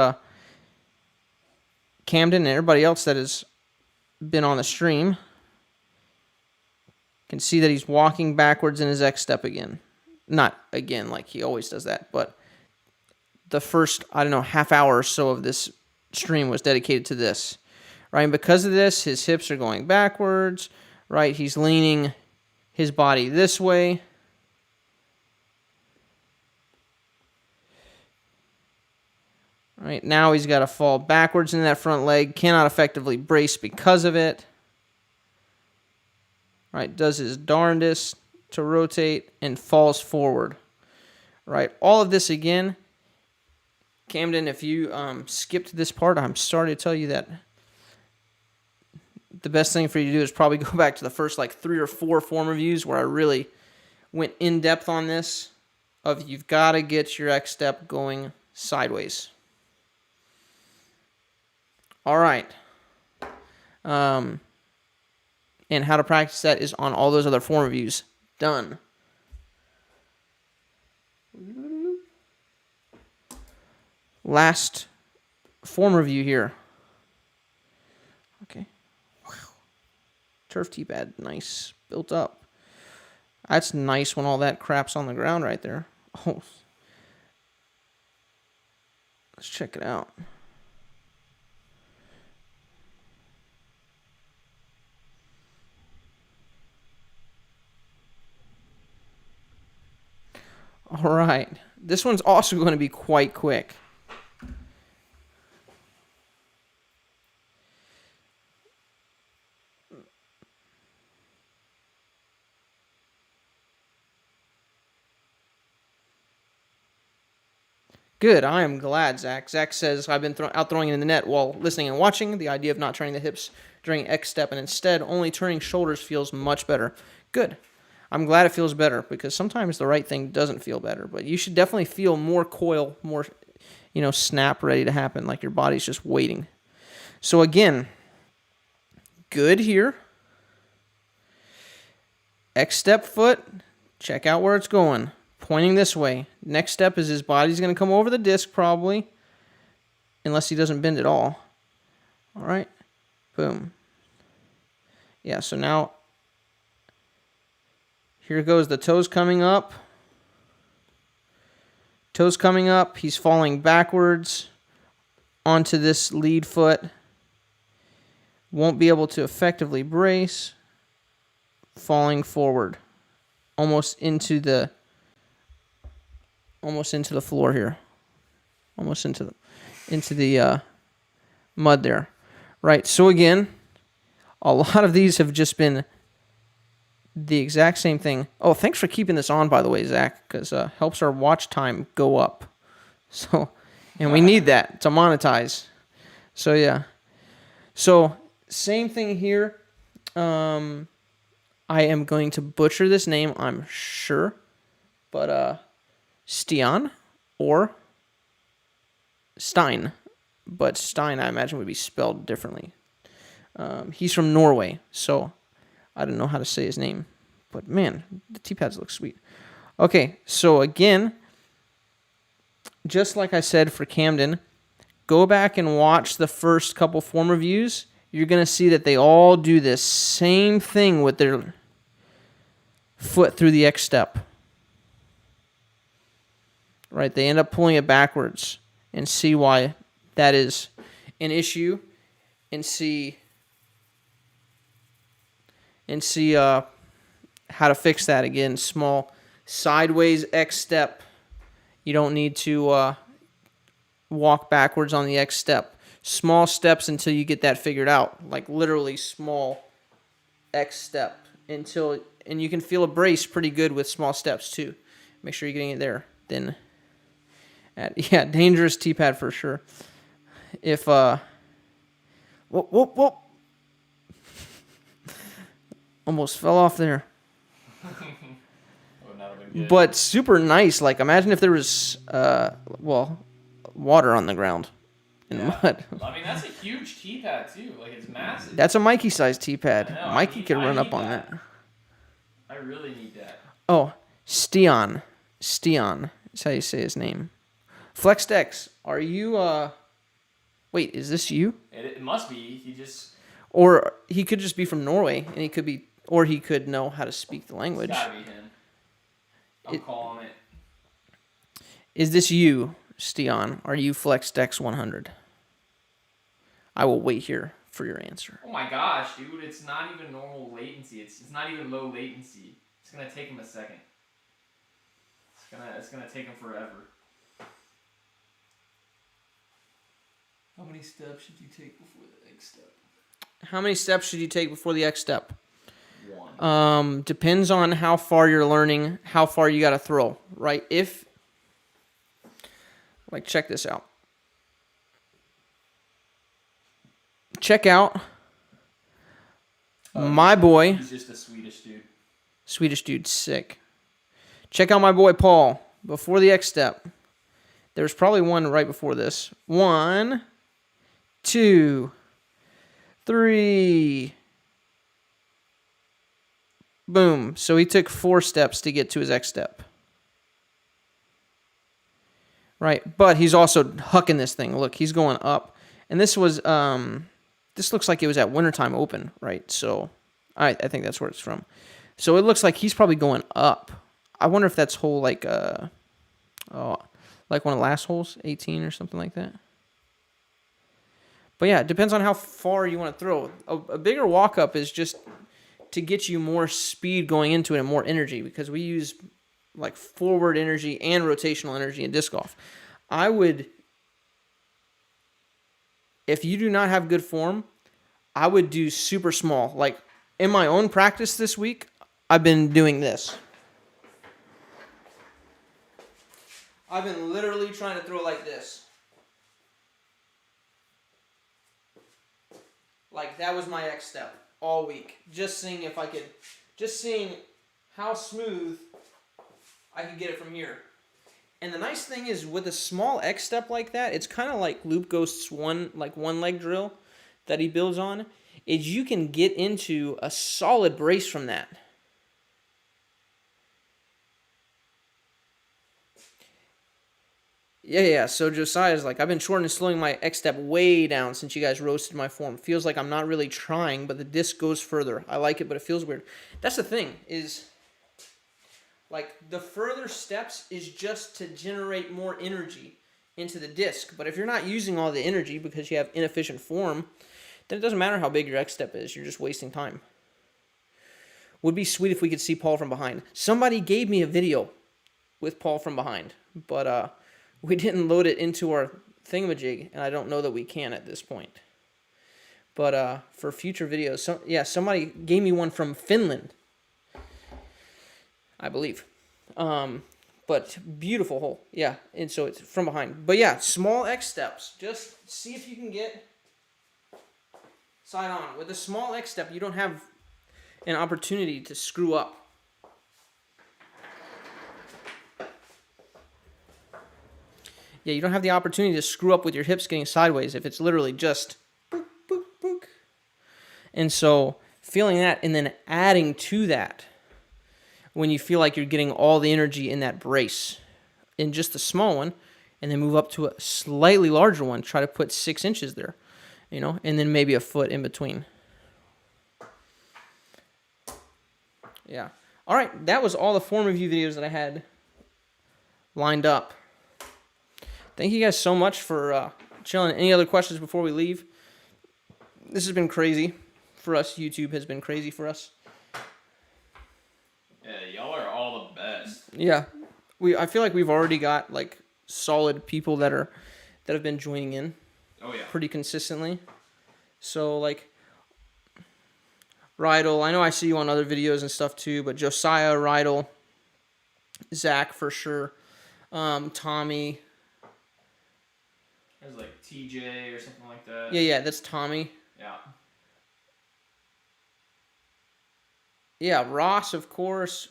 Camden and everybody else that has been on the stream can see that he's walking backwards in his X step again. Not again like he always does that, but the first, I don't know, half hour or so of this stream was dedicated to this. Right? And because of this, his hips are going backwards. Right? He's leaning his body this way. Right, now he's got to fall backwards in that front leg. Cannot effectively brace because of it. Right, does his darndest to rotate and falls forward. Right, all of this again. Camden, if you skipped this part, I'm sorry to tell you that the best thing for you to do is probably go back to the first like 3 or 4 form reviews where I really went in depth on this. Of you've got to get your X step going sideways. All right. And how to practice that is on all those other form reviews. Done. Last form review here. Okay. Wow. Turf tee pad. Nice. Built up. That's nice when all that crap's on the ground right there. Oh. Let's check it out. All right. This one's also going to be quite quick. Good. I am glad, Zach. Zach says, I've been out throwing it in the net while listening and watching. The idea of not turning the hips during X step and instead only turning shoulders feels much better. Good. I'm glad it feels better because sometimes the right thing doesn't feel better. But you should definitely feel more coil, more, snap ready to happen, like your body's just waiting. So again, good here. X step foot, check out where it's going. Pointing this way. Next step is his body's going to come over the disc probably, unless he doesn't bend at all. All right. Boom. Yeah, so now here goes the toes coming up. Toes coming up. He's falling backwards onto this lead foot. Won't be able to effectively brace. Falling forward. Almost into the floor here. Almost into the mud there. Right, so again, a lot of these have just been the exact same thing. Oh, thanks for keeping this on, by the way, Zach, because helps our watch time go up. So, and we need that to monetize. So, yeah. So, same thing here. I am going to butcher this name, I'm sure. But, Stian or Stein. But Stein, I imagine, would be spelled differently. He's from Norway, so I don't know how to say his name. But, man, the tee-pads look sweet. Okay, so again, just like I said for Camden, go back and watch the first couple form reviews. You're going to see that they all do this same thing with their foot through the X step. Right, they end up pulling it backwards and see why that is an issue and see how to fix that. Again, small sideways X step. You don't need to walk backwards on the X step. Small steps until you get that figured out. Like literally small X step until, and you can feel a brace pretty good with small steps too. Make sure you're getting it there. Then, dangerous tee pad for sure. If whoop. Almost fell off there. But super nice. Like, imagine if there was, water on the ground and mud. I mean, that's a huge tee pad, too. Like, it's massive. That's a Mikey-sized tee pad. Mikey could run up on that. I really need that. Oh, Steon. Steon is how you say his name. FlexDex, are you, wait, is this you? It must be. He just... Or he could just be from Norway, and he could be, or he could know how to speak the language. It's gotta be him. I'm calling it. Is this you, Steon? Are you FlexDex 100? I will wait here for your answer. Oh my gosh, dude, it's not even normal latency. It's not even low latency. It's gonna take him a second. It's gonna take him forever. How many steps should you take before the next step? How many steps should you take before the X step? 1. Depends on how far you're learning, how far you got to throw, right? Check this out. Check out my boy. He's just a Swedish dude. Swedish dude, sick. Check out my boy Paul before the X step. There's probably one right before this. 1, 2, 3. Boom. So he took 4 steps to get to his X step. Right, but he's also hucking this thing. Look, he's going up. And this was, this looks like it was at Wintertime Open, right? So I think that's where it's from. So it looks like he's probably going up. I wonder if that's hole like one of the last holes, 18 or something like that. But yeah, it depends on how far you want to throw. A bigger walk-up is just to get you more speed going into it and more energy, because we use like forward energy and rotational energy in disc golf. I would, if you do not have good form, I would do super small. Like in my own practice this week, I've been doing this. I've been literally trying to throw like this. Like that was my X step all week. Just seeing how smooth I could get it from here. And the nice thing is with a small X step like that, it's kind of like Loop Ghost's one leg drill that he builds on, is you can get into a solid brace from that. Yeah. So Josiah's like, I've been shortening and slowing my X step way down since you guys roasted my form. Feels like I'm not really trying, but the disc goes further. I like it, but it feels weird. That's the thing, is like the further steps is just to generate more energy into the disc. But if you're not using all the energy because you have inefficient form, then it doesn't matter how big your X step is. You're just wasting time. Would be sweet if we could see Paul from behind. Somebody gave me a video with Paul from behind, but we didn't load it into our thingamajig, and I don't know that we can at this point. But for future videos, somebody gave me one from Finland, I believe. But beautiful hole, yeah. And so it's from behind. But yeah, small X steps. Just see if you can get side on. With a small X step, you don't have an opportunity to screw up. Yeah, you don't have the opportunity to screw up with your hips getting sideways if it's literally just book, book, book. And so feeling that and then adding to that when you feel like you're getting all the energy in that brace in just a small one, and then move up to a slightly larger one. Try to put 6 inches there, and then maybe a foot in between. Yeah. All right, that was all the form review videos that I had lined up. Thank you guys so much for chilling. Any other questions before we leave? This has been crazy for us. YouTube has been crazy for us. Yeah, y'all are all the best. Yeah, I feel like we've already got like solid people that have been joining in. Oh yeah. Pretty consistently. So like Rydell, I know I see you on other videos and stuff too, but Josiah, Rydell, Zach for sure, Tommy. There's like TJ or something like that. Yeah, that's Tommy. Yeah. Yeah, Ross, of course.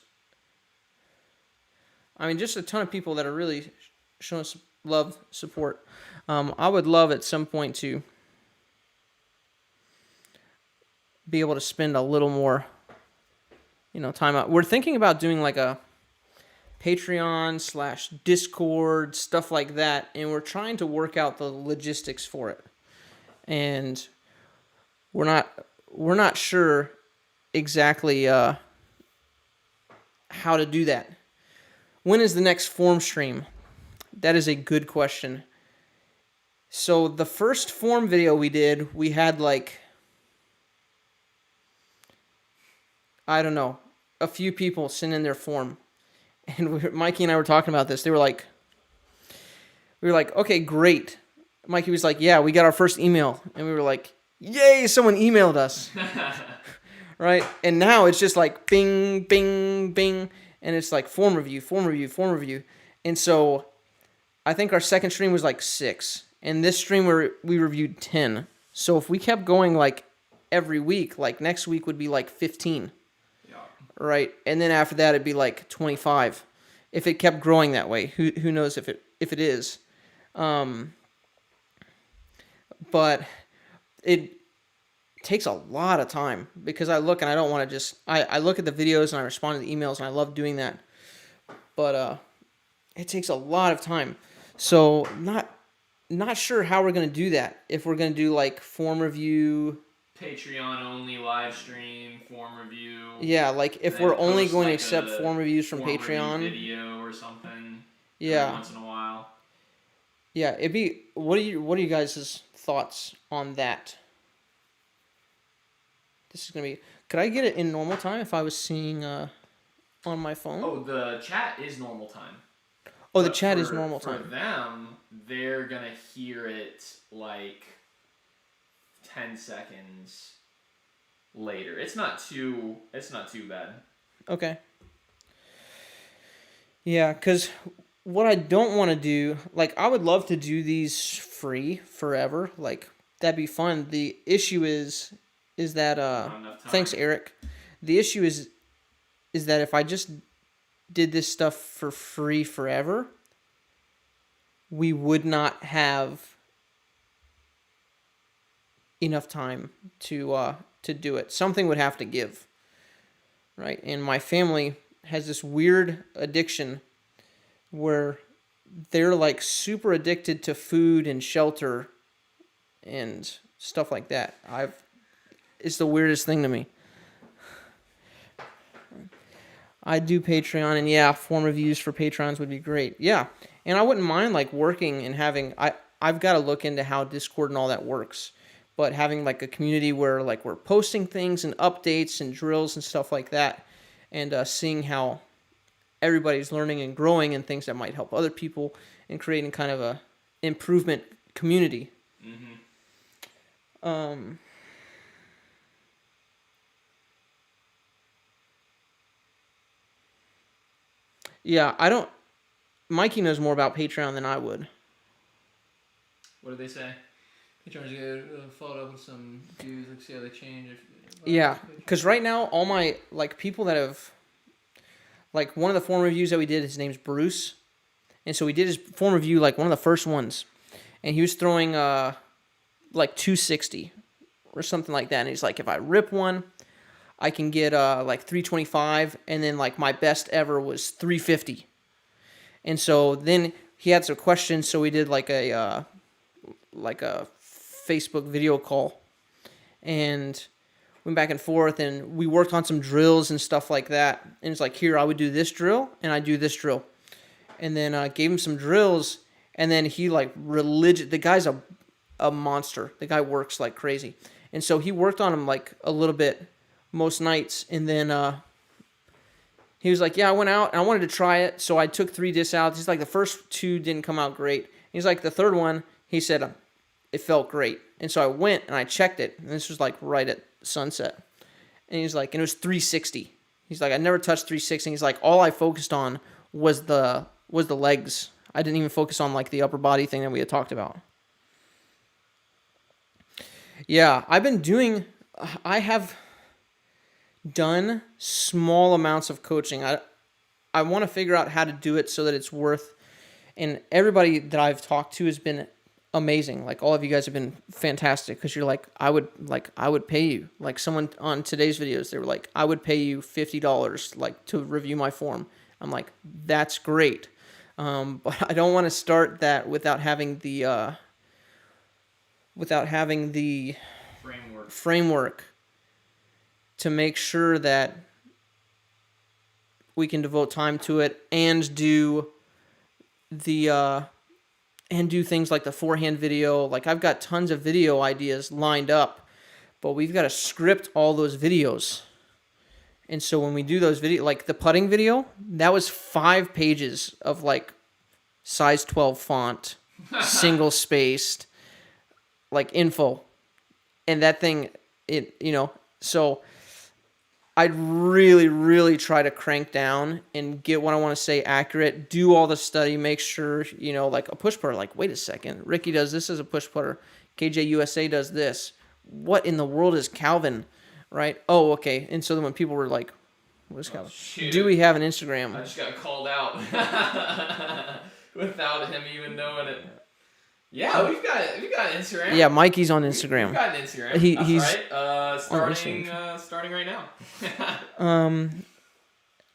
I mean, just a ton of people that are really showing us love, support. I would love at some point to be able to spend a little more, time out. We're thinking about doing like a Patreon/Discord, stuff like that, and we're trying to work out the logistics for it. And we're not sure exactly how to do that. When is the next form stream? That is a good question. So the first form video we did, we had like, I don't know, a few people send in their form. And Mikey and I were talking about this. We were like, okay, great. Mikey was like, yeah, we got our first email. And we were like, yay, someone emailed us. Right? And now it's just like bing, bing, bing. And it's like form review, form review, form review. And so I think our second stream was like 6. And this stream we reviewed 10. So if we kept going like every week, like next week would be like 15. Yeah. Right? And then after that it'd be like 25. If it kept growing that way. Who knows if it is. But it takes a lot of time because I look and I don't want to just I look at the videos and I respond to the emails and I love doing that. But it takes a lot of time. So not sure how we're going to do that. If we're going to do like form review, Patreon only live stream, form review. Yeah, like if we're only going to accept form reviews from form Patreon video or something. Yeah. Once in a while. Yeah, it'd be what are you guys' thoughts on that? This is going to be could I get it in normal time if I was seeing on my phone? Oh, the chat is normal time. Oh, the chat is normal time. For them, they're going to hear it like 10 seconds later. It's not too bad. Okay. Yeah, cuz what I don't want to do, like I would love to do these free forever. Like that'd be fun. The issue is that thanks Eric. The issue is that if I just did this stuff for free forever, we would not have enough time to do it. Something would have to give, right? And my family has this weird addiction where they're like super addicted to food and shelter and stuff like that. It's the weirdest thing to me. I do Patreon, and yeah, form reviews for Patrons would be great. Yeah, and I wouldn't mind like working and having. I've got to look into how Discord and all that works, but having like a community where like we're posting things and updates and drills and stuff like that, and seeing how everybody's learning and growing and things that might help other people and creating kind of a improvement community. Mm-hmm. Yeah, I don't. Mikey knows more about Patreon than I would. What did they say? Patreon's good. Followed up with some views. Let's see how they change. Yeah, because right now all my like people that have, like one of the form reviews that we did, his name's Bruce, and so we did his form review like one of the first ones, and he was throwing like 260 or something like that, and he's like, if I rip one, I can get like 325, and then like my best ever was 350. And so then he had some questions, so we did like a Facebook video call, and went back and forth, and we worked on some drills and stuff like that. And it's like, here, I would do this drill, and I do this drill, and then gave him some drills, and then he like the guy's a monster. The guy works like crazy, and so he worked on him like a little bit most nights, and then he was like, yeah, I went out and I wanted to try it, so I took 3 discs out. He's like, the first 2 didn't come out great. He's like, the third one, he said, it felt great. And so I went and I checked it, and this was like right at sunset. And he's like, and it was 360. He's like, I never touched 360. He's like, all I focused on was the legs. I didn't even focus on like the upper body thing that we had talked about. Yeah, I have done small amounts of coaching. I want to figure out how to do it so that it's worth, and everybody that I've talked to has been amazing. Like all of you guys have been fantastic, because you're like, I would pay you. Like someone on today's videos, they were like, I would pay you $50 like to review my form. I'm like, that's great. But I don't want to start that without having the framework to make sure that we can devote time to it and do things like the forehand video. Like, I've got tons of video ideas lined up, but we've got to script all those videos. And so when we do those like the putting video, that was 5 pages of like size 12 font, single spaced, like info. And that thing, so I'd really, really try to crank down and get what I want to say accurate, do all the study, make sure, like a push putter, like, wait a second, Ricky does this as a push putter, KJ USA does this. What in the world is Calvin, right? Oh, okay. And so then when people were like, what is Calvin? Shoot. Do we have an Instagram? I just got called out without him even knowing it. Yeah, we've got Instagram. Yeah, Mikey's on Instagram. We've got an Instagram. He's right. Starting right now.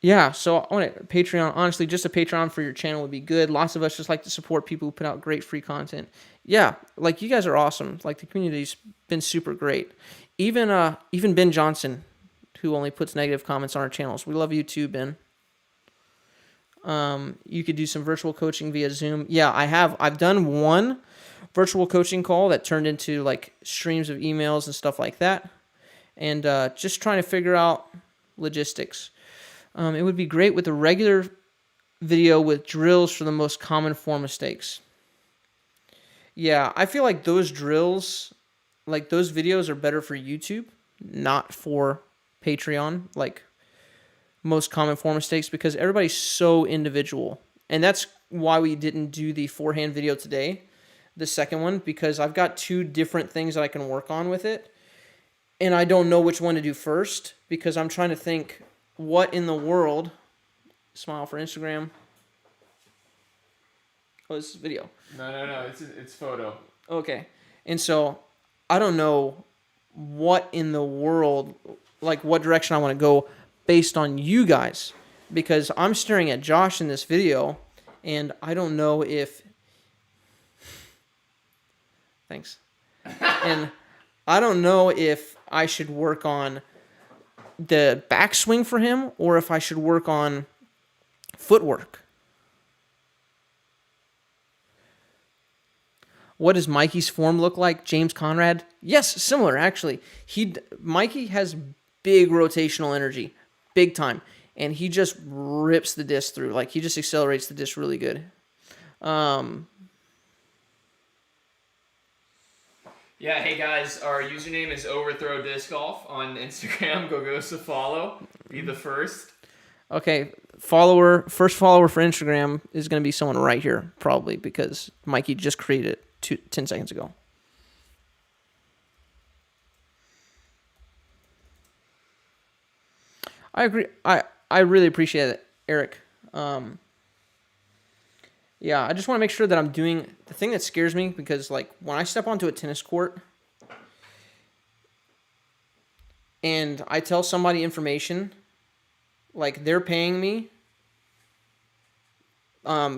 Yeah, so I want Patreon. Honestly, just a Patreon for your channel would be good. Lots of us just like to support people who put out great free content. Yeah, like, you guys are awesome. Like, the community's been super great. Even Ben Johnson, who only puts negative comments on our channels. We love you too, Ben. You could do some virtual coaching via Zoom. Yeah, I've done one virtual coaching call that turned into like streams of emails and stuff like that. And just trying to figure out logistics. It would be great with a regular video with drills for the most common form mistakes. Yeah, I feel like those drills, like those videos are better for YouTube, not for Patreon, like most common form mistakes, because everybody's so individual. And that's why we didn't do the forehand video today, the second one, because I've got 2 different things that I can work on with it. And I don't know which one to do first, because I'm trying to think, what in the world, smile for Instagram. Oh, this is video. No, it's photo. Okay. And so I don't know what in the world, like what direction I want to go based on you guys, because I'm staring at Josh in this video and I don't know if, thanks. And I don't know if I should work on the backswing for him or if I should work on footwork. What does Mikey's form look like? James Conrad? Yes, similar actually. Mikey has big rotational energy, big time, and he just rips the disc through. Like, he just accelerates the disc really good. Yeah, hey guys, our username is Overthrow Disc Golf on Instagram. Go us a follow. Be the first. Okay, first follower for Instagram is going to be someone right here, probably, because Mikey just created it 10 seconds ago. I agree. I really appreciate it, Eric. Yeah, I just want to make sure that I'm doing the thing that scares me, because like when I step onto a tennis court and I tell somebody information, like they're paying me,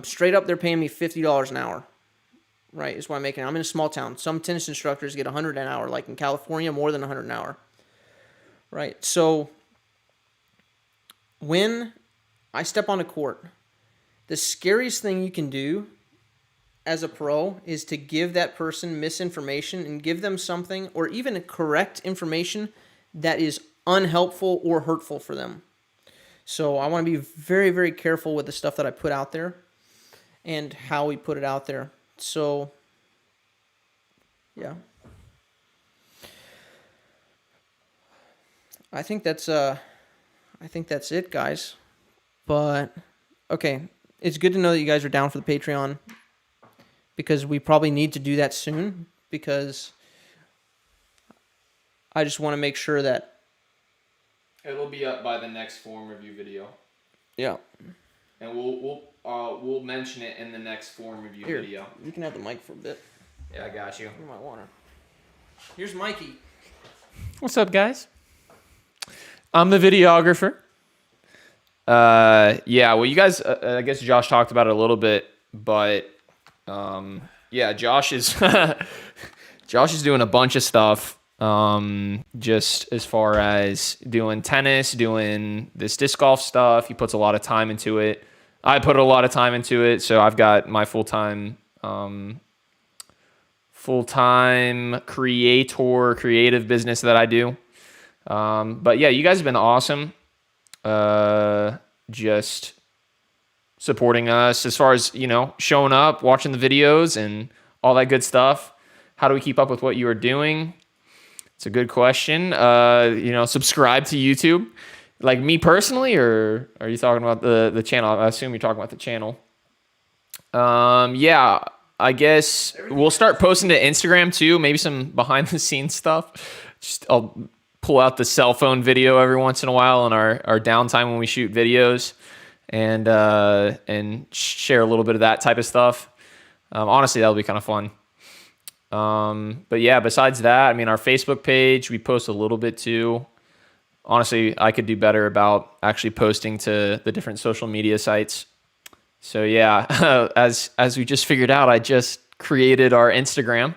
straight up they're paying me $50 an hour, right, is what I'm making. I'm in a small town. Some tennis instructors get $100 an hour, like in California, more than $100 an hour, right? So when I step on a court, the scariest thing you can do as a pro is to give that person misinformation and give them something, or even correct information that is unhelpful or hurtful for them. So I want to be very, very careful with the stuff that I put out there and how we put it out there. So, yeah. I think that's it, guys. But okay, it's good to know that you guys are down for the Patreon, because we probably need to do that soon, because I just want to make sure that it'll be up by the next form review video. Yeah. And we'll mention it in the next form review video. You can have the mic for a bit. Yeah, I got you. You might want her. Here's Mikey. What's up, guys? I'm the videographer. Yeah, well, you guys, I guess Josh talked about it a little bit, but yeah, Josh is Josh is doing a bunch of stuff. Just as far as doing tennis, doing this disc golf stuff, he puts a lot of time into it. I put a lot of time into it, so I've got my full-time creative business that I do. But yeah, you guys have been awesome. Just supporting us as far as, showing up, watching the videos and all that good stuff. How do we keep up with what you are doing? It's a good question. Subscribe to YouTube. Like me personally, or are you talking about the channel? I assume you're talking about the channel. Yeah, I guess we'll start posting to Instagram too. Maybe some behind the scenes stuff. I'll pull out the cell phone video every once in a while in our downtime when we shoot videos, and share a little bit of that type of stuff. Honestly, that'll be kind of fun. But yeah, besides that, I mean, our Facebook page, we post a little bit too. Honestly, I could do better about actually posting to the different social media sites. So yeah, as we just figured out, I just created our Instagram.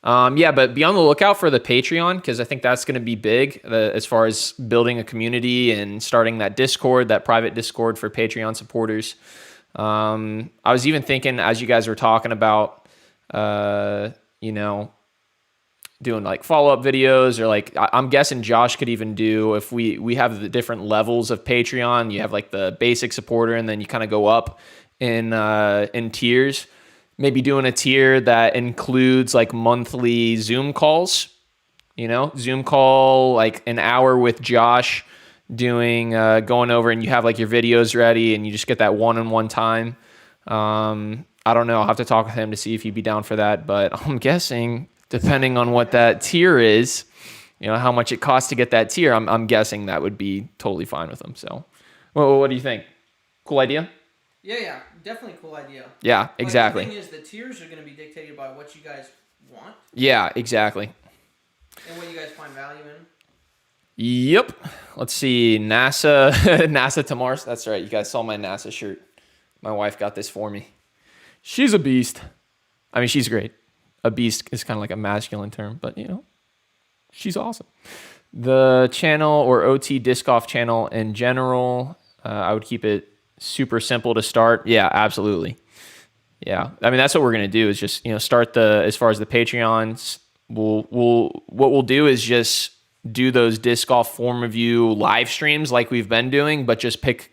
Yeah, but be on the lookout for the Patreon, because I think that's going to be big as far as building a community and starting that Discord, that private Discord for Patreon supporters. I was even thinking, as you guys were talking about, doing like follow-up videos, or like I'm guessing Josh could even do, if we have the different levels of Patreon. You have like the basic supporter, and then you kind of go up in tiers. Maybe doing a tier that includes like monthly Zoom calls, Zoom call, like an hour with Josh doing, going over, and you have like your videos ready and you just get that one-on-one time. I don't know. I'll have to talk with him to see if he'd be down for that, but I'm guessing depending on what that tier is, how much it costs to get that tier, I'm guessing that would be totally fine with him. So, well, what do you think? Cool idea? Yeah, definitely a cool idea. Yeah, exactly. The thing is, the tiers are going to be dictated by what you guys want. Yeah, exactly. And what you guys find value in. Yep. Let's see. NASA to Mars. That's right. You guys saw my NASA shirt. My wife got this for me. She's a beast. I mean, she's great. A beast is kind of like a masculine term, but she's awesome. The channel, or OT Disc Golf channel in general, I would keep it super simple to start. Yeah, absolutely. Yeah, I mean, that's what we're gonna do, is just start as far as the Patreons. What we'll do is just do those disc golf form review live streams like we've been doing, but just pick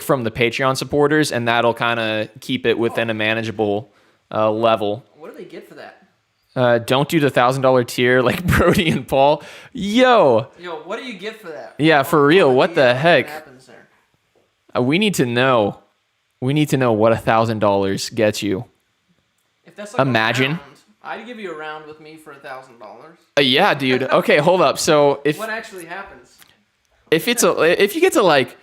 from the Patreon supporters, and that'll kind of keep it within a manageable level. What do they get for that? Don't do the $1,000 tier like Brody and Paul. Yo, what do you get for that? Yeah, for real. What the heck? What happens there? We need to know. We need to know what $1,000 gets you. If that's like imagine. A round, I'd give you a round with me for $1,000. Yeah, dude. Okay, hold up. So what actually happens? If you get to like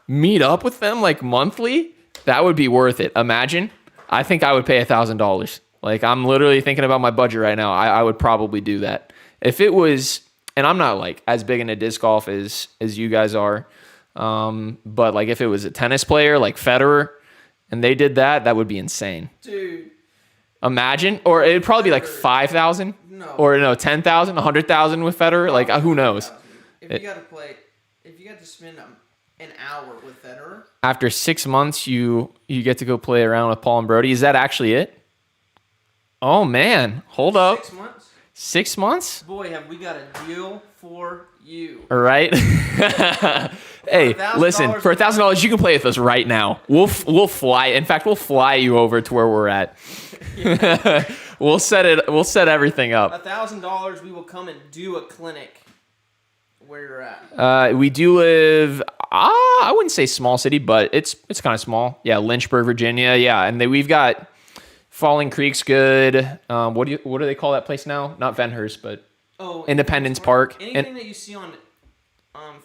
meet up with them like monthly, that would be worth it. Imagine. I think I would pay $1,000. Like, I'm literally thinking about my budget right now. I would probably do that. If it was, and I'm not like as big into disc golf as you guys are, but like if it was a tennis player like Federer and they did that, that would be insane. Dude. Imagine. Or it'd probably be like 5,000. No. Or no, 10,000, 100,000 with Federer. Like, who knows? If you got to spend an hour with Federer. After 6 months, you get to go play around with Paul and Brody. Is that actually it? Oh, man. Hold up. 6 months? 6 months? Boy, have we got a deal for you. All right. Hey, listen, for $1,000, you can play with us right now. We'll fly. In fact, we'll fly you over to where we're at. We'll set everything up. $1,000, we will come and do a clinic where you're at. We do live, I wouldn't say small city, but it's kind of small. Yeah, Lynchburg, Virginia. Yeah, and we've got Falling Creek's good. What do they call that place now? Not Venhurst, but Independence Park. Anything that you see on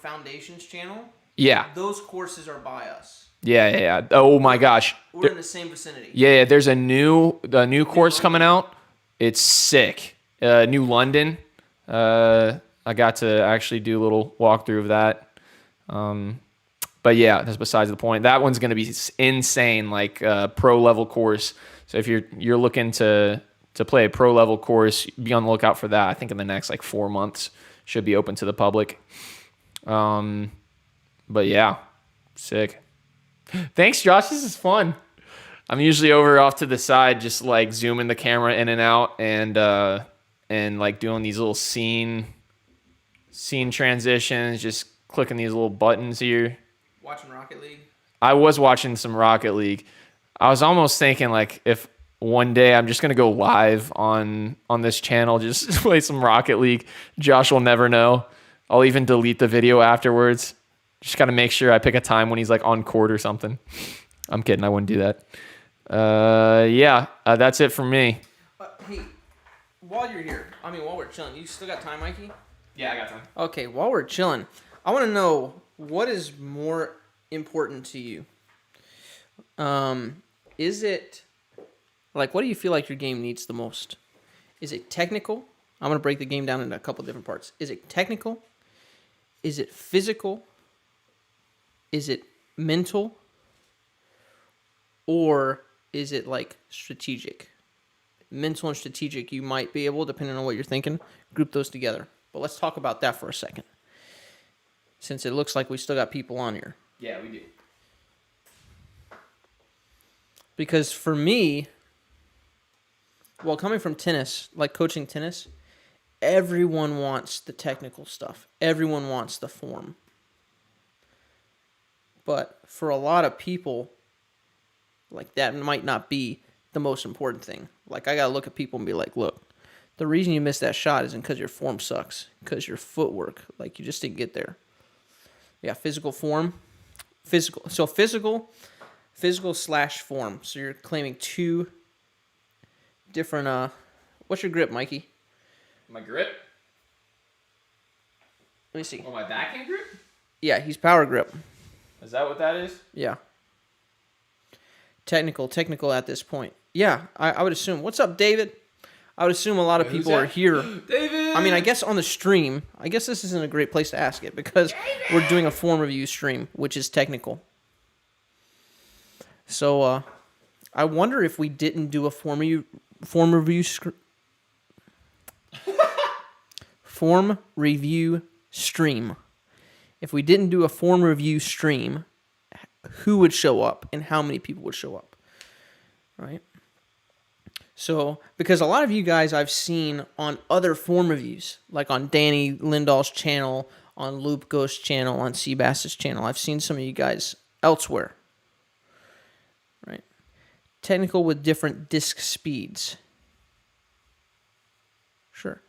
Foundation's channel, yeah, those courses are by us. Yeah. Oh my gosh, we're in the same vicinity. Yeah. There's a new course coming out. It's sick. New London. I got to actually do a little walkthrough of that. But yeah, that's besides the point. That one's going to be insane, like pro level course. So if you're looking to play a pro level course, be on the lookout for that. I think in the next like 4 months should be open to the public. But yeah, sick. Thanks, Josh. This is fun. I'm usually over off to the side, just like zooming the camera in and out, and like doing these little scene transitions, just clicking these little buttons here. Watching Rocket League. I was watching some Rocket League. I was almost thinking like if one day I'm just gonna go live on this channel, just play some Rocket League. Josh will never know. I'll even delete the video afterwards. Just gotta make sure I pick a time when he's like on court or something. I'm kidding. I wouldn't do that. That's it for me. Hey, while you're here, while we're chilling, you still got time, Mikey? Yeah, I got time. Okay, while we're chilling, I want to know what is more important to you. Is it like, what do you feel like your game needs the most? Is it technical? I'm going to break the game down into a couple different parts. Is it technical? Is it physical? Is it mental? Or is it like strategic? Mental and strategic, you might be able, depending on what you're thinking, group those together. But let's talk about that for a second, since it looks like we still got people on here. Yeah, we do. Because for me, well, coming from tennis, like coaching tennis, everyone wants the technical stuff. Everyone wants the form. But for a lot of people, like that might not be the most important thing. Like I got to look at people and be like, look, the reason you missed that shot isn't because your form sucks, because your footwork, like you just didn't get there. Yeah, physical form. So physical / form. So you're claiming two different, what's your grip, Mikey? My grip? Let me see. Oh, my backhand grip? Yeah, he's power grip. Is that what that is? Yeah. Technical at this point. Yeah, I would assume. What's up, David? I would assume a lot of people are here. David! I guess on the stream, I guess this isn't a great place to ask it because we're doing a form review stream, which is technical. So, I wonder if we didn't do a form review stream. If we didn't do a form review stream, who would show up and how many people would show up, right? So, because a lot of you guys I've seen on other form reviews, like on Danny Lindahl's channel, on Loop Ghost's channel, on Seabass's channel. I've seen some of you guys elsewhere, right? Technical with different disc speeds. Sure.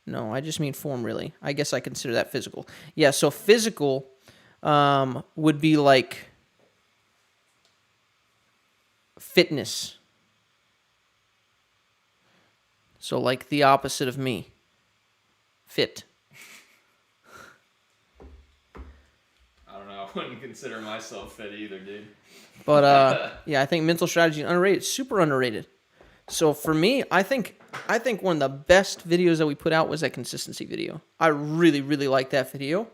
No, I just mean form, really. I guess I consider that physical. Yeah, so physical would be like fitness. So like the opposite of me. Fit. I don't know. I wouldn't consider myself fit either, dude. But yeah, I think mental strategy is underrated. Super underrated. So for me, I think one of the best videos that we put out was that consistency video. I really, really like that video.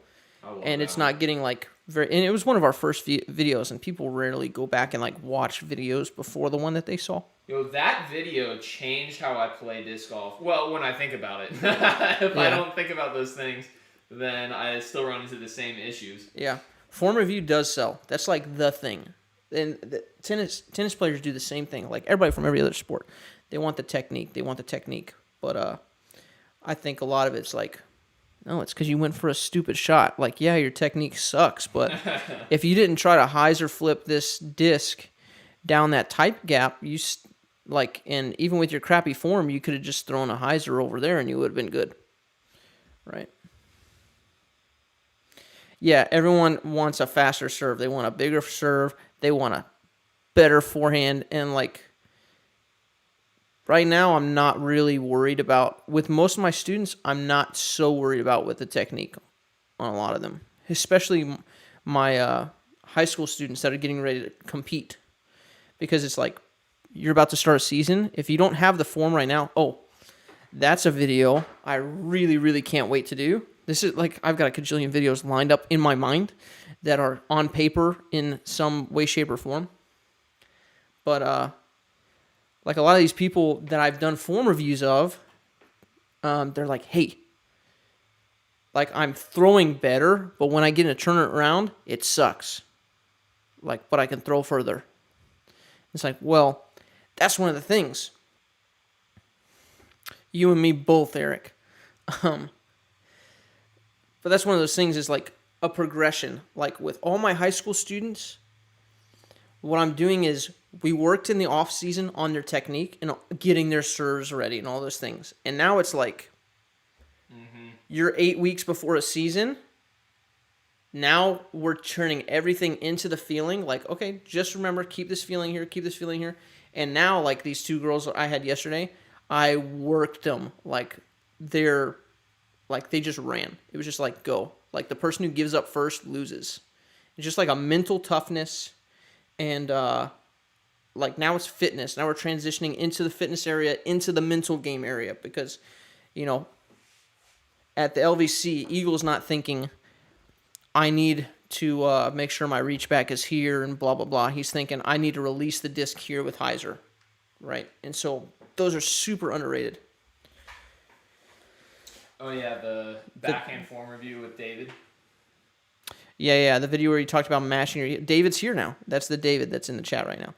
And it's not getting like and it was one of our first videos, and people rarely go back and like watch videos before the one that they saw. Yo, that video changed how I play disc golf. Well, when I think about it. If I don't think about those things, then I still run into the same issues. Yeah. Form review does sell. That's like the thing. And the tennis players do the same thing. Like everybody from every other sport. They want the technique. But I think a lot of it's like, no, it's because you went for a stupid shot. Like, yeah, your technique sucks, but if you didn't try to hyzer flip this disc down that tight gap, and even with your crappy form, you could have just thrown a hyzer over there and you would have been good, right? Yeah, everyone wants a faster serve. They want a bigger serve. They want a better forehand, and like right now, I'm not really worried about, with most of my students, I'm not so worried about with the technique on a lot of them, especially my high school students that are getting ready to compete, because it's like, you're about to start a season. If you don't have the form right now, that's a video I really, really can't wait to do. This is like, I've got a cajillion videos lined up in my mind that are on paper in some way, shape, or form. But like a lot of these people that I've done form reviews of, they're like, hey, like I'm throwing better, but when I get in a tournament round, it sucks. Like, but I can throw further. It's like, well, that's one of the things. You and me both, Eric. But that's one of those things is like a progression. Like with all my high school students, what I'm doing is we worked in the off season on their technique and getting their serves ready and all those things. And now it's like you're 8 weeks before a season. Now we're turning everything into the feeling. Like, okay, just remember, keep this feeling here, keep this feeling here. And now, like these two girls I had yesterday, I worked them like they just ran. It was just like go. Like the person who gives up first loses. It's just like a mental toughness, and like now it's fitness. Now we're transitioning into the fitness area, into the mental game area, because at the LVC, Eagle's not thinking I need to make sure my reach back is here and blah blah blah. He's thinking I need to release the disc here with hyzer, right? And so those are super underrated. Oh yeah, the backhand form review with David. Yeah, the video where you talked about mashing your... David's here now. That's the David that's in the chat right now.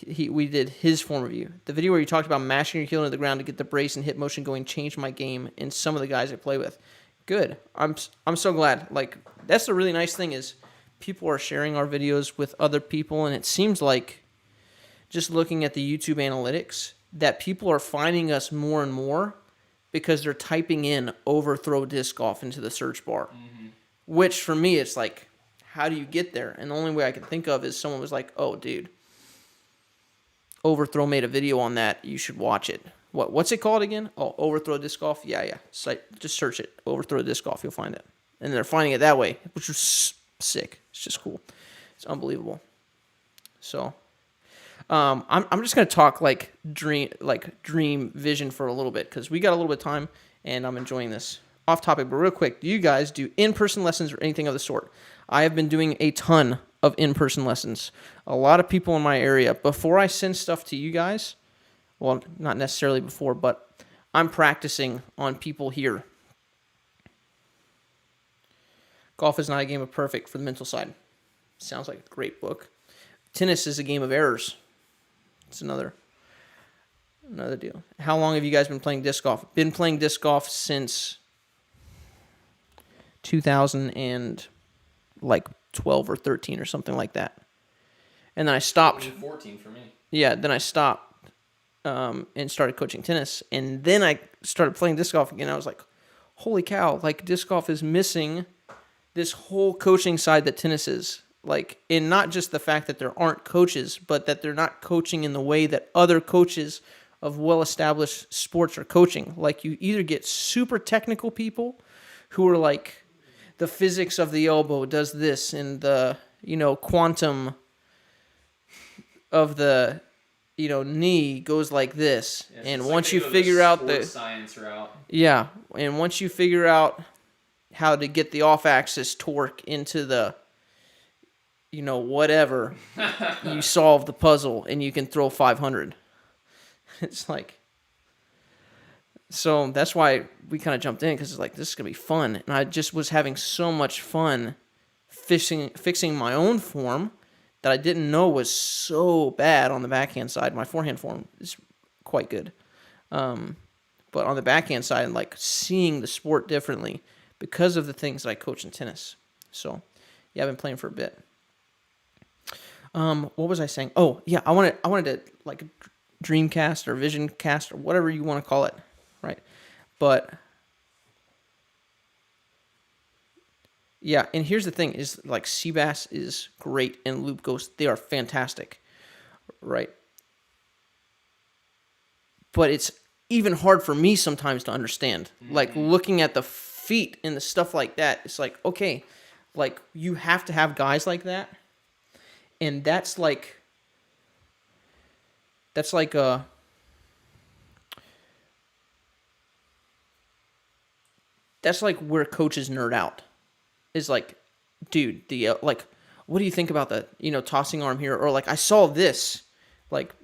We did his form review. The video where you talked about mashing your heel into the ground to get the brace and hip motion going changed my game and some of the guys I play with. Good. I'm so glad. Like, that's the really nice thing is people are sharing our videos with other people, and it seems like just looking at the YouTube analytics that people are finding us more and more because they're typing in overthrow disc golf into the search bar. Mm-hmm. Which, for me, it's like, how do you get there? And the only way I can think of is someone was like, oh, dude, Overthrow made a video on that. You should watch it. What's it called again? Oh, Overthrow Disc Golf? Yeah. Just search it. Overthrow Disc Golf. You'll find it. And they're finding it that way, which was sick. It's just cool. It's unbelievable. So, I'm just going to talk dream vision for a little bit because we got a little bit of time, and I'm enjoying this. Off topic, but real quick, do you guys do in-person lessons or anything of the sort? I have been doing a ton of in-person lessons. A lot of people in my area. Before I send stuff to you guys, well, not necessarily before, but I'm practicing on people here. Golf is not a game of perfect for the mental side. Sounds like a great book. Tennis is a game of errors. It's another deal. How long have you guys been playing disc golf? Been playing disc golf since 2012 or 13 or something like that. And then I stopped. 14 for me. Yeah, then I stopped and started coaching tennis. And then I started playing disc golf again. I was like, holy cow, like disc golf is missing this whole coaching side that tennis is. Like, and not just the fact that there aren't coaches, but that they're not coaching in the way that other coaches of well-established sports are coaching. Like, you either get super technical people who are like, the physics of the elbow does this, and the, quantum of the, knee goes like this. Yeah, and like once you figure out the science route. Yeah, and once you figure out how to get the off-axis torque into the, whatever, you solve the puzzle and you can throw 500. It's like, so that's why we kind of jumped in, because it's like, this is going to be fun. And I just was having so much fun fixing my own form that I didn't know was so bad on the backhand side. My forehand form is quite good. But on the backhand side, like seeing the sport differently because of the things that I coach in tennis. So, yeah, I've been playing for a bit. What was I saying? Oh, yeah, I wanted to like dreamcast or vision cast or whatever you want to call it, right? But yeah, and here's the thing: is like Seabass is great and Loop Ghost, they are fantastic, right? But it's even hard for me sometimes to understand. Mm-hmm. Like looking at the feet and the stuff like that, it's like, okay, like you have to have guys like that. And that's like where coaches nerd out. Is like dude, the like, what do you think about the tossing arm here? Or like, I saw this, like,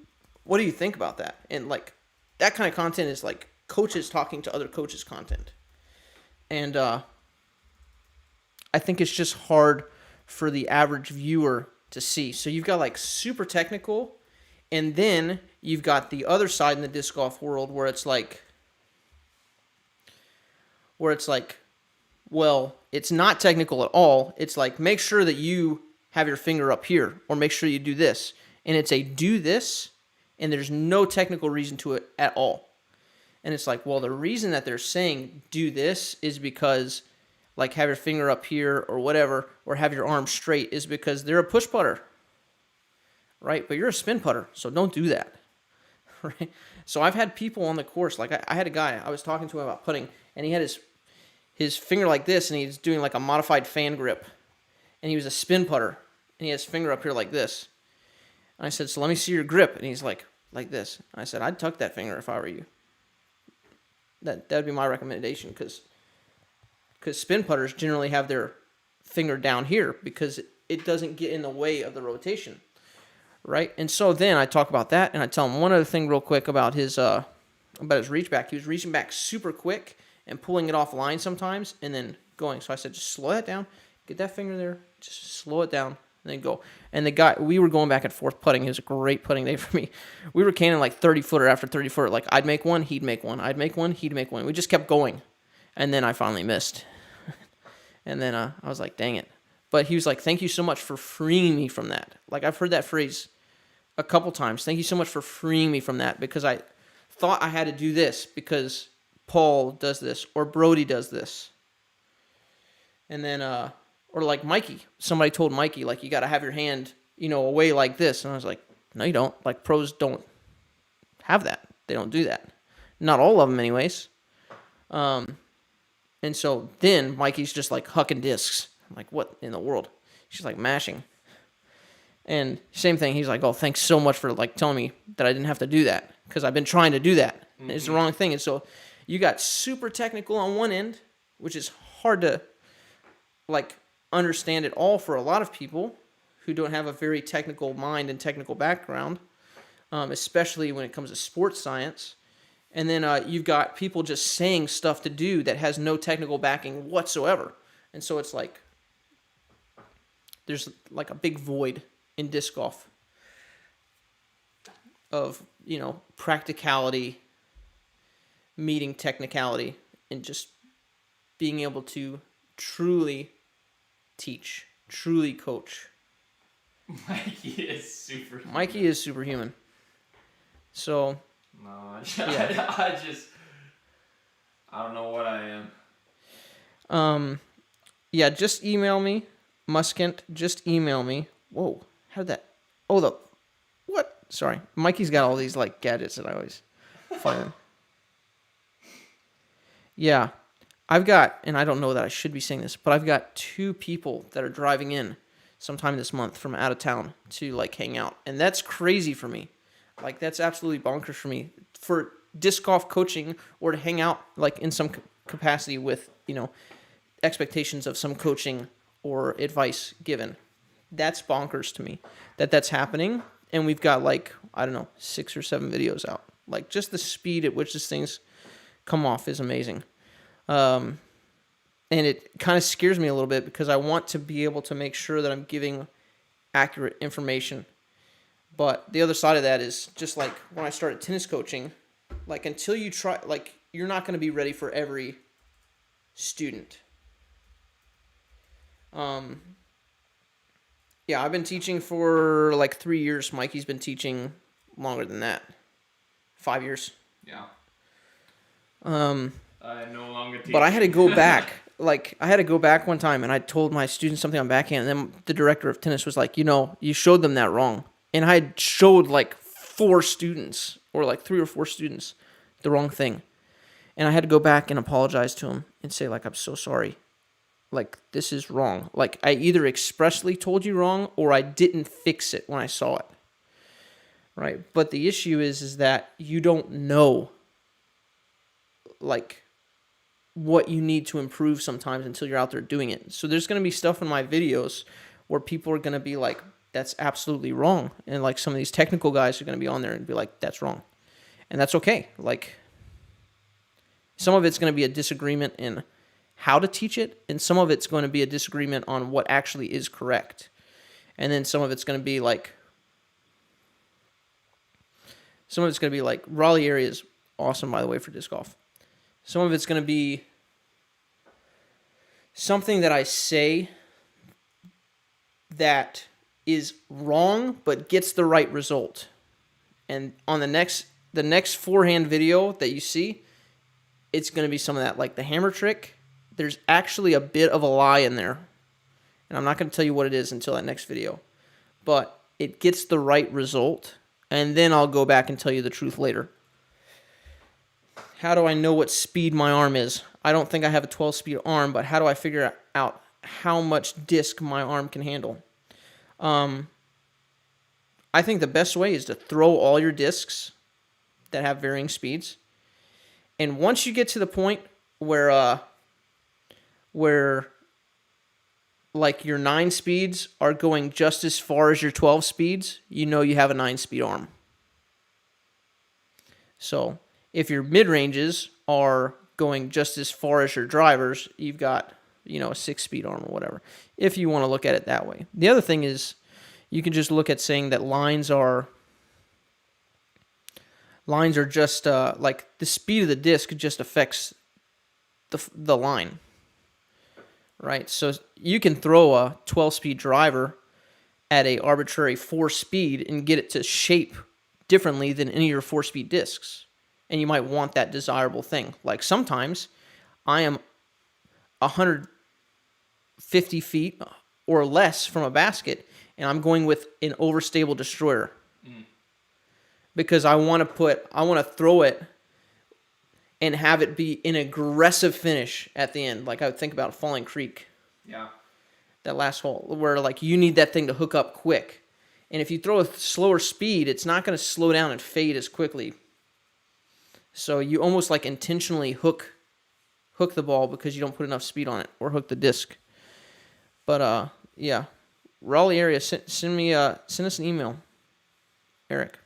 what do you think about that? And like, that kind of content is like coaches talking to other coaches content. And I think it's just hard for the average viewer to see. So you've got like super technical, and then you've got the other side in the disc golf world where it's like, well, it's not technical at all. It's like, make sure that you have your finger up here, or make sure you do this. And it's a do this, and there's no technical reason to it at all. And it's like, well, the reason that they're saying do this is because, like, have your finger up here or whatever, or have your arm straight, is because they're a push putter, right? But you're a spin putter, so don't do that, right? So I've had people on the course, like I had a guy, I was talking to him about putting, and he had his finger like this, and he's doing like a modified fan grip, and he was a spin putter, and he has his finger up here like this. And I said, so let me see your grip, and he's like this. And I said, I'd tuck that finger if I were you. That'd be my recommendation, because spin putters generally have their finger down here because it doesn't get in the way of the rotation, right? And so then I talk about that, and I tell him one other thing real quick about his reach back. He was reaching back super quick and pulling it off line sometimes, and then going. So I said, just slow that down, get that finger there, just slow it down, and then go. And the guy, we were going back and forth putting. It was a great putting day for me. We were canning like 30-footer after 30-footer. Like, I'd make one, he'd make one. I'd make one, he'd make one. We just kept going. And then I finally missed. And then I was like, dang it. But he was like, thank you so much for freeing me from that. Like, I've heard that phrase a couple times. Thank you so much for freeing me from that, because I thought I had to do this because Paul does this or Brody does this. And then, or like Mikey. Somebody told Mikey, like, you got to have your hand, away like this. And I was like, no, you don't. Like, pros don't have that. They don't do that. Not all of them anyways. And so then Mikey's just like hucking discs. I'm like, what in the world? She's like mashing. And same thing. He's like, oh, thanks so much for like telling me that I didn't have to do that, because I've been trying to do that. Mm-hmm. It's the wrong thing. And so you got super technical on one end, which is hard to like understand at all for a lot of people who don't have a very technical mind and technical background, especially when it comes to sports science. And then you've got people just saying stuff to do that has no technical backing whatsoever. And so it's like, there's like a big void in disc golf of, practicality meeting technicality, and just being able to truly teach, truly coach. Mikey is superhuman. Mikey is superhuman. So... No, yeah. I don't know what I am. Yeah, just email me, Muskent. Just email me. Whoa, how'd that? Oh, what? Sorry, Mikey's got all these like gadgets that I always find. Yeah, I've got, and I don't know that I should be saying this, but I've got 2 people that are driving in sometime this month from out of town to like hang out, and that's crazy for me. Like, that's absolutely bonkers for me, for disc golf coaching, or to hang out like in some capacity with, expectations of some coaching or advice given. That's bonkers to me that's happening. And we've got like, I don't know, 6 or 7 videos out. Like, just the speed at which these things come off is amazing. And it kind of scares me a little bit, because I want to be able to make sure that I'm giving accurate information. But the other side of that is just like when I started tennis coaching, like, until you try, like, you're not going to be ready for every student. Yeah, I've been teaching for like 3 years. Mikey's been teaching longer than that. 5 years. Yeah. I no longer teach. But I had to go back. Like, I had to go back one time, and I told my students something on backhand, and then the director of tennis was like, you showed them that wrong. And I had showed like 4 students, or like 3 or 4 students, the wrong thing. And I had to go back and apologize to him and say, like, I'm so sorry. Like, this is wrong. Like, I either expressly told you wrong, or I didn't fix it when I saw it. Right? But the issue is that you don't know, like, what you need to improve sometimes until you're out there doing it. So there's going to be stuff in my videos where people are going to be like, that's absolutely wrong. And like some of these technical guys are going to be on there and be like, that's wrong. And that's okay. Like some of it's going to be a disagreement in how to teach it, and some of it's going to be a disagreement on what actually is correct. And then some of it's going to be like Raleigh area is awesome, by the way, for disc golf. Some of it's going to be something that I say that is wrong but gets the right result. And on the next forehand video that you see, it's going to be some of that. Like the hammer trick, there's actually a bit of a lie in there. And I'm not going to tell you what it is until that next video. But it gets the right result, and then I'll go back and tell you the truth later. How do I know what speed my arm is? I don't think I have a 12-speed arm, but how do I figure out how much disc my arm can handle? I think the best way is to throw all your discs that have varying speeds. And once you get to the point where like your 9 speeds are going just as far as your 12 speeds, you know you have a 9-speed arm. So if your mid-ranges are going just as far as your drivers, you've got, a 6-speed arm or whatever, if you want to look at it that way. The other thing is you can just look at saying that lines are just like the speed of the disc just affects the line. Right, so you can throw a 12-speed driver at a arbitrary 4-speed and get it to shape differently than any of your 4-speed discs. And you might want that desirable thing. Like sometimes I am 150 feet or less from a basket, and I'm going with an overstable destroyer. Because I want to throw it and have it be an aggressive finish at the end. Like I would think about Falling Creek. Yeah. That last hole, where like you need that thing to hook up quick. And if you throw a slower speed, it's not going to slow down and fade as quickly. So you almost like intentionally hook the ball because you don't put enough speed on it, or hook the disc. But yeah, Raleigh area, send us an email, Eric.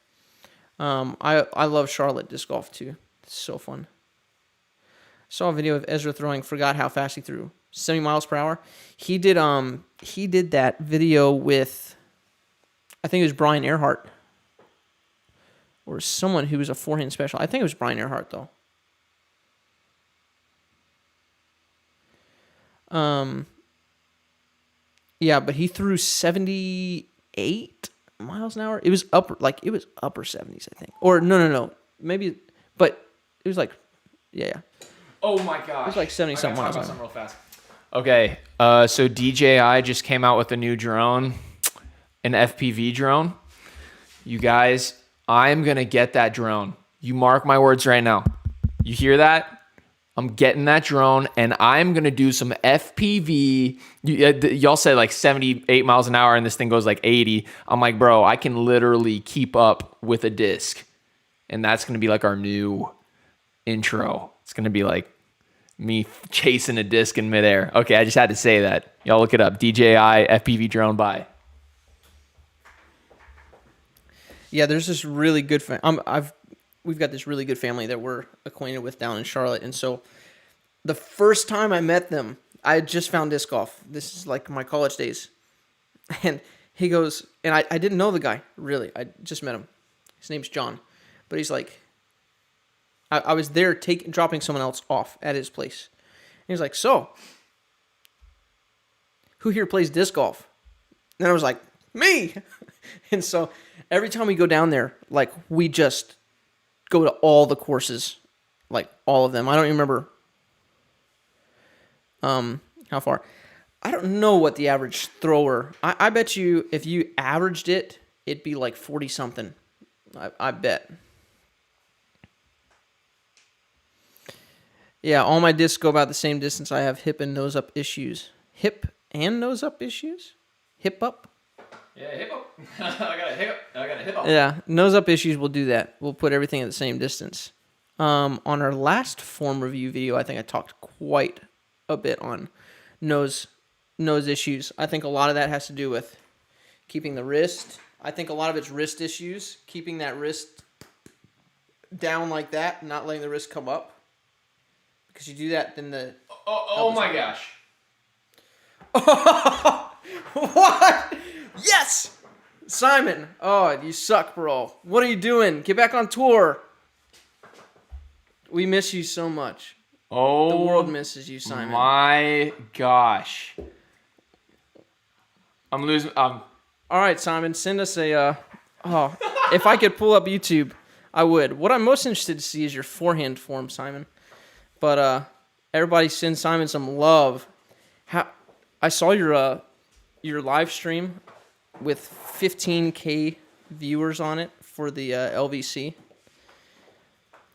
I love Charlotte disc golf too. It's so fun. Saw a video of Ezra throwing, forgot how fast he threw. 70 miles per hour. He did that video with, I think it was Brian Earhart. Or someone who was a forehand special. I think it was Brian Earhart though. Yeah, but he threw 78 miles an hour. It was upper 70s, I think. Or no. Maybe, but it was like, yeah. Oh my gosh. It was like 70 something miles an hour. Real fast. Okay, so DJI just came out with a new drone, an FPV drone. You guys, I'm going to get that drone. You mark my words right now. You hear that? I'm getting that drone, and I'm going to do some FPV. Y'all said like 78 miles an hour, and this thing goes like 80. I'm like, bro, I can literally keep up with a disc. And that's going to be like our new intro. It's going to be like me chasing a disc in midair. Okay, I just had to say that. Y'all look it up. DJI FPV drone buy. Yeah, there's this really good we've got this really good family that we're acquainted with down in Charlotte. And so the first time I met them, I had just found disc golf. This is like my college days. And he goes, and I didn't know the guy, really. I just met him. His name's John. But he's like, I was there dropping someone else off at his place. And he's like, so, who here plays disc golf? And I was like, me! And so every time we go down there, like, we just go to all the courses, like all of them. I don't even remember how far. I don't know what the average thrower. I bet you if you averaged it, it'd be like 40 something. I bet. Yeah, all my discs go about the same distance. I have hip and nose up issues. Hip and nose up issues? Hip up? Yeah, hip up. I got a hip up. Yeah, nose up issues will do that. We'll put everything at the same distance. On our last form review video, I think I talked quite a bit on nose issues. I think a lot of that has to do with keeping the wrist. I think a lot of it's wrist issues, keeping that wrist down like that, not letting the wrist come up. Because you do that, then the... Oh my gosh. What? Yes! Simon. Oh, you suck, bro. What are you doing? Get back on tour. We miss you so much. Oh, the world misses you, Simon. My gosh. I'm losing. All right, Simon, send us a... if I could pull up YouTube, I would. What I'm most interested to see is your forehand form, Simon. But everybody send Simon some love. I saw your live stream with 15K viewers on it for the LVC.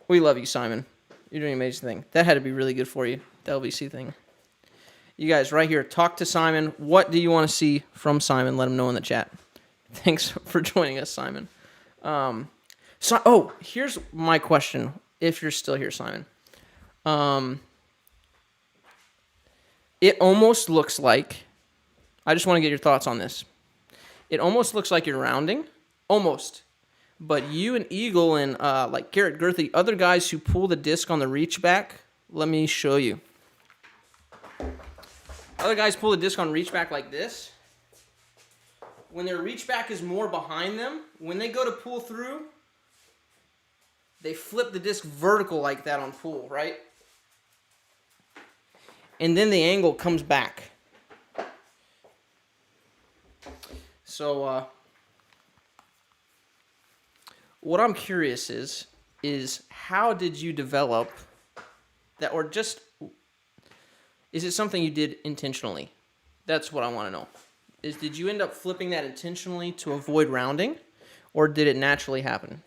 We love you, Simon. You're doing an amazing thing. That had to be really good for you, the LVC thing. You guys, right here, talk to Simon. What do you want to see from Simon? Let him know in the chat. Thanks for joining us, Simon. Here's my question, if you're still here, Simon. It almost looks like, I just want to get your thoughts on this. It almost looks like you're rounding, almost. But you and Eagle and like Garrett Gurthey, other guys who pull the disc on the reach back, let me show you. Other guys pull the disc on reach back like this. When their reach back is more behind them, when they go to pull through, they flip the disc vertical like that on pull, right? And then the angle comes back. So, what I'm curious is how did you develop that, or just, is it something you did intentionally? That's what I want to know. Did you end up flipping that intentionally to avoid rounding, or did it naturally happen?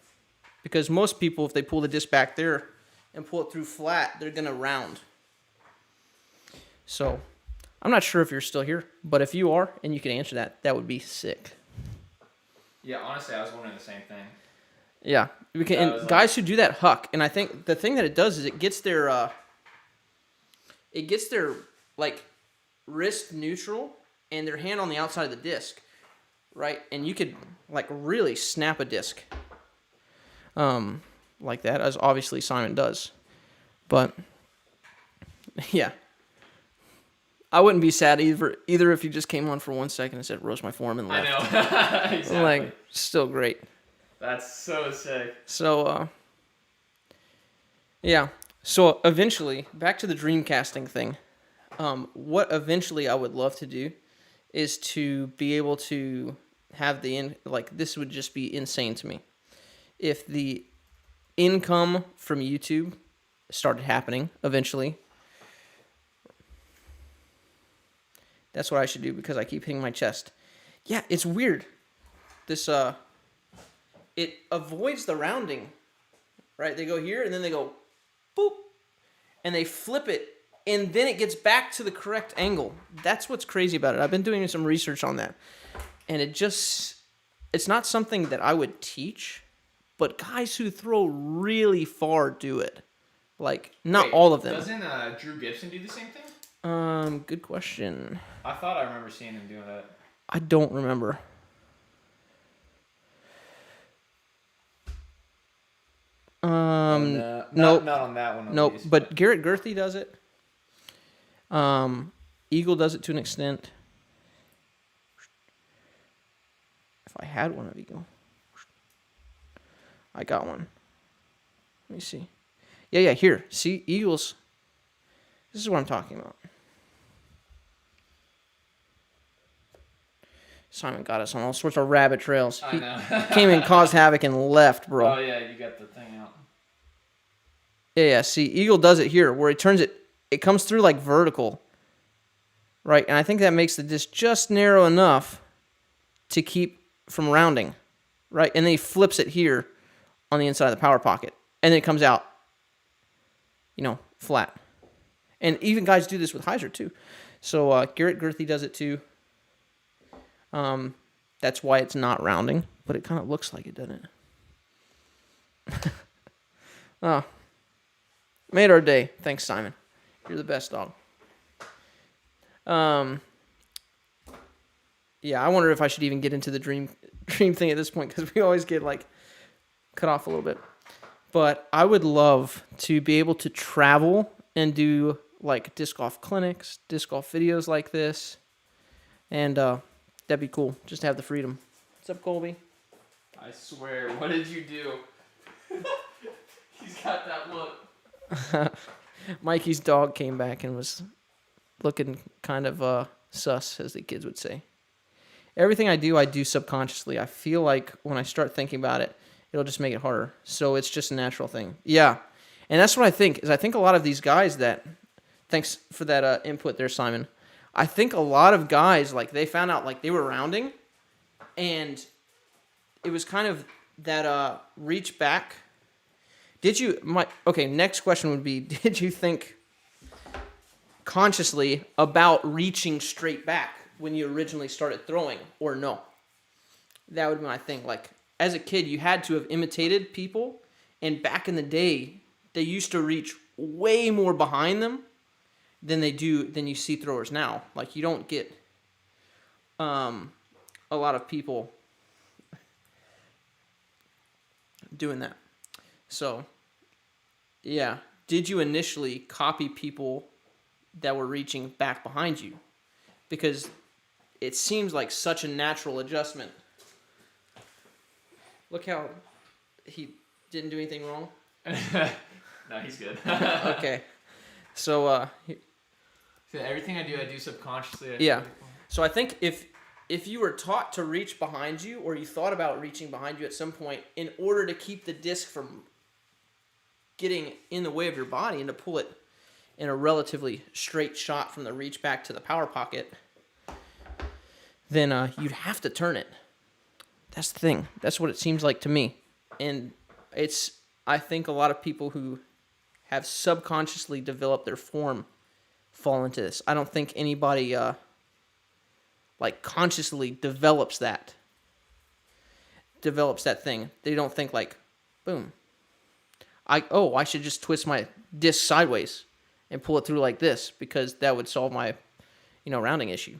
Because most people, if they pull the disc back there and pull it through flat, they're going to round. So, I'm not sure if you're still here, but if you are and you can answer that, that would be sick. Yeah, honestly, I was wondering the same thing. Yeah, and guys who do that huck, and I think the thing that it does is it gets their like wrist neutral and their hand on the outside of the disc, right? And you could like really snap a disc, like that, as obviously Simon does. But yeah, I wouldn't be sad either if you just came on for 1 second and said roast my form and left. I know. Exactly. Like, still great. That's so sick. So, yeah. So, eventually, back to the dreamcasting thing. What eventually I would love to do is to be able to have this would just be insane to me. If the income from YouTube started happening eventually, that's what I should do because I keep hitting my chest. Yeah, it's weird. This, it avoids the rounding, right? They go here and then they go boop, and they flip it, and then it gets back to the correct angle. That's what's crazy about it. I've been doing some research on that, and it's not something that I would teach, but guys who throw really far do it. Like, not all of them. Doesn't Drew Gibson do the same thing? Good question. I thought I remember seeing him doing that. I don't remember. Nope. Not on that one. Nope. Least, but Garrett Gurthey does it. Eagle does it to an extent. If I had one of Eagle, I got one. Let me see. Yeah. Here, see, Eagles. This is what I'm talking about. Simon got us on all sorts of rabbit trails. I know. He came and caused havoc and left, bro. Oh yeah, you got the thing out. Yeah. See, Eagle does it here, where it turns it. It comes through like vertical, right? And I think that makes the disc just narrow enough to keep from rounding, right? And then he flips it here on the inside of the power pocket, and then it comes out, flat. And even guys do this with hyzer too. So Garrett Gurthey does it too. That's why it's not rounding, but it kind of looks like it, doesn't it? Oh, Made our day. Thanks, Simon. You're the best dog. Yeah, I wonder if I should even get into the dream thing at this point because we always get like cut off a little bit. But I would love to be able to travel and do like disc golf clinics, disc golf videos like this, and that'd be cool. Just to have the freedom. What's up, Colby? I swear, what did you do? He's got that look. Mikey's dog came back and was looking kind of sus, as the kids would say. Everything I do subconsciously. I feel like when I start thinking about it, it'll just make it harder. So it's just a natural thing. Yeah. And that's what I think, is I think a lot of these guys that, thanks for that input there, Simon. I think a lot of guys, like, they found out, like, they were rounding, and it was kind of that reach back. Okay, next question would be, did you think consciously about reaching straight back when you originally started throwing, or no? That would be my thing. Like, as a kid, you had to have imitated people, and back in the day, they used to reach way more behind them than you see throwers now. Like, you don't get a lot of people doing that. So, yeah. Did you initially copy people that were reaching back behind you? Because it seems like such a natural adjustment. Look how he didn't do anything wrong. No, he's good. Okay. So, So everything I do subconsciously. Yeah. So I think if you were taught to reach behind you, or you thought about reaching behind you at some point, in order to keep the disc from getting in the way of your body and to pull it in a relatively straight shot from the reach back to the power pocket, then you'd have to turn it. That's the thing. That's what it seems like to me. And I think a lot of people who have subconsciously developed their form fall into this. I don't think anybody consciously develops that thing. They don't think like, boom, I should just twist my disc sideways and pull it through like this because that would solve my rounding issue.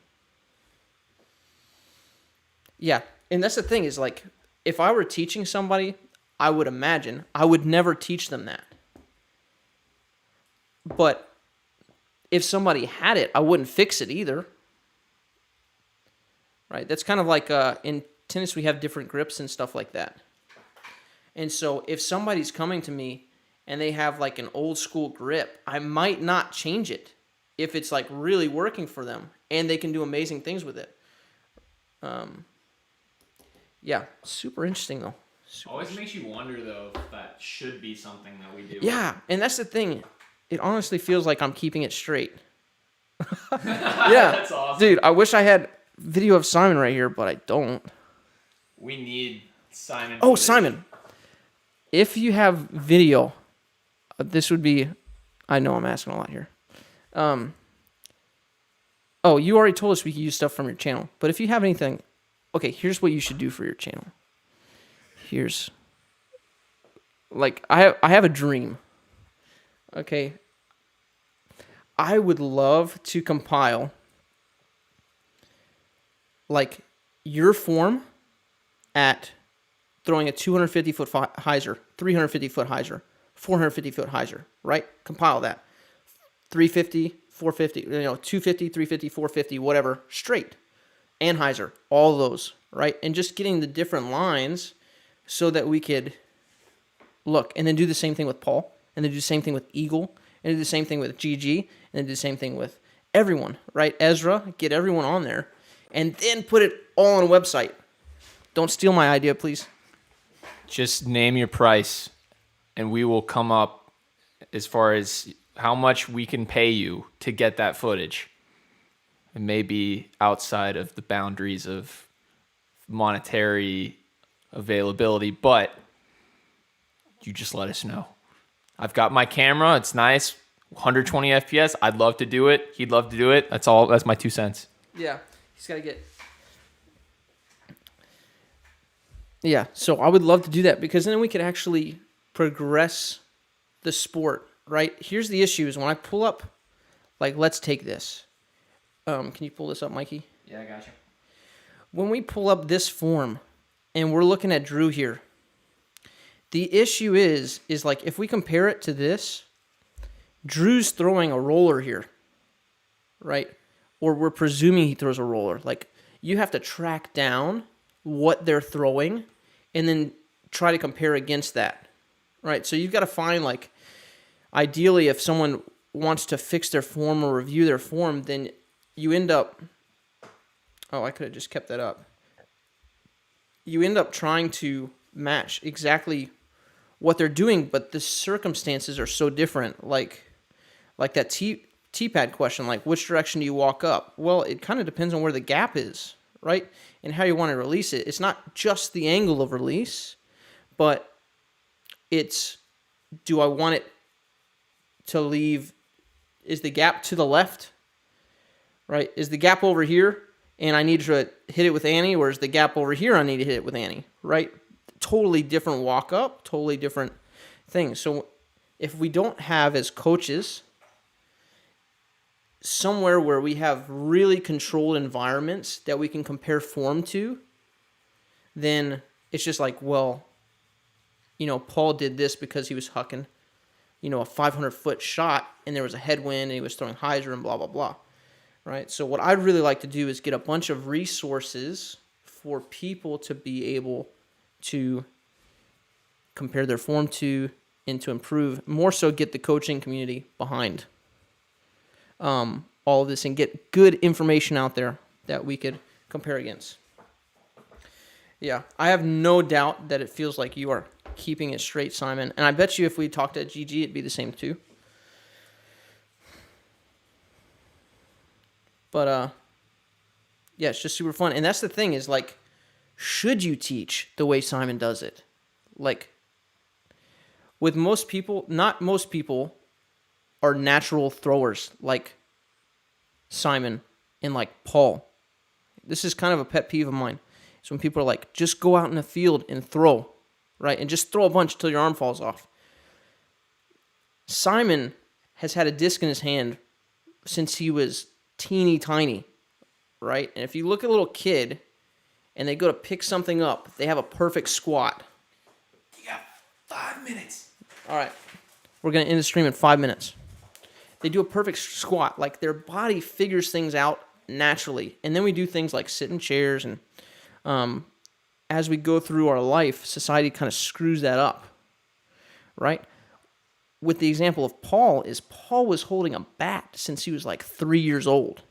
Yeah, and that's the thing is, like, if I were teaching somebody, I would imagine I would never teach them that. But if somebody had it, I wouldn't fix it either. Right? That's kind of like in tennis, we have different grips and stuff like that. And so if somebody's coming to me and they have like an old school grip, I might not change it if it's like really working for them and they can do amazing things with it. Yeah, super interesting though. Always makes you wonder though if that should be something that we do. Yeah, and that's the thing. It honestly feels like I'm keeping it straight. Yeah, That's awesome. Dude, I wish I had video of Simon right here, but I don't. We need Simon. Oh, Simon. If you have video, this would be... I know I'm asking a lot here. Oh, you already told us we could use stuff from your channel. But if you have anything... Okay, here's what you should do for your channel. Here's... Like, I have a dream. Okay. I would love to compile like your form at throwing a 250-foot hyzer, 350-foot hyzer, 450-foot hyzer, right? Compile that. 350, 450, 250, 350, 450, whatever, straight. And hyzer, all those, right? And just getting the different lines so that we could look. And then do the same thing with Paul. And then do the same thing with Eagle. And do the same thing with GG. And then do the same thing with everyone, right? Ezra, get everyone on there. And then put it all on a website. Don't steal my idea, please. Just name your price, and we will come up as far as how much we can pay you to get that footage. It may be outside of the boundaries of monetary availability, but you just let us know. I've got my camera. It's nice. 120 FPS. I'd love to do it. He'd love to do it. That's all. That's my 2 cents. Yeah. He's got to get... Yeah, so I would love to do that because then we could actually progress the sport right? Here's the issue is when I pull up, like, let's take this. Can you pull this up, Mikey? Yeah, I got you. When we pull up this form and we're looking at Drew here, the issue is like if we compare it to this, Drew's throwing a roller here, right? Or we're presuming he throws a roller. Like, you have to track down what they're throwing and then try to compare against that, right? So you've got to find, like, ideally, if someone wants to fix their form or review their form, then you end up... Oh, I could have just kept that up. You end up trying to match exactly what they're doing, but the circumstances are so different. Like that T-pad question, like, which direction do you walk up? Well, it kind of depends on where the gap is, right? And how you want to release it. It's not just the angle of release, but it's, do I want it to leave, is the gap to the left, right? Is the gap over here and I need to hit it with Annie, or is the gap over here I need to hit it with Annie, right? Totally different walk up, totally different things. So if we don't have, as coaches, somewhere where we have really controlled environments that we can compare form to, then it's just like, well, Paul did this because he was hucking, a 500-foot shot and there was a headwind and he was throwing hyzer and blah, blah, blah, right? So what I'd really like to do is get a bunch of resources for people to be able to compare their form to and to improve, more so get the coaching community behind all of this and get good information out there that we could compare against. Yeah, I have no doubt that it feels like you are keeping it straight, Simon. And I bet you if we talked at GG, it'd be the same too. But, yeah, it's just super fun. And that's the thing is, like, should you teach the way Simon does it? Like, with most people, not most people are natural throwers like Simon and like Paul. This is kind of a pet peeve of mine. It's when people are like, just go out in the field and throw, right? And just throw a bunch until your arm falls off. Simon has had a disc in his hand since he was teeny tiny, right? And if you look at a little kid and they go to pick something up, they have a perfect squat. You got 5 minutes. All right. We're going to end the stream in 5 minutes. They do a perfect squat. Like, their body figures things out naturally. And then we do things like sit in chairs. And as we go through our life, society kind of screws that up, right? With the example of Paul was holding a bat since he was like 3 years old.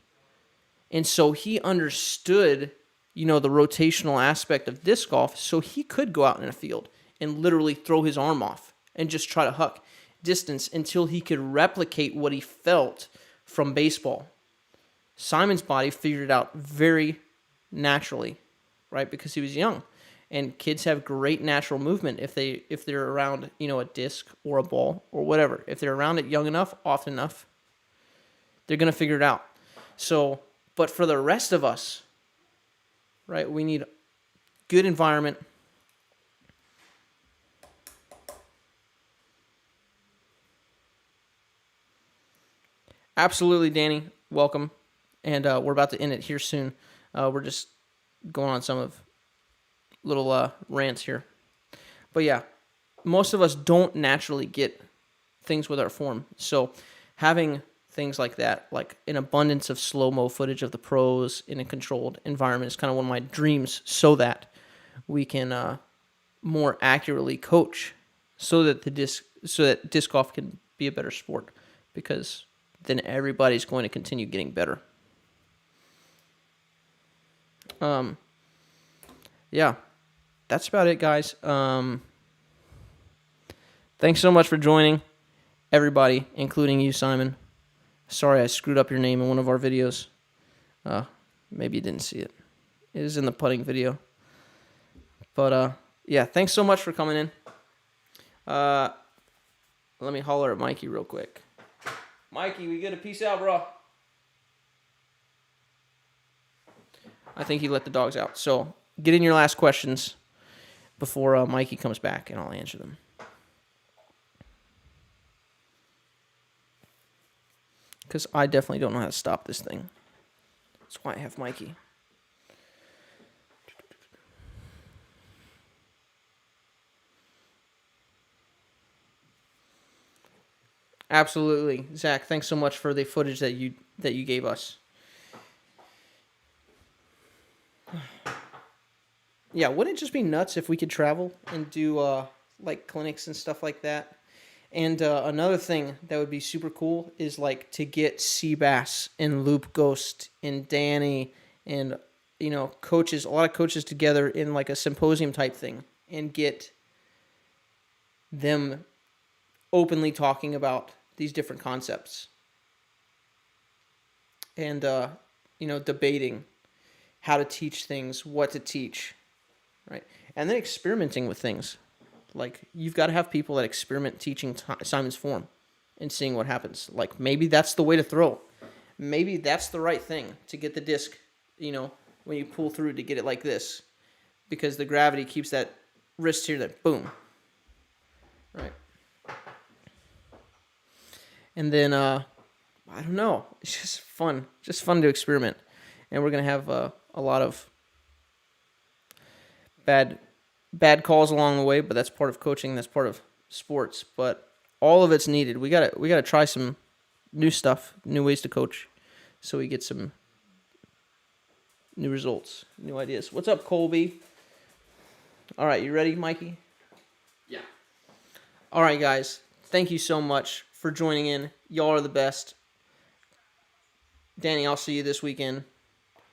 And so he understood, the rotational aspect of disc golf, so he could go out in a field and literally throw his arm off and just try to huck distance until he could replicate what he felt from baseball. Simon's body figured it out very naturally, right? Because he was young. And kids have great natural movement if they're around, a disc or a ball or whatever. If they're around it young enough, often enough, they're going to figure it out. So, but for the rest of us, right, we need good environment. Absolutely, Danny. Welcome. And we're about to end it here soon. We're just going on some of little rants here. But yeah, most of us don't naturally get things with our form. So having things like that, like an abundance of slow-mo footage of the pros in a controlled environment is kind of one of my dreams, so that we can more accurately coach so that disc golf can be a better sport, because then everybody's going to continue getting better. Yeah, that's about it, guys. Thanks so much for joining, everybody, including you, Simon. Sorry I screwed up your name in one of our videos. Maybe you didn't see it. It is in the putting video. But, yeah, thanks so much for coming in. Let me holler at Mikey real quick. Mikey, we good? Peace out, bro. I think he let the dogs out. So get in your last questions before Mikey comes back, and I'll answer them. because I definitely don't know how to stop this thing. That's why I have Mikey. Absolutely, Zach. Thanks so much for the footage that you gave us. Yeah, wouldn't it just be nuts if we could travel and do like clinics and stuff like that? And another thing that would be super cool is like to get Seabass and Loop Ghost and Danny and coaches, a lot of coaches together in like a symposium type thing and get them openly talking about these different concepts and debating how to teach things, what to teach, right? And then experimenting with things. Like, you've got to have people that experiment teaching Simon's form and seeing what happens. Like, maybe that's the way to throw. Maybe that's the right thing to get the disc, when you pull through to get it like this. Because the gravity keeps that wrist here, that boom. Right. And then, I don't know. It's just fun. Just fun to experiment. And we're going to have a lot of bad calls along the way, but that's part of coaching, that's part of sports, but all of it's needed. We got to try some new stuff, new ways to coach so we get some new results, new ideas. What's up, Colby? All right, you ready, Mikey? Yeah. All right, guys. Thank you so much for joining in. Y'all are the best. Danny, I'll see you this weekend.